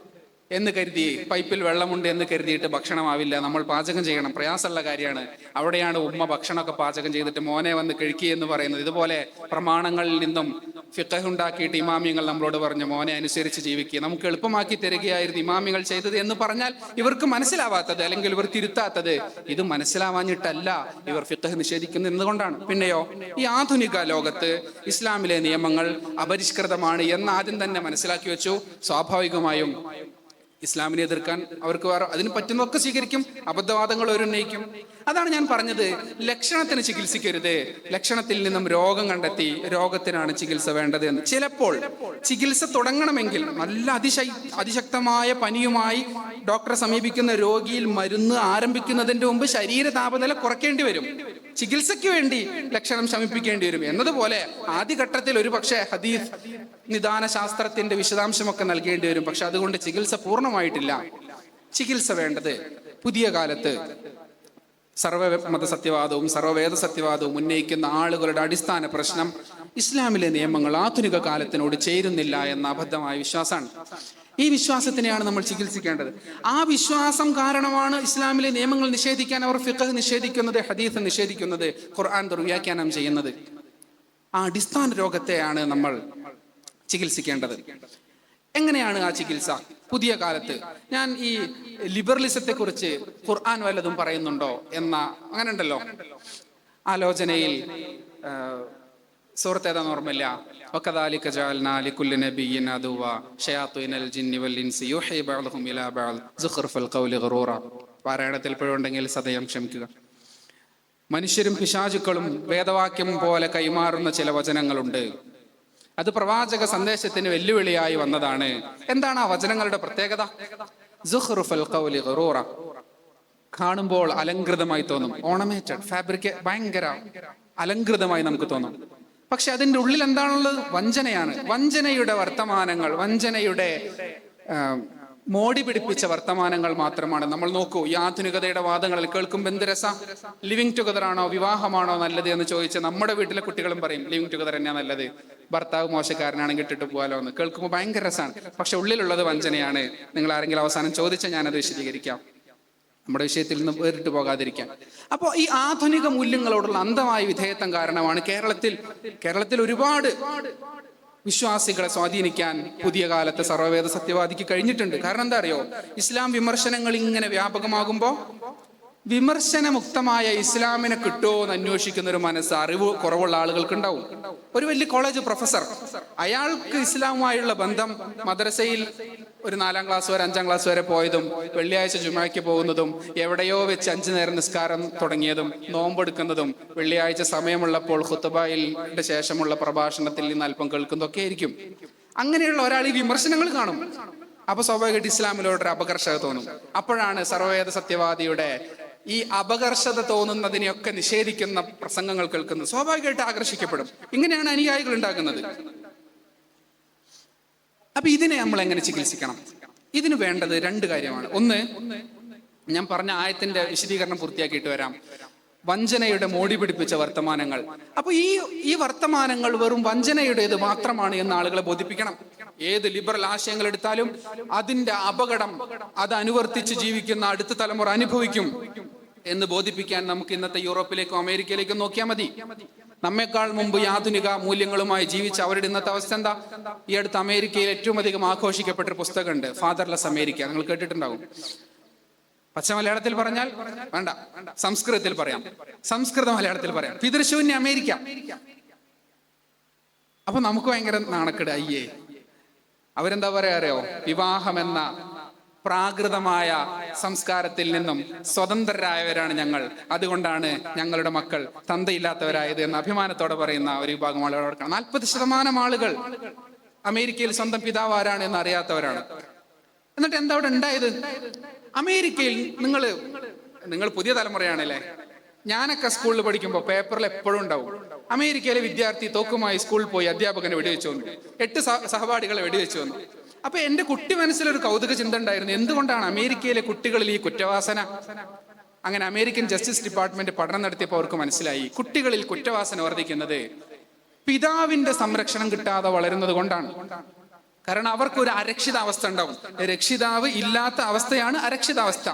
എന്ന് കരുതി, പൈപ്പിൽ വെള്ളമുണ്ട് എന്ന് കരുതിയിട്ട് ഭക്ഷണമാവില്ല. നമ്മൾ പാചകം ചെയ്യണം, പ്രയാസമുള്ള കാര്യമാണ്. അവിടെയാണ് ഉമ്മ ഭക്ഷണമൊക്കെ പാചകം ചെയ്തിട്ട് മോനെ വന്ന് കഴിക്കുക എന്ന് പറയുന്നത്. ഇതുപോലെ പ്രമാണങ്ങളിൽ നിന്നും ഫിഖ് ഉണ്ടാക്കിയിട്ട് ഇമാമിയങ്ങൾ നമ്മളോട് പറഞ്ഞു മോനെ അനുസരിച്ച് ജീവിക്കുക, നമുക്ക് എളുപ്പമാക്കി തരികയായിരുന്നു ഇമാമികൾ ചെയ്തത് എന്ന് പറഞ്ഞാൽ ഇവർക്ക് മനസ്സിലാവാത്തത്, അല്ലെങ്കിൽ ഇവർ തിരുത്താത്തത് ഇത് മനസ്സിലാവാഞ്ഞിട്ടല്ല, ഇവർ ഫിഖ് നിഷേധിക്കുന്നത് എന്നതുകൊണ്ടാണ്. പിന്നെയോ ഈ ആധുനിക ലോകത്ത് ഇസ്ലാമിലെ നിയമങ്ങൾ അപരിഷ്കൃതമാണ് എന്ന് ആദ്യം തന്നെ മനസ്സിലാക്കി വെച്ചു. സ്വാഭാവികമായും ഇസ്ലാമിനെ എതിർക്കാൻ അവർക്ക് വേറെ അതിന് പറ്റുന്നതൊക്കെ സ്വീകരിക്കും, അബദ്ധവാദങ്ങൾ ഉന്നയിക്കും. അതാണ് ഞാൻ പറഞ്ഞത്, ലക്ഷണത്തിന് ചികിത്സിക്കരുത്, ലക്ഷണത്തിൽ നിന്നും രോഗം കണ്ടെത്തി രോഗത്തിനാണ് ചികിത്സ വേണ്ടത് എന്ന്. ചിലപ്പോൾ ചികിത്സ തുടങ്ങണമെങ്കിൽ നല്ല അതിശക്തമായ പനിയുമായി ഡോക്ടറെ സമീപിക്കുന്ന രോഗിയിൽ മരുന്ന് ആരംഭിക്കുന്നതിന്റെ മുമ്പ് ശരീര താപനില കുറയ്ക്കേണ്ടി വരും, ചികിത്സയ്ക്ക് വേണ്ടി ലക്ഷണം ശമിപ്പിക്കേണ്ടി വരും. എന്നതുപോലെ ആദ്യഘട്ടത്തിൽ ഒരു പക്ഷേ ഹദീസ് നിദാന ശാസ്ത്രത്തിന്റെ വിശദാംശമൊക്കെ നൽകേണ്ടി വരും. പക്ഷെ അതുകൊണ്ട് ചികിത്സ പൂർണ്ണമായിട്ടില്ല. ചികിത്സ വേണ്ടത് പുതിയ കാലത്ത് സർവമത സത്യവാദവും സർവവേദ സത്യവാദവും ഉന്നയിക്കുന്ന ആളുകളുടെ അടിസ്ഥാന പ്രശ്നം ഇസ്ലാമിലെ നിയമങ്ങൾ ആധുനിക കാലത്തിനോട് ചേരുന്നില്ല എന്ന അബദ്ധമായ വിശ്വാസമാണ്. ഈ വിശ്വാസത്തിനെയാണ് നമ്മൾ ചികിത്സിക്കേണ്ടത്. ആ വിശ്വാസം കാരണമാണ് ഇസ്ലാമിലെ നിയമങ്ങൾ നിഷേധിക്കാൻ അവർ ഫിഖ് നിഷേധിക്കുന്നത്, ഹദീസ് നിഷേധിക്കുന്നത്, ഖുർആൻ ദുർവ്യാഖ്യാനം ചെയ്യുന്നത്. ആ അടിസ്ഥാന രോഗത്തെയാണ് നമ്മൾ ചികിത്സിക്കേണ്ടത്. എങ്ങനെയാണ് ആ ചികിത്സ? പുതിയ കാലത്ത് ഞാൻ ഈ ലിബറലിസത്തെ കുറിച്ച് ഖുർആൻ വല്ലതും പറയുന്നുണ്ടോ എന്ന അങ്ങനെ ഉണ്ടല്ലോ ആലോചനയിൽ സൂറത്ത് ഏതാന്ന് ഓർമ്മയില്ല. വകദാലിക ജഅൽനാ ലികുല്ലി നബിയ്യിൻ അദുവ ശയാത്തീനൽ ജിന്നി വൽ ഇൻസി യൂഹി ബഅ്ദുഹും ഇലാ ബഅദ് സുഖ്റുഫൽ ഖൗലി ഗറൂറ. പാരായണത്തിൽ പിഴവുണ്ടെങ്കിൽ സദയം ക്ഷമിക്കുക. മനുഷ്യരും പിശാചുക്കളും വേദവാക്യം പോലെ കൈമാറുന്ന ചില വചനങ്ങളുണ്ട്. അത് പ്രവാചക സന്ദേശത്തിന് വെല്ലുവിളിയായി വന്നതാണ്. എന്താണ് ആ വചനങ്ങളുടെ പ്രത്യേകത? സുഖ്റുഫൽ ഖൗലി ഗറൂറ. കാണുമ്പോൾ അലങ്കൃതമായി തോന്നും, ഓർണമെന്റഡ് ഫാബ്രിക്, ഭയങ്കര അലങ്കൃതമായി നമുക്ക് തോന്നും. പക്ഷെ അതിൻ്റെ ഉള്ളിൽ എന്താണുള്ളത്? വഞ്ചനയാണ്. വഞ്ചനയുടെ വർത്തമാനങ്ങൾ, വഞ്ചനയുടെ മോടി പിടിപ്പിച്ച വർത്തമാനങ്ങൾ മാത്രമാണ്. നമ്മൾ നോക്കൂ, ഈ ആധുനികതയുടെ വാദങ്ങളിൽ കേൾക്കുമ്പോൾ എന്ത് രസ. ലിവിങ് ടുഗദർ ആണോ വിവാഹമാണോ നല്ലത് എന്ന് ചോദിച്ച് നമ്മുടെ വീട്ടിലെ കുട്ടികളും പറയും ലിവിങ് ടുഗദർ തന്നെയാണ് നല്ലത്, ഭർത്താവ് മോശക്കാരനാണെങ്കിൽ ഇട്ടിട്ട് പോകാലോ എന്ന്. കേൾക്കുമ്പോൾ ഭയങ്കര രസമാണ്. പക്ഷെ ഉള്ളിലുള്ളത് വഞ്ചനയാണ്. നിങ്ങൾ ആരെങ്കിലും അവസാനം ചോദിച്ചാൽ ഞാനത് വിശദീകരിക്കാം, നമ്മുടെ വിഷയത്തിൽ നിന്ന് വേറിട്ട് പോകാതിരിക്കാൻ. അപ്പോൾ ഈ ആധുനിക മൂല്യങ്ങളോടുള്ള അന്ധമായ വിധേയത്വം കാരണമാണ് കേരളത്തിൽ ഒരുപാട് വിശ്വാസികളെ സ്വാധീനിക്കാൻ പുതിയ കാലത്ത് സർവവേദ സത്യവാദിക്ക് കഴിഞ്ഞിട്ടുണ്ട്. കാരണം എന്താ അറിയോ? ഇസ്ലാം വിമർശനങ്ങൾ ഇങ്ങനെ വ്യാപകമാകുമ്പോൾ വിമർശനമുക്തമായ ഇസ്ലാമിനെ കിട്ടുമോ എന്ന് അന്വേഷിക്കുന്ന ഒരു മനസ്സ്, അറിവ് കുറവുള്ള ആളുകൾക്ക് ഉണ്ടാവും. ഒരു വലിയ കോളേജ് പ്രൊഫസർ, അയാൾക്ക് ഇസ്ലാമുമായുള്ള ബന്ധം മദ്രസയിൽ ഒരു 4ാം ക്ലാസ് വരെ 5ാം ക്ലാസ് വരെ പോയതും വെള്ളിയാഴ്ച ജുമായ്ക്ക് പോകുന്നതും എവിടെയോ വെച്ച് 5 നേരം നിസ്കാരം തുടങ്ങിയതും നോമ്പെടുക്കുന്നതും വെള്ളിയാഴ്ച സമയമുള്ളപ്പോൾ ഖുത്ബയുടെ ശേഷമുള്ള പ്രഭാഷണത്തിൽ നിന്ന് അല്പം കേൾക്കുന്നതൊക്കെ ആയിരിക്കും. അങ്ങനെയുള്ള ഒരാൾ ഈ വിമർശനങ്ങൾ കാണും. അപ്പൊ സ്വാഭാവികമായിട്ട് ഇസ്ലാമിലോട്ടൊരു അപകർഷത തോന്നും. അപ്പോഴാണ് സർവവേദ സത്യവാദിയുടെ ഈ അപകർഷത തോന്നുന്നതിനെയൊക്കെ നിഷേധിക്കുന്ന പ്രസംഗങ്ങൾ കേൾക്കുന്നത്. സ്വാഭാവികമായിട്ട് ആകർഷിക്കപ്പെടും. ഇങ്ങനെയാണ് അനുയായികൾ ഉണ്ടാകുന്നത്. അപ്പൊ ഇതിനെ നമ്മൾ എങ്ങനെ ചികിത്സിക്കണം? ഇതിന് വേണ്ടത് 2 കാര്യമാണ്. ഒന്ന്, ഞാൻ പറഞ്ഞ ആയത്തിന്റെ വിശദീകരണം പൂർത്തിയാക്കിയിട്ട് വരാം. വഞ്ചനയുടെ മോടി പിടിപ്പിച്ച വർത്തമാനങ്ങൾ. അപ്പൊ ഈ വർത്തമാനങ്ങൾ വെറും വഞ്ചനയുടേത് മാത്രമാണ് എന്ന് ആളുകളെ ബോധിപ്പിക്കണം. ഏത് ലിബറൽ ആശയങ്ങൾ എടുത്താലും അതിന്റെ അപകടം അത് അനുവർത്തിച്ച് ജീവിക്കുന്ന അടുത്ത തലമുറ അനുഭവിക്കും എന്ന് ബോധിപ്പിക്കാൻ നമുക്ക് ഇന്നത്തെ യൂറോപ്പിലേക്കോ അമേരിക്കയിലേക്കോ നോക്കിയാൽ മതി. നമ്മെക്കാൾ മുമ്പ് ആധുനിക മൂല്യങ്ങളുമായി ജീവിച്ച അവരുടെ ഇന്നത്തെ അവസ്ഥ എന്താ? ഈ അടുത്ത് അമേരിക്കയിൽ ഏറ്റവും അധികം ആഘോഷിക്കപ്പെട്ടൊരു പുസ്തകമുണ്ട്, ഫാദർലെസ് അമേരിക്ക. നിങ്ങൾ കേട്ടിട്ടുണ്ടാവും. പച്ച മലയാളത്തിൽ പറഞ്ഞാൽ വേണ്ട, സംസ്കൃതത്തിൽ പറയാം, സംസ്കൃത മലയാളത്തിൽ പറയാം, പിതൃശൂന്യ അമേരിക്ക. അപ്പൊ നമുക്ക് ഭയങ്കര നാണക്കേട്. അയ്യേ, അവരെന്താ പറയാ അറിയോ? വിവാഹം എന്ന പ്രാകൃതമായ സംസ്കാരത്തിൽ നിന്നും സ്വതന്ത്രരായവരാണ് ഞങ്ങൾ, അതുകൊണ്ടാണ് ഞങ്ങളുടെ മക്കൾ തന്തയില്ലാത്തവരായത് എന്ന് അഭിമാനത്തോടെ പറയുന്ന ഒരു വിഭാഗം ആളുകൾ. 40% ആളുകൾ അമേരിക്കയിൽ സ്വന്തം പിതാവ് ആരാണ് എന്ന് അറിയാത്തവരാണ്. എന്നിട്ട് എന്താ അവിടെ ഉണ്ടായത്? അമേരിക്കയിൽ നിങ്ങൾ പുതിയ തലമുറയാണല്ലേ. ഞാനൊക്കെ സ്കൂളിൽ പഠിക്കുമ്പോൾ പേപ്പറിൽ എപ്പോഴും ഉണ്ടാവും അമേരിക്കയിലെ വിദ്യാർത്ഥി തോക്കുമായി സ്കൂളിൽ പോയി അധ്യാപകനെ വെടിവെച്ചു വന്നു, 8 സഹപാഠികളെ വെടിവെച്ചു വന്നു. അപ്പൊ എന്റെ കുട്ടി മനസ്സിലൊരു കൗതുക ചിന്ത ഉണ്ടായിരുന്നു, എന്തുകൊണ്ടാണ് അമേരിക്കയിലെ കുട്ടികളിൽ ഈ കുറ്റവാസന? അങ്ങനെ അമേരിക്കൻ ജസ്റ്റിസ് ഡിപ്പാർട്ട്മെന്റ് പഠനം നടത്തിയപ്പോൾ അവർക്ക് മനസ്സിലായി കുട്ടികളിൽ കുറ്റവാസന വർദ്ധിക്കുന്നത് പിതാവിന്റെ സംരക്ഷണം കിട്ടാതെ വളരുന്നത് കൊണ്ടാണ്. കാരണം അവർക്ക് ഒരു അരക്ഷിതാവസ്ഥ ഉണ്ടാവും. രക്ഷിതാവ് ഇല്ലാത്ത അവസ്ഥയാണ് അരക്ഷിതാവസ്ഥ.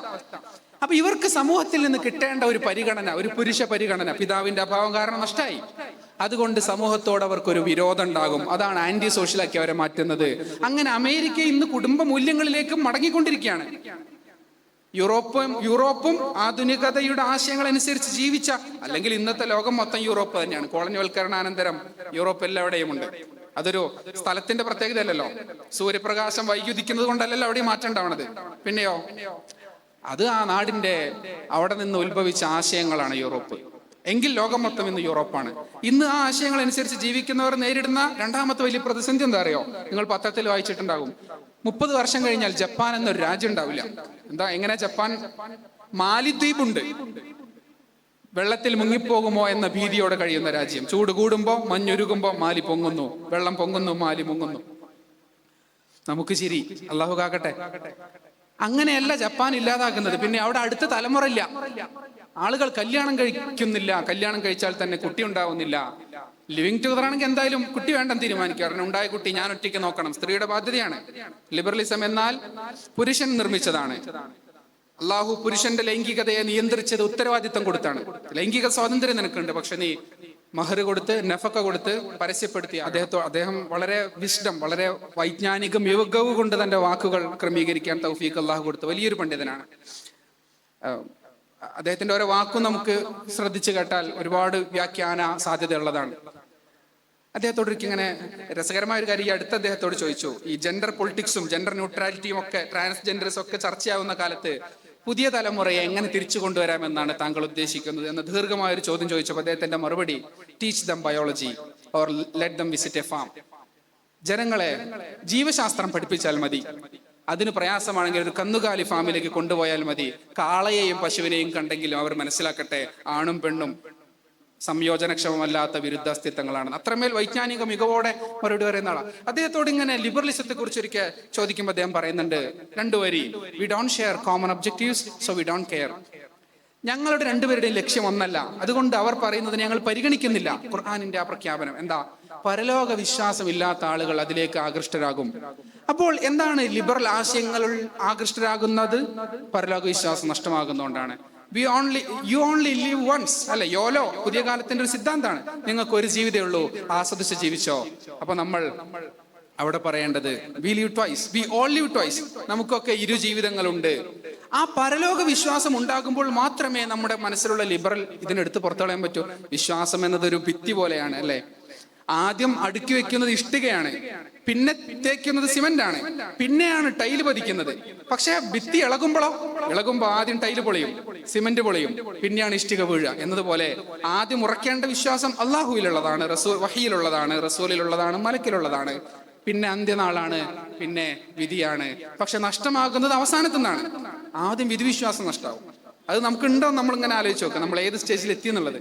അപ്പൊ ഇവർക്ക് സമൂഹത്തിൽ നിന്ന് കിട്ടേണ്ട ഒരു പരിഗണന, ഒരു പുരുഷ പരിഗണന പിതാവിന്റെ അഭാവം കാരണം നഷ്ടമായി. അതുകൊണ്ട് സമൂഹത്തോട് അവർക്കൊരു വിരോധം ഉണ്ടാകും. അതാണ് ആന്റി സോഷ്യലാക്കി അവരെ മാറ്റുന്നത്. അങ്ങനെ അമേരിക്ക ഇന്ന് കുടുംബ മൂല്യങ്ങളിലേക്കും മടങ്ങിക്കൊണ്ടിരിക്കുകയാണ്. യൂറോപ്പും ആധുനികതയുടെ ആശയങ്ങൾ അനുസരിച്ച് ജീവിച്ച, അല്ലെങ്കിൽ ഇന്നത്തെ ലോകം മൊത്തം യൂറോപ്പ് തന്നെയാണ്. കോളനിവൽക്കരണാനന്തരം യൂറോപ്പ് എല്ലാവിടെയുമുണ്ട്. അതൊരു സ്ഥലത്തിന്റെ പ്രത്യേകത അല്ലല്ലോ. സൂര്യപ്രകാശം വൈദ്യുതിക്കുന്നത് കൊണ്ടല്ലല്ലോ അവിടെ മാറ്റം ഉണ്ടാവണത്. പിന്നെയോ അത് ആ നാടിന്റെ അവിടെ നിന്ന് ഉത്ഭവിച്ച ആശയങ്ങളാണ് യൂറോപ്പ്. എങ്കിൽ ലോകം മൊത്തം ഇന്ന് യൂറോപ്പാണ്. ഇന്ന് ആ ആശയങ്ങൾ അനുസരിച്ച് ജീവിക്കുന്നവർ നേരിടുന്ന രണ്ടാമത്തെ വലിയ പ്രതിസന്ധി എന്താ അറിയോ? നിങ്ങൾ പത്രത്തിൽ വായിച്ചിട്ടുണ്ടാകും, 30 വർഷം കഴിഞ്ഞാൽ ജപ്പാൻ എന്നൊരു രാജ്യം ഉണ്ടാവില്ല. എങ്ങനെ ജപ്പാൻ? മാലിദ്വീപുണ്ട്, വെള്ളത്തിൽ മുങ്ങിപ്പോകുമോ എന്ന ഭീതിയോടെ കഴിയുന്ന രാജ്യം. ചൂട് കൂടുമ്പോ മഞ്ഞുരുകുമ്പോ മാലി പൊങ്ങുന്നു, വെള്ളം പൊങ്ങുന്നു, മാലി മുങ്ങുന്നു. നമുക്ക് ശരി, അള്ളാഹു കാക്കട്ടെ. അങ്ങനെയല്ല ജപ്പാൻ ഇല്ലാതാക്കുന്നത്. പിന്നെ അവിടെ അടുത്ത തലമുറ ഇല്ല, ആളുകൾ കല്യാണം കഴിക്കുന്നില്ല, കല്യാണം കഴിച്ചാൽ തന്നെ കുട്ടി ഉണ്ടാവുന്നില്ല. ലിവിങ് ടുഗദർ ആണെങ്കിൽ എന്തായാലും കുട്ടി വേണ്ടെന്ന് തീരുമാനിക്കുക. കാരണം ഉണ്ടായ കുട്ടി ഞാൻ ഒറ്റയ്ക്ക് നോക്കണം, സ്ത്രീയുടെ ബാധ്യതയാണ്. ലിബറലിസം എന്നാൽ പുരുഷൻ നിർമ്മിച്ചതാണ്. അള്ളാഹു പുരുഷന്റെ ലൈംഗികതയെ നിയന്ത്രിച്ചത് ഉത്തരവാദിത്തം കൊടുത്താണ്. ലൈംഗിക സ്വാതന്ത്ര്യം നിനക്കുണ്ട്, പക്ഷെ നീ മഹർ കൊടുത്ത് നഫക്ക കൊടുത്ത് പരസ്യപ്പെടുത്തി. അദ്ദേഹം വളരെ വിസ്ഡം, വളരെ വൈജ്ഞാനിക മികവ് കൊണ്ട് തന്റെ വാക്കുകൾ ക്രമീകരിക്കാൻ തൗഫീഖ് അള്ളാഹു കൊടുത്ത വലിയൊരു പണ്ഡിതനാണ്. അദ്ദേഹത്തിന്റെ ഓരോ വാക്കും നമുക്ക് ശ്രദ്ധിച്ചു കേട്ടാൽ ഒരുപാട് വ്യാഖ്യാന സാധ്യത ഉള്ളതാണ്. അദ്ദേഹത്തോട് ഇങ്ങനെ രസകരമായ ഒരു കാര്യം ഈ അടുത്ത് അദ്ദേഹത്തോട് ചോദിച്ചു. ഈ ജെൻഡർ പൊളിറ്റിക്സും ജെൻഡർ ന്യൂട്രാലിറ്റിയും ഒക്കെ ട്രാൻസ്ജെൻഡേഴ്സും ഒക്കെ ചർച്ചയാവുന്ന കാലത്ത് പുതിയ തലമുറയെ എങ്ങനെ തിരിച്ചു കൊണ്ടുവരാമെന്നാണ് താങ്കൾ ഉദ്ദേശിക്കുന്നത് എന്ന ദീർഘമായ ഒരു ചോദ്യം ചോദിച്ചപ്പോൾ അദ്ദേഹത്തിന്റെ മറുപടി, teach them biology or let them visit A farm. ജനങ്ങളെ ജീവശാസ്ത്രം പഠിപ്പിച്ചാൽ മതി. അതിന് പ്രയാസമാണെങ്കിൽ ഒരു കന്നുകാലി ഫാമിലേക്ക് കൊണ്ടുപോയാൽ മതി. കാളയെയും പശുവിനെയും കണ്ടെങ്കിലും അവർ മനസ്സിലാക്കട്ടെ, ആണും പെണ്ണും സംയോജനക്ഷമമല്ലാത്ത വിരുദ്ധാസ്തിത്വങ്ങളാണ്. അത്രമേൽ വൈജ്ഞാനിക മികവോടെ മറുപടി പറയുന്ന ആളാണ്. അദ്ദേഹത്തോട് ഇങ്ങനെ ലിബറലിസത്തെ കുറിച്ച് ഒരിക്കൽ ചോദിക്കുമ്പോൾ അദ്ദേഹം പറയുന്നുണ്ട് 2 വരി, we don't share common objectives so we don't care. ഞങ്ങളുടെ രണ്ടുപേരുടെയും ലക്ഷ്യം ഒന്നല്ല, അതുകൊണ്ട് അവർ പറയുന്നത് ഞങ്ങൾ പരിഗണിക്കുന്നില്ല. ഖുർആനിന്റെ ആ പ്രഖ്യാപനം എന്താ? പരലോക വിശ്വാസം ഇല്ലാത്ത ആളുകൾ അതിലേക്ക് ആകൃഷ്ടരാകും. അപ്പോൾ എന്താണ് ലിബറൽ ആശയങ്ങളിൽ ആകൃഷ്ടരാകുന്നത്? പരലോക വിശ്വാസം നഷ്ടമാകുന്നതുകൊണ്ടാണ്. യു ഓൺലി ലിവ് വൺസ്, അല്ലെ? യോലോ പുതിയ കാലത്തിന്റെ ഒരു സിദ്ധാന്തമാണ്. നിങ്ങൾക്ക് ഒരു ജീവിതമേ ഉള്ളൂ, ആസ്വദിച്ച് ജീവിച്ചോ. അപ്പൊ നമ്മൾ അവിടെ പറയേണ്ടത് we live twice, we all live twice. നമുക്കൊക്കെ 2 ജീവിതങ്ങളുണ്ട്. ആ പരലോക വിശ്വാസം ഉണ്ടാകുമ്പോൾ മാത്രമേ നമ്മുടെ മനസ്സിലുള്ള ലിബറൽ ഇതിനെടുത്ത് പുറത്തുകളയാൻ പറ്റൂ. വിശ്വാസം എന്നതൊരു ഭിത്തി പോലെയാണ്, അല്ലെ? ആദ്യം അടുക്കി വെക്കുന്നത് ഇഷ്ടികയാണ്, പിന്നെ തേക്കുന്നത് സിമന്റ് ആണ്, പിന്നെയാണ് ടൈല് പതിക്കുന്നത്. പക്ഷെ ഭിത്തി ഇളകുമ്പോ ആദ്യം ടൈല് പൊളിയും, സിമന്റ് പൊളിയും, പിന്നെയാണ് ഇഷ്ടിക വീഴുക എന്നതുപോലെ ആദ്യം ഉറക്കേണ്ട വിശ്വാസം അള്ളാഹുവിലുള്ളതാണ്, വഹിയിലുള്ളതാണ്, റസൂലിലുള്ളതാണ്, മലക്കിലുള്ളതാണ്. പിന്നെ അന്ത്യനാളാണ്, പിന്നെ വിധിയാണ്. പക്ഷെ നഷ്ടമാകുന്നത് അവസാനത്തുനിന്നാണ്. ആദ്യം വിധിവിശ്വാസം നഷ്ടമാവും. അത് നമുക്കുണ്ടോ നമ്മളിങ്ങനെ ആലോചിച്ച് നോക്കാം, നമ്മൾ ഏത് സ്റ്റേജിൽ എത്തി എന്നുള്ളത്.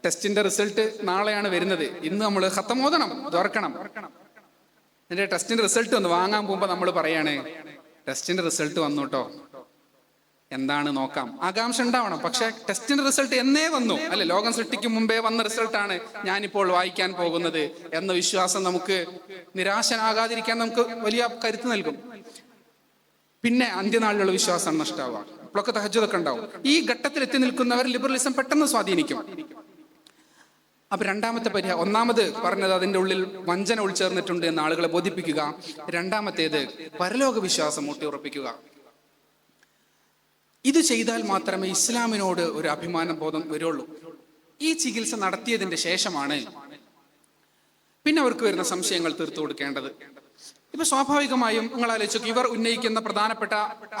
ടെസ്റ്റിന്റെ റിസൾട്ട് നാളെയാണ് വരുന്നത്. ഇന്ന് നമ്മൾ ഖത്തമോദണം, തുറക്കണം. എന്റെ ടെസ്റ്റിന്റെ റിസൾട്ട് വന്ന് വാങ്ങാൻ പോകുമ്പോൾ നമ്മൾ പറയാണ്, ടെസ്റ്റിന്റെ റിസൾട്ട് വന്നു കേട്ടോ, എന്താണ് നോക്കാം. ആകാംക്ഷ ഉണ്ടാവണം. പക്ഷെ ടെസ്റ്റിന്റെ റിസൾട്ട് എന്നേ വന്നു, അല്ലെ? ലോകം സൃഷ്ടിക്കും മുമ്പേ വന്ന റിസൾട്ടാണ് ഞാനിപ്പോൾ വായിക്കാൻ പോകുന്നത് എന്ന വിശ്വാസം നമുക്ക് നിരാശനാകാതിരിക്കാൻ നമുക്ക് വലിയ കരുത്ത് നൽകും. പിന്നെ അന്ത്യനാളിലുള്ള വിശ്വാസം നഷ്ടമാവുക. ഇപ്പോഴൊക്കെ തഹജ്ജുദൊക്കെ ഉണ്ടാവും. ഈ ഘട്ടത്തിൽ എത്തി നിൽക്കുന്നവർ ലിബറലിസം പെട്ടെന്ന് സ്വാധീനിക്കും. അപ്പൊ രണ്ടാമത്തെ ഒന്നാമത് പറഞ്ഞത് അതിൻ്റെ ഉള്ളിൽ വഞ്ചന ഉൾച്ചേർന്നിട്ടുണ്ട് എന്ന് ആളുകളെ ബോധിപ്പിക്കുക. രണ്ടാമത്തേത് പരലോക വിശ്വാസം ഊട്ടിയുറപ്പിക്കുക. ഇത് ചെയ്താൽ മാത്രമേ ഇസ്ലാമിനോട് ഒരു അഭിമാന ബോധം വരുള്ളൂ. ഈ ചികിത്സ നടത്തിയതിന്റെ ശേഷമാണ് പിന്നെ അവർക്ക് വരുന്ന സംശയങ്ങൾ തീർത്തു കൊടുക്കേണ്ടത്. ഇപ്പൊ സ്വാഭാവികമായും നിങ്ങൾ ആലോചിച്ചു, ഇവർ ഉന്നയിക്കുന്ന പ്രധാനപ്പെട്ട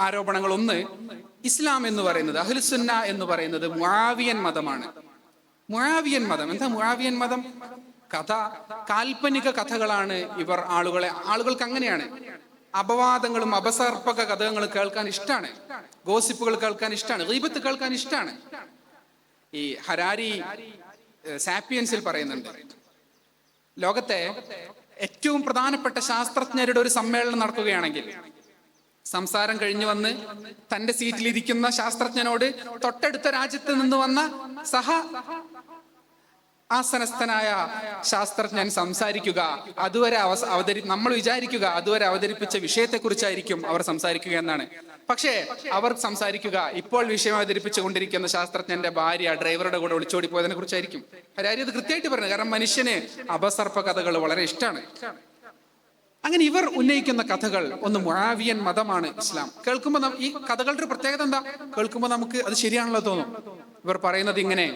ആരോപണങ്ങൾ ഒന്ന്, ഇസ്ലാം എന്ന് പറയുന്നത്, അഹ്ലുസുന്ന എന്ന് പറയുന്നത് മുആവിയൻ മതമാണ്. മുആവിയൻ മതം എന്താ? മുആവിയൻ മതം കഥ, കാൽപ്പനിക കഥകളാണ് ഇവർ ആളുകൾക്ക് അങ്ങനെയാണ്. അപവാദങ്ങളും അപസർപ്പക കഥകളും കേൾക്കാൻ ഇഷ്ടമാണ്, ഗോസിപ്പുകൾ കേൾക്കാൻ ഇഷ്ടമാണ്, ഗീബത്ത് കേൾക്കാൻ ഇഷ്ടമാണ്. ഈ ഹരാരി സാപ്പിയൻസിൽ പറയുന്നുണ്ട്, ലോകത്തെ ഏറ്റവും പ്രധാനപ്പെട്ട ശാസ്ത്രജ്ഞരുടെ ഒരു സമ്മേളനം നടക്കുകയാണെങ്കിൽ സംസാരം കഴിഞ്ഞു വന്ന് തന്റെ സീറ്റിലിരിക്കുന്ന ശാസ്ത്രജ്ഞനോട് തൊട്ടടുത്ത രാജ്യത്ത് നിന്ന് വന്ന ആസനസ്ഥനായ ശാസ്ത്രജ്ഞൻ സംസാരിക്കുക, അതുവരെ നമ്മൾ വിചാരിക്കുക അതുവരെ അവതരിപ്പിച്ച വിഷയത്തെക്കുറിച്ചായിരിക്കും അവർ സംസാരിക്കുക എന്നാണ്. പക്ഷേ അവർ സംസാരിക്കുക ഇപ്പോൾ വിഷയം അവതരിപ്പിച്ചു കൊണ്ടിരിക്കുന്ന ശാസ്ത്രജ്ഞന്റെ ഭാര്യ ഡ്രൈവറുടെ കൂടെ ഒളിച്ചോടി പോയതിനെ കുറിച്ചായിരിക്കും. ഹരാരി അത് കൃത്യമായിട്ട് പറഞ്ഞു. കാരണം മനുഷ്യന് അപസർപ്പ കഥകൾ വളരെ ഇഷ്ടമാണ്. അങ്ങനെ ഇവർ ഉന്നയിക്കുന്ന കഥകൾ ഒന്ന് മുആവിയൻ മതമാണ് ഇസ്ലാം. കേൾക്കുമ്പോൾ ഈ കഥകളുടെ ഒരു പ്രത്യേകത എന്താ? കേൾക്കുമ്പോൾ നമുക്ക് അത് ശരിയാണല്ലോ തോന്നും. ഇവർ പറയുന്നത് ഇങ്ങനെ,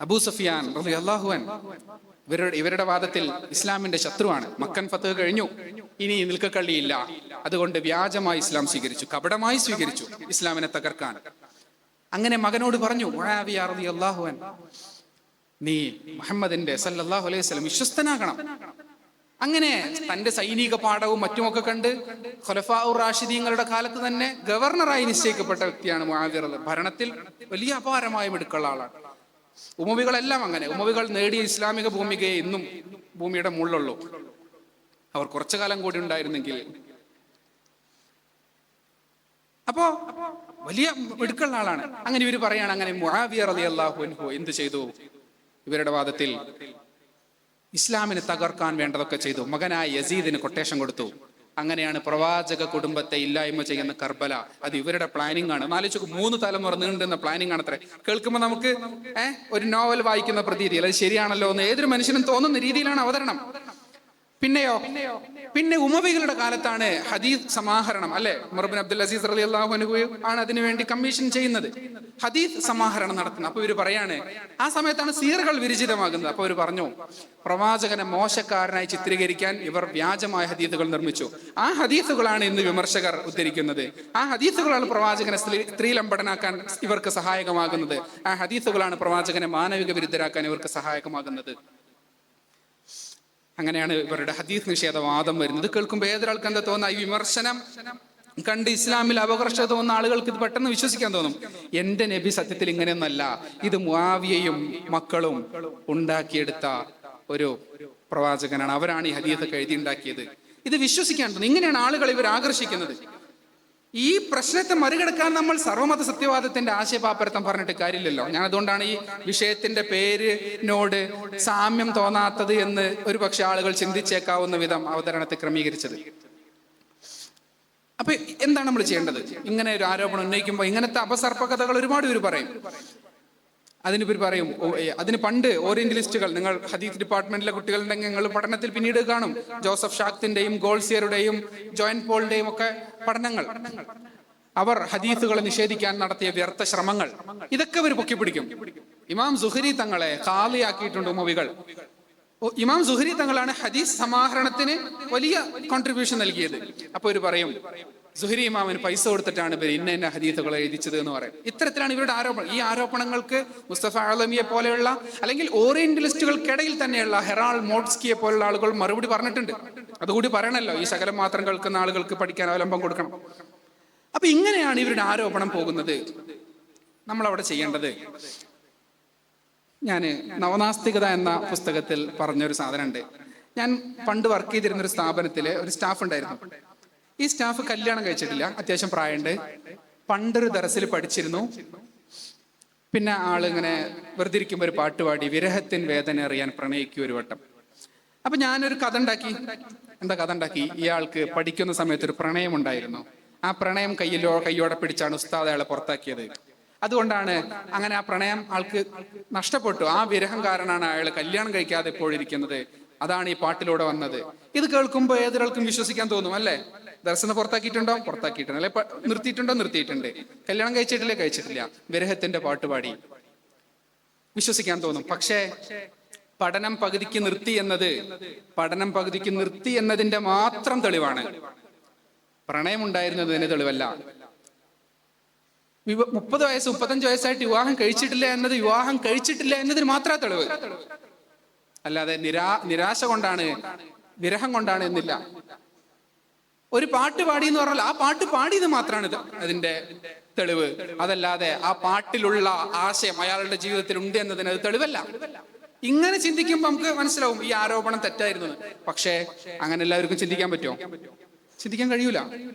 അബൂ സുഫിയാൻ റളിയല്ലാഹു അൻഹു ഇവരുടെ വാദത്തിൽ ഇസ്ലാമിന്റെ ശത്രുവാണ്. മക്കൻ ഫത്ഹ് കഴിഞ്ഞു, ഇനി നിൽക്കക്കള്ളിയില്ല. അതുകൊണ്ട് വ്യാജമായി ഇസ്ലാം സ്വീകരിച്ചു, കപടമായി സ്വീകരിച്ചു ഇസ്ലാമിനെ തകർക്കാൻ. അങ്ങനെ മകനോട് പറഞ്ഞു, മുആവിയ റളിയല്ലാഹു അൻഹു, നീ മുഹമ്മദിന്റെ സല്ലല്ലാഹു അലൈഹി വസല്ലം വിശ്വസ്തനാകണം. അങ്ങനെ തന്റെ സൈനിക പാഠവും മറ്റുമൊക്കെ കണ്ട് ഖുലഫാഉർ റാഷിദീങ്ങളുടെ കാലത്ത് തന്നെ ഗവർണറായി നിശ്ചയിക്കപ്പെട്ട വ്യക്തിയാണ് മുആവിയ റളിയല്ലാഹു. ഭരണത്തിൽ വലിയ അപാരമായ മിടുക്കുള്ള ആളാണ്. ഉമവികളെല്ലാം അങ്ങനെ. ഉമവികൾ നേടിയ ഇസ്ലാമിക ഭൂമികയെ ഇന്നും ഭൂമിയുടെ മുകളിലുള്ളൂ. അവർ കുറച്ചു കാലം കൂടി ഉണ്ടായിരുന്നെങ്കിൽ. അപ്പോ വലിയ മിടുക്കുള്ള ആളാണ്. അങ്ങനെ ഇവർ പറയാണ്, അങ്ങനെ മുആവിയ റളിയല്ലാഹു അൻഹു എന്ത് ചെയ്തു? ഇവരുടെ വാദത്തിൽ ഇസ്ലാമിനെ തകർക്കാൻ വേണ്ടതൊക്കെ ചെയ്തു. മകനായ യസീദിന് കൊട്ടേഷൻ കൊടുത്തു. അങ്ങനെയാണ് പ്രവാചക കുടുംബത്തെ ഇല്ലായ്മ ചെയ്യുന്ന കർബല. അത് ഇവരുടെ പ്ലാനിങ് ആണ്. നാലിച്ചു 3 തലമുറ നീണ്ടുന്ന പ്ലാനിങ് ആണ് അത്രേ. കേൾക്കുമ്പോൾ നമുക്ക് ഒരു നോവൽ വായിക്കുന്ന പ്രതീതി, അത് ശരിയാണല്ലോ എന്ന് ഏതൊരു മനുഷ്യനും തോന്നുന്ന രീതിയിലാണ് അവതരണം. പിന്നെ ഉമവികളുടെ കാലത്താണ് ഹദീസ് സമാഹരണം, അല്ലെ? ഉമർ ഇബ്നു അബ്ദുൽ അസീസ് റളിയല്ലാഹു അൻഹു ആണ് അതിനു വേണ്ടി കമ്മീഷൻ ചെയ്യുന്നത്, ഹദീസ് സമാഹരണം നടത്തുന്നത്. അപ്പൊ ഇവര് പറയാണ്, ആ സമയത്താണ് സീറുകൾ വിരചിതമാകുന്നത്. അപ്പൊ ഇവര് പറഞ്ഞു, പ്രവാചകനെ മോശക്കാരനായി ചിത്രീകരിക്കാൻ ഇവർ വ്യാജമായ ഹദീസുകൾ നിർമ്മിച്ചു. ആ ഹദീസുകളാണ് ഇന്ന് വിമർശകർ ഉദ്ധരിക്കുന്നത്. ആ ഹദീസുകളാണ് പ്രവാചകനെ സ്ത്രീലമ്പടനാക്കാൻ ഇവർക്ക് സഹായകമാകുന്നത്. ആ ഹദീസുകളാണ് പ്രവാചകനെ മാനവിക വിരുദ്ധരാക്കാൻ ഇവർക്ക് സഹായകമാകുന്നത്. അങ്ങനെയാണ് ഇവരുടെ ഹദീസ് നിഷേധവാദം വരുന്നത്. കേൾക്കുമ്പോൾ ഏതൊരാൾക്ക് എന്താ തോന്നുക? ഈ വിമർശനം കണ്ട് ഇസ്ലാമിൽ അപകർഷത തോന്നുന്ന ആളുകൾക്ക് ഇത് പെട്ടെന്ന് വിശ്വസിക്കാൻ തോന്നും. എന്റെ നബി സത്യത്തിൽ ഇങ്ങനെയൊന്നല്ല, ഇത് മുആവിയയും മക്കളും ഉണ്ടാക്കിയെടുത്ത ഒരു പ്രവാചകനാണ്, അവരാണ് ഈ ഹദീസൊക്കെ എഴുതി ഉണ്ടാക്കിയത്. ഇത് വിശ്വസിക്കാൻ തോന്നും. ഇങ്ങനെയാണ് ആളുകൾ ഇവർ ആകർഷിക്കുന്നത്. ഈ പ്രശ്നത്തെ മറികടക്കാൻ നമ്മൾ സർവമത സത്യവാദത്തിന്റെ ആശയപാപ്പരത്തം പറഞ്ഞിട്ട് കാര്യമില്ലല്ലോ. ഞാൻ അതുകൊണ്ടാണ് ഈ വിഷയത്തിന്റെ പേരിനോട് സാമ്യം തോന്നാത്തത് എന്ന് ഒരു പക്ഷെ ആളുകൾ ചിന്തിച്ചേക്കാവുന്ന വിധം അവതരണത്തെ ക്രമീകരിച്ചത്. അപ്പൊ എന്താണ് നമ്മൾ ചെയ്യേണ്ടത്? ഇങ്ങനെ ഒരു ആരോപണം ഉന്നയിക്കുമ്പോൾ ഇങ്ങനത്തെ അപസർപ്പകഥകൾ ഒരുപാട് പേര് പറയും. അതിന് പണ്ട് ഓറിയന്റലിസ്റ്റുകൾ, നിങ്ങൾ ഹദീസ് ഡിപ്പാർട്ട്മെന്റിലെ കുട്ടികളുണ്ടെങ്കിൽ നിങ്ങൾ പഠനത്തിൽ പിന്നീട് കാണും, ജോസഫ് ഷാക്തിന്റെയും ഗോൾസിയറുടെയും ജോയിൻ പോളിന്റെയും ഒക്കെ പഠനങ്ങൾ. അവർ ഹദീസുകളെ നിഷേധിക്കാൻ നടത്തിയ വ്യർത്ഥ ശ്രമങ്ങൾ, ഇതൊക്കെ അവർ പൊക്കിപ്പിടിക്കും. ഇമാം സുഹരി തങ്ങളെ ഖാലിയാക്കിയിട്ടുണ്ട് ഉമവികൾ. ഇമാം സുഹരി തങ്ങളാണ് ഹദീസ് സമാഹരണത്തിന് വലിയ കോൺട്രിബ്യൂഷൻ നൽകിയത്. അപ്പൊ ഇവർ പറയും, സുഹരി ഇമാമിന് പൈസ കൊടുത്തിട്ടാണ് ഇവർ ഇന്ന ഹദീസുകൾ എഴുതിച്ചത് എന്ന് പറയും. ഇത്തരത്തിലാണ് ഇവരുടെ ആരോപണം. ഈ ആരോപണങ്ങൾക്ക് മുസ്തഫ അലമിയെ പോലെയുള്ള, അല്ലെങ്കിൽ ഓറിയന്റലിസ്റ്റുകൾക്കിടയിൽ തന്നെയുള്ള ഹെറാൾ മോഡ്സ്കിയെ പോലുള്ള ആളുകൾ മറുപടി പറഞ്ഞിട്ടുണ്ട്. അതുകൂടി പറയണല്ലോ, ഈ ശകലം മാത്രം കേൾക്കുന്ന ആളുകൾക്ക് പഠിക്കാൻ അവലംബം കൊടുക്കണം. അപ്പൊ ഇങ്ങനെയാണ് ഇവരുടെ ആരോപണം പോകുന്നത്. നമ്മളവിടെ ചെയ്യേണ്ടത്, ഞാൻ നവനാസ്തികത എന്ന പുസ്തകത്തിൽ പറഞ്ഞൊരു സാധനമുണ്ട്. ഞാൻ പണ്ട് വർക്ക് ചെയ്തിരുന്നൊരു സ്ഥാപനത്തിലെ ഒരു സ്റ്റാഫ് ഉണ്ടായിരുന്നു. ഈ സ്റ്റാഫ് കല്യാണം കഴിച്ചിട്ടില്ല, അത്യാവശ്യം പ്രായമുണ്ട്. പണ്ടൊരു ദർസിൽ പഠിച്ചിരുന്നു. പിന്നെ ആളിങ്ങനെ വെറുതെ ഇരിക്കുമ്പോൾ ഒരു പാട്ട് പാടി, വിരഹത്തിൻ വേദന അറിയാൻ പ്രണയിക്കൂ ഒരു വട്ടം. അപ്പൊ ഞാനൊരു കഥ ഉണ്ടാക്കി. എന്താ കഥ ഉണ്ടാക്കി? ഇയാൾക്ക് പഠിക്കുന്ന സമയത്ത് ഒരു പ്രണയം ഉണ്ടായിരുന്നു. ആ പ്രണയം കയ്യോടെ പിടിച്ചാണ് ഉസ്താദ് അയാളെ പുറത്താക്കിയത്. അതുകൊണ്ടാണ് അങ്ങനെ ആ പ്രണയം ആൾക്ക് നഷ്ടപ്പെട്ടു. ആ വിരഹം കാരണമാണ് അയാൾ കല്യാണം കഴിക്കാതെ ഇപ്പോഴിരിക്കുന്നത്. അതാണ് ഈ പാട്ടിലൂടെ വന്നത്. ഇത് കേൾക്കുമ്പോൾ ഏതൊരാൾക്കും വിശ്വസിക്കാൻ തോന്നും, അല്ലേ? ദർശനം പുറത്താക്കിയിട്ടുണ്ടോ? പുറത്താക്കിയിട്ടുണ്ട്. അല്ലെ നിർത്തിയിട്ടുണ്ടോ? നിർത്തിയിട്ടുണ്ട്. കല്യാണം കഴിച്ചിട്ടില്ല? വിരഹത്തിന്റെ പാട്ടുപാടി. വിശ്വസിക്കാൻ തോന്നും. പക്ഷേ പഠനം പകുതിക്ക് നിർത്തി എന്നതിന്റെ മാത്രം തെളിവാണ്. പ്രണയമുണ്ടായിരുന്നതിന് തെളിവല്ല. 30 വയസ്സ് 35 വയസ്സായിട്ട് വിവാഹം കഴിച്ചിട്ടില്ല എന്നതിന് മാത്രമേ തെളിവ്. അല്ലാതെ നിരാശ കൊണ്ടാണ്, വിരഹം കൊണ്ടാണ് എന്നില്ല. ഒരു പാട്ട് പാടി എന്ന് പറഞ്ഞാൽ ആ പാട്ട് പാടിയത് മാത്രമാണ് അതിന്റെ തെളിവ്. അതല്ലാതെ ആ പാട്ടിലുള്ള ആശയം അയാളുടെ ജീവിതത്തിൽ ഉണ്ട് എന്നതിന് അത് തെളിവല്ല. ഇങ്ങനെ ചിന്തിക്കുമ്പോൾ നമുക്ക് മനസ്സിലാവും ഈ ആരോപണം തെറ്റായിരുന്നു. പക്ഷേ അങ്ങനെ എല്ലാവർക്കും ചിന്തിക്കാൻ പറ്റുമോ? ചിന്തിക്കാൻ കഴിയൂല.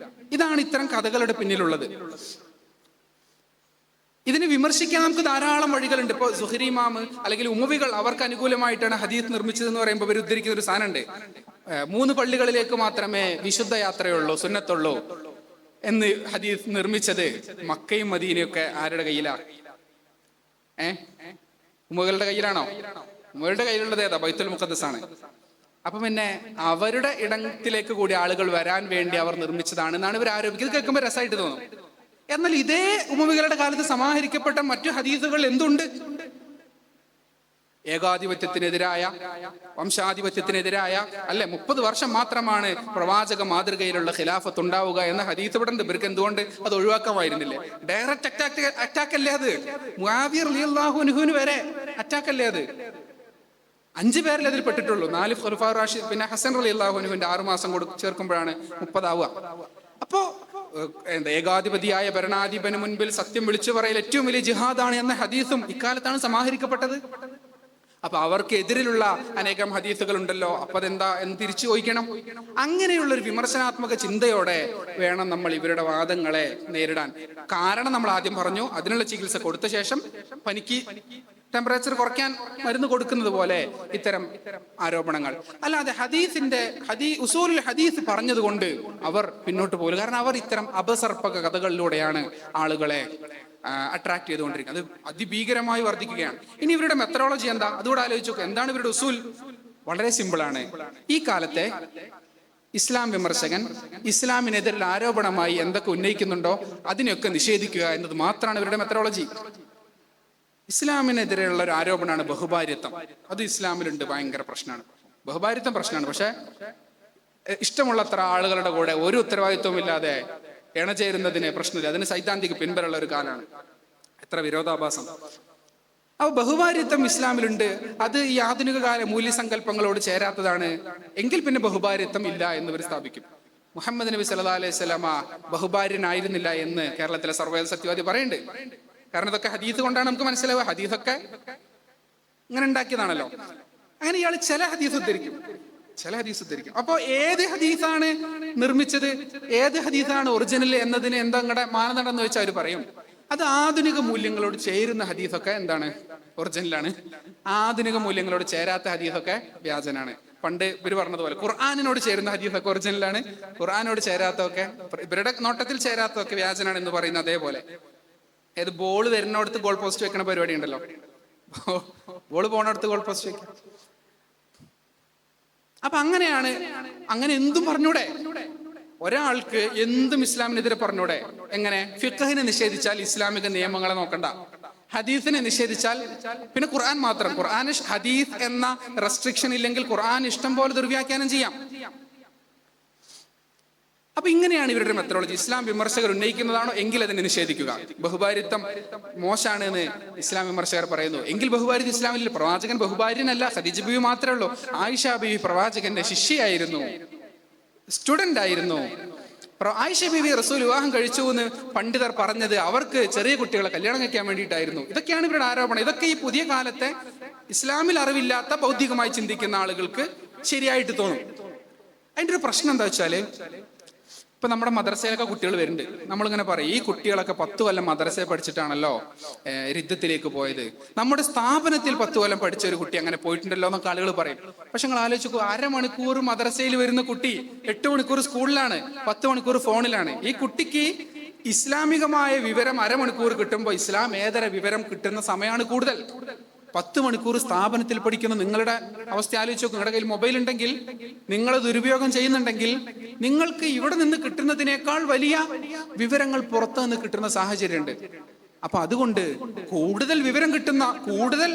ഇതാണ് ഇത്തരം കഥകളുടെ പിന്നിലുള്ളത്. ഇതിനെ വിമർശിക്കാൻ നമുക്ക് ധാരാളം വഴികളുണ്ട്. ഇപ്പോൾ സുഹരി ഇമാം അല്ലെങ്കിൽ ഉമവികൾ അവർക്ക് അനുകൂലമായിട്ടാണ് ഹദീസ് നിർമ്മിച്ചതെന്ന് പറയുമ്പോൾ അവർ ഉദ്ധരിക്കുന്ന ഒരു സാധനമുണ്ട്. 3 പള്ളികളിലേക്ക് മാത്രമേ വിശുദ്ധ യാത്രയുള്ളൂ, സുന്നത്തുള്ളൂ എന്ന് ഹദീസ് നിർമ്മിച്ചത് മക്കയും മദീനയും ഒക്കെ ആരുടെ കയ്യിലാണ്? ഉമകളുടെ കയ്യിലാണോ? ഉമകളുടെ കയ്യിലുള്ളത് ഏതാ? ബൈത്തുൽ മുഖദ്ദസ് ആണ്. അപ്പൊ പിന്നെ അവരുടെ ഇടത്തിലേക്ക് കൂടി ആളുകൾ വരാൻ വേണ്ടി അവർ നിർമ്മിച്ചതാണെന്നാണ് ഇവർ ആരോപിക്കുന്നത്. കേൾക്കുമ്പോൾ രസമായിട്ട് തോന്നും. എന്നാൽ ഇതേ ഉമവികളുടെ കാലത്ത് സമാഹരിക്കപ്പെട്ട മറ്റു ഹദീസുകൾ എന്തുണ്ട്? ഏകാധിപത്യത്തിനെതിരായ, വംശാധിപത്യത്തിനെതിരായ 30 വർഷം മാത്രമാണ് പ്രവാചക മാതൃകയിലുള്ള ഖിലാഫത്ത് ഉണ്ടാവുക എന്ന ഹദീസ് ഇവിടെ ഉണ്ട്. ഇവർക്ക് എന്തുകൊണ്ട് അത് ഒഴിവാക്കാമായിരുന്നില്ലേ? ഡയറക്റ്റ് അറ്റാക്ക് അല്ലേ അത്? മുആവിയ റളിയല്ലാഹു അൻഹുവിന് വരെ അറ്റാക്ക് അല്ലേ അത്? 5 പേരിൽ അതിൽ പെട്ടിട്ടുള്ളൂ. 4 ഖുലഫാ റാഷിദ്, പിന്നെ ഹസൻ റളിയല്ലാഹു അൻഹുവിന്റെ 6 മാസം ചേർക്കുമ്പോഴാണ് 30 ആവുക. അപ്പോ ഏകാധിപതിയായ ഭരണാധിപന് മുൻപിൽ സത്യം വിളിച്ചു പറയൽ ഏറ്റവും വലിയ ജിഹാദാണ് എന്ന ഹദീസും ഇക്കാലത്താണ് സമാഹരിക്കപ്പെട്ടത്. അപ്പൊ അവർക്ക് എതിരിലുള്ള അനേകം ഹദീസുകൾ ഉണ്ടല്ലോ, അപ്പൊ അതെന്താ എന്ന് തിരിച്ചു ചോദിക്കണം. അങ്ങനെയുള്ള ഒരു വിമർശനാത്മക ചിന്തയോടെ വേണം നമ്മൾ ഇവരുടെ വാദങ്ങളെ നേരിടാൻ. കാരണം നമ്മൾ ആദ്യം പറഞ്ഞു, അതിനുള്ള ചികിത്സ കൊടുത്ത ശേഷം പനിക്ക് ടെമ്പറേച്ചർ കുറയ്ക്കാൻ മരുന്ന് കൊടുക്കുന്നത് പോലെ ഇത്തരം ആരോപണങ്ങൾ. അല്ലാതെ ഉസൂലുൽ ഹദീസ് പറഞ്ഞതുകൊണ്ട് അവർ പിന്നോട്ട് പോകില്ല. കാരണം അവർ ഇത്തരം അപസർപ്പക കഥകളിലൂടെയാണ് ആളുകളെ അട്രാക്ട് ചെയ്തുകൊണ്ടിരിക്കുന്നത്. അത് അതിഭീകരമായി വർദ്ധിക്കുകയാണ്. ഇനി ഇവരുടെ മെത്തഡോളജി എന്താ? അതുകൂടെ ആലോചിച്ച് നോക്കുക. എന്താണ് ഇവരുടെ ഉസൂൽ? വളരെ സിമ്പിളാണ്. ഈ കാലത്തെ ഇസ്ലാം വിമർശകൻ ഇസ്ലാമിനെതിരെ ആരോപണമായി എന്തൊക്കെ ഉന്നയിക്കുന്നുണ്ടോ അതിനെയൊക്കെ നിഷേധിക്കുക എന്നത് മാത്രമാണ് ഇവരുടെ മെത്തഡോളജി. ഇസ്ലാമിനെതിരെയുള്ള ഒരു ആരോപണമാണ് ബഹുഭാര്യത്വം. അത് ഇസ്ലാമിലുണ്ട്, ഭയങ്കര പ്രശ്നമാണ്. ബഹുഭാര്യത്വം പ്രശ്നമാണ്. പക്ഷെ ഇഷ്ടമുള്ളത്ര ആളുകളുടെ കൂടെ ഒരു ഉത്തരവാദിത്വവും ഇല്ലാതെ ഇണചേരുന്നതിന് പ്രശ്നമില്ല. അതിന് സൈദ്ധാന്തിക പിൻബലമുള്ള ഒരു കാലമാണ്. എത്ര വിരോധാഭാസം! അപ്പൊ ബഹുഭാര്യത്വം ഇസ്ലാമിലുണ്ട്. അത് ഈ ആധുനിക കാല മൂല്യസങ്കല്പങ്ങളോട് ചേരാത്തതാണ് എങ്കിൽ പിന്നെ ബഹുഭാര്യത്വം ഇല്ല എന്നിവർ സ്ഥാപിക്കും. മുഹമ്മദ് നബി സല്ലല്ലാഹു അലൈഹി വസല്ലമ ബഹുഭാര്യനായിരുന്നില്ല എന്ന് കേരളത്തിലെ സർവ്വ സത്യവാദി പറയുന്നുണ്ട്. കാരണം ഇതൊക്കെ ഹദീസ് കൊണ്ടാണ് നമുക്ക് മനസ്സിലാവുക. ഹദീസൊക്കെ ഇങ്ങനെ ഉണ്ടാക്കിയതാണല്ലോ. അങ്ങനെ ഇയാൾ ചില ഹദീസ് ഉദ്ധരിക്കും. അപ്പൊ ഏത് ഹദീസാണ് നിർമ്മിച്ചത്, ഏത് ഹദീസാണ് ഒറിജിനൽ എന്നതിന് എന്താ നിങ്ങളുടെ മാനദണ്ഡം എന്ന് വെച്ചാൽ അവർ പറയും അത് ആധുനിക മൂല്യങ്ങളോട് ചേരുന്ന ഹദീസൊക്കെ എന്താണ്? ഒറിജിനലാണ്. ആധുനിക മൂല്യങ്ങളോട് ചേരാത്ത ഹദീസൊക്കെ വ്യാജനാണ്. പണ്ട് ഇവർ പറഞ്ഞതുപോലെ ഖുർആാനിനോട് ചേരുന്ന ഹദീസൊക്കെ ഒറിജിനലാണ്, ഖുർആാനോട് ചേരാത്തൊക്കെ, ഇവരുടെ നോട്ടത്തിൽ ചേരാത്തൊക്കെ വ്യാജനാണ് എന്ന് പറയുന്ന അതേപോലെ ബോൾ വരുന്നിടത്ത് ഗോൾ പോസ്റ്റ് വെക്കണ പരിപാടി ഉണ്ടല്ലോ. ബോൾ പോണടുത്ത് ഗോൾ പോസ്റ്റ് വെക്കാം. അപ്പൊ അങ്ങനെയാണ്. അങ്ങനെ എന്തും പറഞ്ഞൂടെ? ഒരാൾക്ക് എന്തും ഇസ്ലാമിനെതിരെ പറഞ്ഞൂടെ? എങ്ങനെ? ഫിഖ്ഹിനെ നിഷേധിച്ചാൽ ഇസ്ലാമിക നിയമങ്ങളെ നോക്കണ്ട, ഹദീസിനെ നിഷേധിച്ചാൽ പിന്നെ ഖുർആൻ മാത്രം. ഖുർആൻ ഹദീസ് എന്ന റെസ്ട്രിക്ഷൻ ഇല്ലെങ്കിൽ ഖുർആൻ ഇഷ്ടം പോലെ ദുർവ്യാഖ്യാനം ചെയ്യാം. അപ്പൊ ഇങ്ങനെയാണ് ഇവരുടെ മെത്തഡോളജി. ഇസ്ലാം വിമർശകർ ഉന്നയിക്കുന്നതാണോ എങ്കിൽ അതിനെ നിഷേധിക്കുക. ബഹുഭാര്യത്വം മോശമാണ് എന്ന് ഇസ്ലാം വിമർശകർ പറയുന്നു എങ്കിൽ ബഹുഭാര്യത്വം ഇസ്ലാമിൽ. പ്രവാചകൻ ബഹുഭാര്യനല്ല, ഖദീജ ബീവി മാത്രമേ ഉള്ളൂ. ആയിഷ ബീവി പ്രവാചകന്റെ ശിഷ്യയായിരുന്നു, സ്റ്റുഡന്റ് ആയിരുന്നു. ആയിഷ ബീവി റസൂൽ വിവാഹം കഴിച്ചു എന്ന് പണ്ഡിതർ പറഞ്ഞത് അവർക്ക് ചെറിയ കുട്ടികളെ കല്യാണം കഴിക്കാൻ വേണ്ടിയിട്ടായിരുന്നു. ഇതൊക്കെയാണ് ഇവരുടെ ആരോപണം. ഇതൊക്കെ ഈ പുതിയ കാലത്തെ ഇസ്ലാമിൽ അറിവില്ലാത്ത ബൗദ്ധികമായി ചിന്തിക്കുന്ന ആളുകൾക്ക് ശരിയായിട്ട് തോന്നും. അതിന്റെ ഒരു പ്രശ്നം എന്താ വെച്ചാല്, ഇപ്പൊ നമ്മുടെ മദ്രസയിലൊക്കെ കുട്ടികൾ വരുന്നുണ്ട്. നമ്മളിങ്ങനെ പറയും ഈ കുട്ടികളൊക്കെ 10 കൊല്ലം മദ്രസയിൽ പഠിച്ചിട്ടാണല്ലോ യുദ്ധത്തിലേക്ക് പോയത്. നമ്മുടെ സ്ഥാപനത്തിൽ 10 കൊല്ലം പഠിച്ച ഒരു കുട്ടി അങ്ങനെ പോയിട്ടുണ്ടല്ലോ എന്നൊക്കെ ആളുകൾ പറയും. പക്ഷെ നിങ്ങൾ ആലോചിക്കൂ, 1/2 മണിക്കൂർ മദ്രസയിൽ വരുന്ന കുട്ടി 8 മണിക്കൂർ സ്കൂളിലാണ്, 10 മണിക്കൂർ ഫോണിലാണ്. ഈ കുട്ടിക്ക് ഇസ്ലാമികമായ വിവരം 1/2 മണിക്കൂർ കിട്ടുമ്പോൾ ഇസ്ലാമേതര വിവരം കിട്ടുന്ന സമയമാണ് കൂടുതൽ. 10 മണിക്കൂർ സ്ഥാപനത്തിൽ പഠിക്കുന്ന നിങ്ങളുടെ അവസ്ഥ ആലോചിച്ച് നോക്കും. നിങ്ങളുടെ കയ്യിൽ മൊബൈൽ ഉണ്ടെങ്കിൽ, നിങ്ങൾ ദുരുപയോഗം ചെയ്യുന്നുണ്ടെങ്കിൽ നിങ്ങൾക്ക് ഇവിടെ നിന്ന് കിട്ടുന്നതിനേക്കാൾ വലിയ വിവരങ്ങൾ പുറത്തു നിന്ന് കിട്ടുന്ന സാഹചര്യമുണ്ട്. അപ്പൊ അതുകൊണ്ട് കൂടുതൽ വിവരം കിട്ടുന്ന, കൂടുതൽ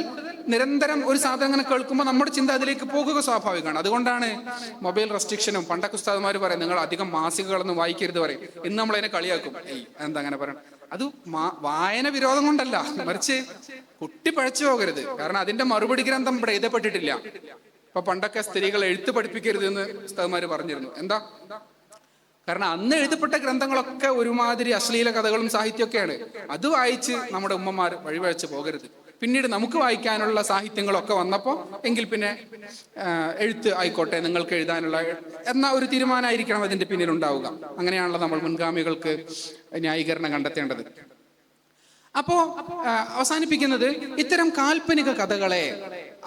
നിരന്തരം ഒരു സാധനം അങ്ങനെ കേൾക്കുമ്പോൾ നമ്മുടെ ചിന്ത അതിലേക്ക് പോകുക സ്വാഭാവികമാണ്. അതുകൊണ്ടാണ് മൊബൈൽ റെസ്ട്രിക്ഷനും. പണ്ടൊക്കെ ഉസ്താദുമാർ പറയും നിങ്ങൾ അധികം മാസികകളൊന്നും വായിക്കരുത് പറയും. ഇന്ന് നമ്മളതിനെ കളിയാക്കും. എന്താ അങ്ങനെ പറയണം? അത് വായന വിരോധം കൊണ്ടല്ല, മറിച്ച് കുട്ടി പഴച്ചു പോകരുത്. കാരണം അതിന്റെ മറുപടി ഗ്രന്ഥം ഇവിടെ എഴുതപ്പെട്ടിട്ടില്ല. ഇപ്പൊ പണ്ടൊക്കെ സ്ത്രീകൾ എഴുത്ത് പഠിപ്പിക്കരുത് എന്ന് ഉസ്താദുമാര് പറഞ്ഞിരുന്നു. എന്താ കാരണം? അന്ന് എഴുതപ്പെട്ട ഗ്രന്ഥങ്ങളൊക്കെ ഒരുമാതിരി അശ്ലീല കഥകളും സാഹിത്യമൊക്കെയാണ്. അത് വായിച്ച് നമ്മുടെ ഉമ്മമാർ വഴിപഴച്ച് പോകരുത്. പിന്നീട് നമുക്ക് വായിക്കാനുള്ള സാഹിത്യങ്ങളൊക്കെ വന്നപ്പോൾ എങ്കിൽ പിന്നെ എഴുത്ത് ആയിക്കോട്ടെ, നിങ്ങൾക്ക് എഴുതാനുള്ള എന്ന ഒരു തീരുമാനമായിരിക്കണം അതിന്റെ പിന്നിലുണ്ടാവുക. അങ്ങനെയാണല്ലോ നമ്മൾ മുൻഗാമികൾക്ക് ന്യായീകരണം കണ്ടെത്തേണ്ടത്. അപ്പോ അവസാനിപ്പിക്കുന്നത്, ഇത്തരം കാൽപ്പനിക കഥകളെ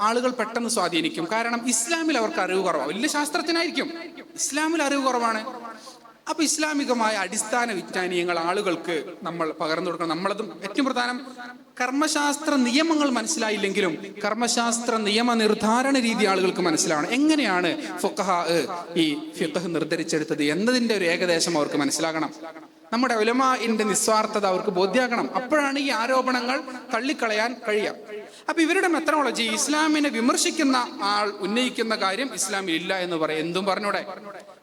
ആളുകൾ പെട്ടെന്ന് സ്വാധീനിക്കും. കാരണം ഇസ്ലാമിൽ അവർക്ക് അറിവ് കുറവാണ്. വലിയ ശാസ്ത്രജ്ഞനായിരിക്കും, ഇസ്ലാമിൽ അറിവ് കുറവാണ്. അപ്പൊ ഇസ്ലാമികമായ അടിസ്ഥാന വിജ്ഞാനീയങ്ങൾ ആളുകൾക്ക് നമ്മൾ പകർന്നു കൊടുക്കണം. നമ്മളതും ഏറ്റവും പ്രധാനം, കർമ്മശാസ്ത്ര നിയമങ്ങൾ മനസ്സിലായില്ലെങ്കിലും കർമ്മശാസ്ത്ര നിയമ നിർദ്ധാരണ രീതി ആളുകൾക്ക് മനസ്സിലാവണം. എങ്ങനെയാണ് ഫുഖഹാ ഈ ഫിഖ്ഹ് നിർദ്ധരിച്ചെടുത്തത് എന്നതിന്റെ ഒരു ഏകദേശം അവർക്ക് മനസ്സിലാകണം. നമ്മുടെ ഉലമാഇന്റെ നിസ്വാർത്ഥത അവർക്ക് ബോധ്യമാകണം. അപ്പോഴാണ് ഈ ആരോപണങ്ങൾ തള്ളിക്കളയാൻ കഴിയുക. അപ്പൊ ഇവരുടെ മെത്തഡോളജി, ഇസ്ലാമിനെ വിമർശിക്കുന്ന ആൾ ഉന്നയിക്കുന്ന കാര്യം ഇസ്ലാമിൽ ഇല്ല എന്ന് പറയും. എന്തും പറഞ്ഞൂടെ?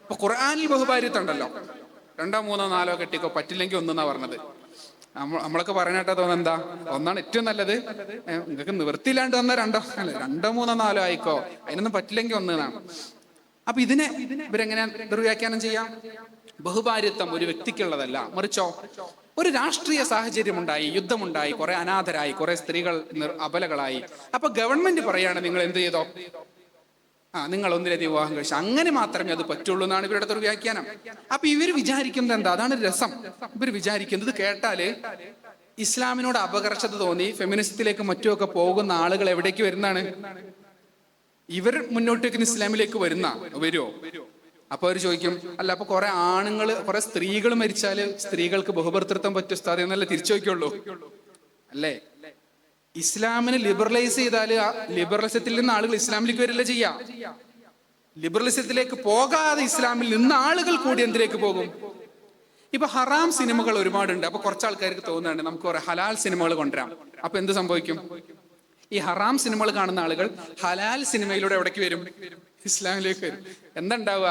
ഇപ്പൊ ഖുർആനിൽ ബഹുഭാര്യത്വം ഉണ്ടല്ലോ. 2, 3, 4 കെട്ടിക്കോ, പറ്റില്ലെങ്കിൽ ഒന്നെന്നാ പറഞ്ഞത്. നമ്മളൊക്കെ പറഞ്ഞിട്ടാ തോന്നുന്നത് എന്താ? ഒന്നാണ് ഏറ്റവും നല്ലത്. നിങ്ങൾക്ക് നിവൃത്തിയില്ലാണ്ട് വന്ന 2, 3, 4 ആയിക്കോ, അതിനൊന്നും പറ്റില്ലെങ്കിൽ ഒന്നാണ്. അപ്പൊ ഇതിനെ ഇവരെങ്ങനെ ദുർവ്യാഖ്യാനം ചെയ്യാം? ബഹുഭാര്യത്വം ഒരു വ്യക്തിക്കുള്ളതല്ല, മറിച്ചോ ഒരു രാഷ്ട്രീയ സാഹചര്യം ഉണ്ടായി, യുദ്ധമുണ്ടായി, കുറെ അനാഥരായി, കുറെ സ്ത്രീകൾ അബലകളായി. അപ്പൊ ഗവൺമെന്റ് പറയാണ് നിങ്ങൾ എന്ത് ചെയ്തോ, നിങ്ങൾ ഒന്നിലധികം വിവാഹം കഴിച്ചു, അങ്ങനെ മാത്രമേ അത് പറ്റുള്ളൂ എന്നാണ് ഇവരുടെ ദുർവ്യാഖ്യാനം. അപ്പൊ ഇവർ വിചാരിക്കുന്നത് എന്താ? അതാണ് രസം. ഇവർ വിചാരിക്കുന്നത് കേട്ടാല് ഇസ്ലാമിനോട് അപകർഷത തോന്നി ഫെമിനിസത്തിലേക്ക് മറ്റുമൊക്കെ പോകുന്ന ആളുകൾ എവിടേക്ക് വരുന്നതാണ്? ഇവർ മുന്നോട്ടേക്ക് ഇസ്ലാമിലേക്ക് വരുമോ? അപ്പൊ അവർ ചോദിക്കും, അല്ല അപ്പൊ കുറെ ആണുങ്ങൾ, കുറെ സ്ത്രീകൾ മരിച്ചാല് സ്ത്രീകൾക്ക് ബഹുഭർത്തൃത്വം പറ്റും ഉസ്താദ് എന്നല്ലേ തിരിച്ചു ചോദിക്കുള്ളൂ അല്ലേ? ഇസ്ലാമിനെ ലിബറലൈസ് ചെയ്താല് ലിബറലിസത്തിൽ നിന്ന് ആളുകൾ ഇസ്ലാമിലേക്ക് വരില്ല ചെയ്യാ. ലിബറലിസത്തിലേക്ക് പോകാതെ ഇസ്ലാമിൽ നിന്ന് ആളുകൾ കൂടി എന്തിലേക്ക് പോകും? ഇപ്പൊ ഹറാം സിനിമകൾ ഒരുപാടുണ്ട്. അപ്പൊ കുറച്ച് ആൾക്കാർക്ക് തോന്നുന്നുണ്ട് നമുക്ക് കുറെ ഹലാൽ സിനിമകൾ കൊണ്ടുവരാം. അപ്പൊ എന്ത് സംഭവിക്കും? ഈ ഹറാം സിനിമകൾ കാണുന്ന ആളുകൾ ഹലാൽ സിനിമയിലൂടെ എവിടേക്ക് വരും? ഇസ്ലാമിലേക്ക് വരും. എന്താ ഉണ്ടാവുക?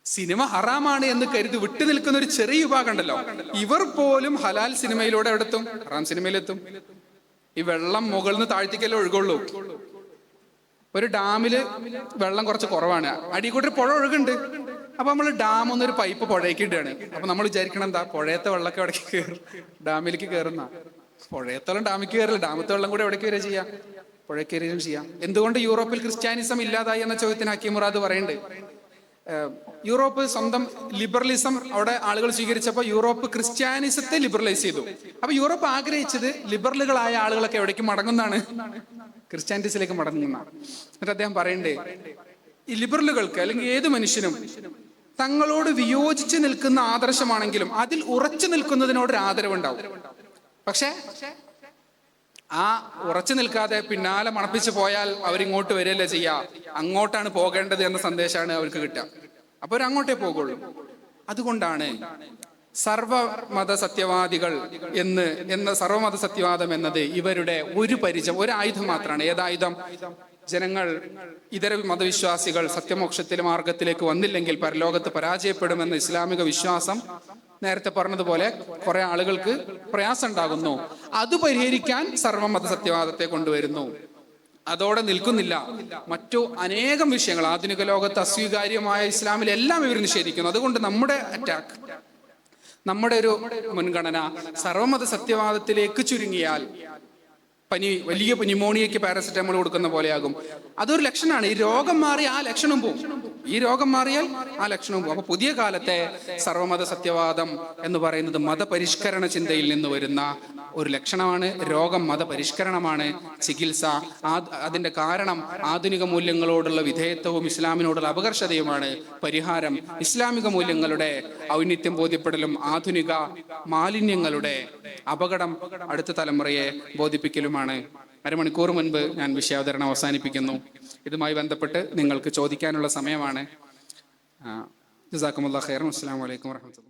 സിനിമ ഹറാമാണ് എന്ന് കരുതി വിട്ടു നിൽക്കുന്ന ഒരു ചെറിയ വിഭാഗം ഉണ്ടല്ലോ, ഇവർ പോലും ഹലാൽ സിനിമയിലൂടെ എവിടെത്തും? ഹറാം സിനിമയിലെത്തും. ഈ വെള്ളം മുകളിൽ നിന്ന് താഴ്ത്തിക്കല്ലേ ഒഴുകുള്ളൂ. ഒരു ഡാമില് വെള്ളം കുറച്ച് കുറവാണ്, അടിക്കൂട്ടൊരു പുഴ ഒഴുകുണ്ട്. അപ്പൊ നമ്മൾ ഡാം ഒന്നൊരു പൈപ്പ് പുഴയ്ക്ക് ഇടുകയാണ്. അപ്പൊ നമ്മൾ വിചാരിക്കണം എന്താ? പുഴയത്തെ വെള്ളമൊക്കെ എവിടേക്ക് കയറും? ഡാമിലേക്ക് കയറുന്ന. പുഴയത്തോളം ഡാമിക്ക് കയറില്ല, ഡാമത്തെ വെള്ളം കൂടെ എവിടേക്ക് വരിക ചെയ്യാം? പുഴയ്ക്ക് വരികയും ചെയ്യാം. എന്തുകൊണ്ട് യൂറോപ്പിൽ ക്രിസ്ത്യാനിസം ഇല്ലാതായി എന്ന ചോദ്യത്തിന് ഹക്കീം മുറാദ് പറയുന്നുണ്ട്, യൂറോപ്പ് സ്വന്തം ലിബറലിസം അവിടെ ആളുകൾ സ്വീകരിച്ചപ്പോൾ യൂറോപ്പ് ക്രിസ്ത്യാനിസത്തെ ലിബറലൈസ് ചെയ്തു. അപ്പൊ യൂറോപ്പ് ആഗ്രഹിച്ചത് ലിബറലുകളായ ആളുകളൊക്കെ എവിടേക്ക് മടങ്ങുന്നതാണ്? ക്രിസ്ത്യാനിറ്റിസിലേക്ക് മടങ്ങുന്ന. എന്നിട്ട് അദ്ദേഹം പറയണ്ടേ, ഈ ലിബറലുകൾക്ക് അല്ലെങ്കിൽ ഏത് മനുഷ്യനും തങ്ങളോട് വിയോജിച്ച് നിൽക്കുന്ന ആദർശമാണെങ്കിലും അതിൽ ഉറച്ചു നിൽക്കുന്നതിനോടൊരു ആദരവുണ്ടാവും. പക്ഷെ ആ ഉറച്ചു നിൽക്കാതെ പിന്നാലെ മണപ്പിച്ച് പോയാൽ അവരിങ്ങോട്ട് വരികയല്ലേ ചെയ്യാ, അങ്ങോട്ടാണ് പോകേണ്ടത് എന്ന സന്ദേശമാണ് അവർക്ക് കിട്ടുക. അപ്പൊ അവർ അങ്ങോട്ടേ പോകുള്ളൂ. അതുകൊണ്ടാണ് സർവമത സത്യവാദികൾ എന്ന സർവമത സത്യവാദം എന്നത് ഇവരുടെ ഒരു ആയുധം മാത്രമാണ്. ഏതായുധം? ജനങ്ങൾ, ഇതര മതവിശ്വാസികൾ സത്യമോക്ഷത്തിലെ മാർഗത്തിലേക്ക് വന്നില്ലെങ്കിൽ പരലോകത്ത് പരാജയപ്പെടുമെന്ന ഇസ്ലാമിക വിശ്വാസം നേരത്തെ പറഞ്ഞതുപോലെ കുറെ ആളുകൾക്ക് പ്രയാസം ഉണ്ടാകുന്നു. അത് പരിഹരിക്കാൻ സർവമത സത്യവാദത്തെ കൊണ്ടുവരുന്നു. അതോടെ നിൽക്കുന്നില്ല, മറ്റു അനേകം വിഷയങ്ങൾ ആധുനിക ലോകത്ത് അസ്വീകാര്യമായ ഇസ്ലാമിലെല്ലാം ഇവർ നിഷേധിക്കുന്നു. അതുകൊണ്ട് നമ്മുടെ അറ്റാക്ക്, നമ്മുടെ ഒരു മുൻഗണന സർവമത സത്യവാദത്തിലേക്ക് ചുരുങ്ങിയാൽ വലിയ ന്യൂമോണിയയ്ക്ക് പാരസെറ്റമോൾ കൊടുക്കുന്ന പോലെയാകും. അതൊരു ലക്ഷണമാണ്. ഈ രോഗം മാറി ആ ലക്ഷണം പോകും. ഈ രോഗം മാറിയാൽ ആ ലക്ഷണവും പോകും. അപ്പൊ പുതിയ കാലത്തെ സർവമത സത്യവാദം എന്ന് പറയുന്നത് മതപരിഷ്കരണ ചിന്തയിൽ നിന്ന് വരുന്ന ഒരു ലക്ഷണമാണ്. രോഗം മതപരിഷ്കരണമാണ്, ചികിത്സ അതിന്റെ കാരണം ആധുനിക മൂല്യങ്ങളോടുള്ള വിധേയത്വവും ഇസ്ലാമിനോടുള്ള അപകർഷതയുമാണ്. പരിഹാരം ഇസ്ലാമിക മൂല്യങ്ങളുടെ ഔന്നിത്യം ബോധ്യപ്പെടലും ആധുനിക മാലിന്യങ്ങളുടെ അപകടം അടുത്ത തലമുറയെ ബോധിപ്പിക്കലുമാണ്. അരമണിക്കൂർ മുൻപ് ഞാൻ വിഷയാവതരണം അവസാനിപ്പിക്കുന്നു. ഇതുമായി ബന്ധപ്പെട്ട് നിങ്ങൾക്ക് ചോദിക്കാനുള്ള സമയമാണ്. ജസാക്കുമുല്ലാഹ് ഖൈറൻ. അസ്സലാമു അലൈക്കും വറഹ്മത്തുള്ളാഹി.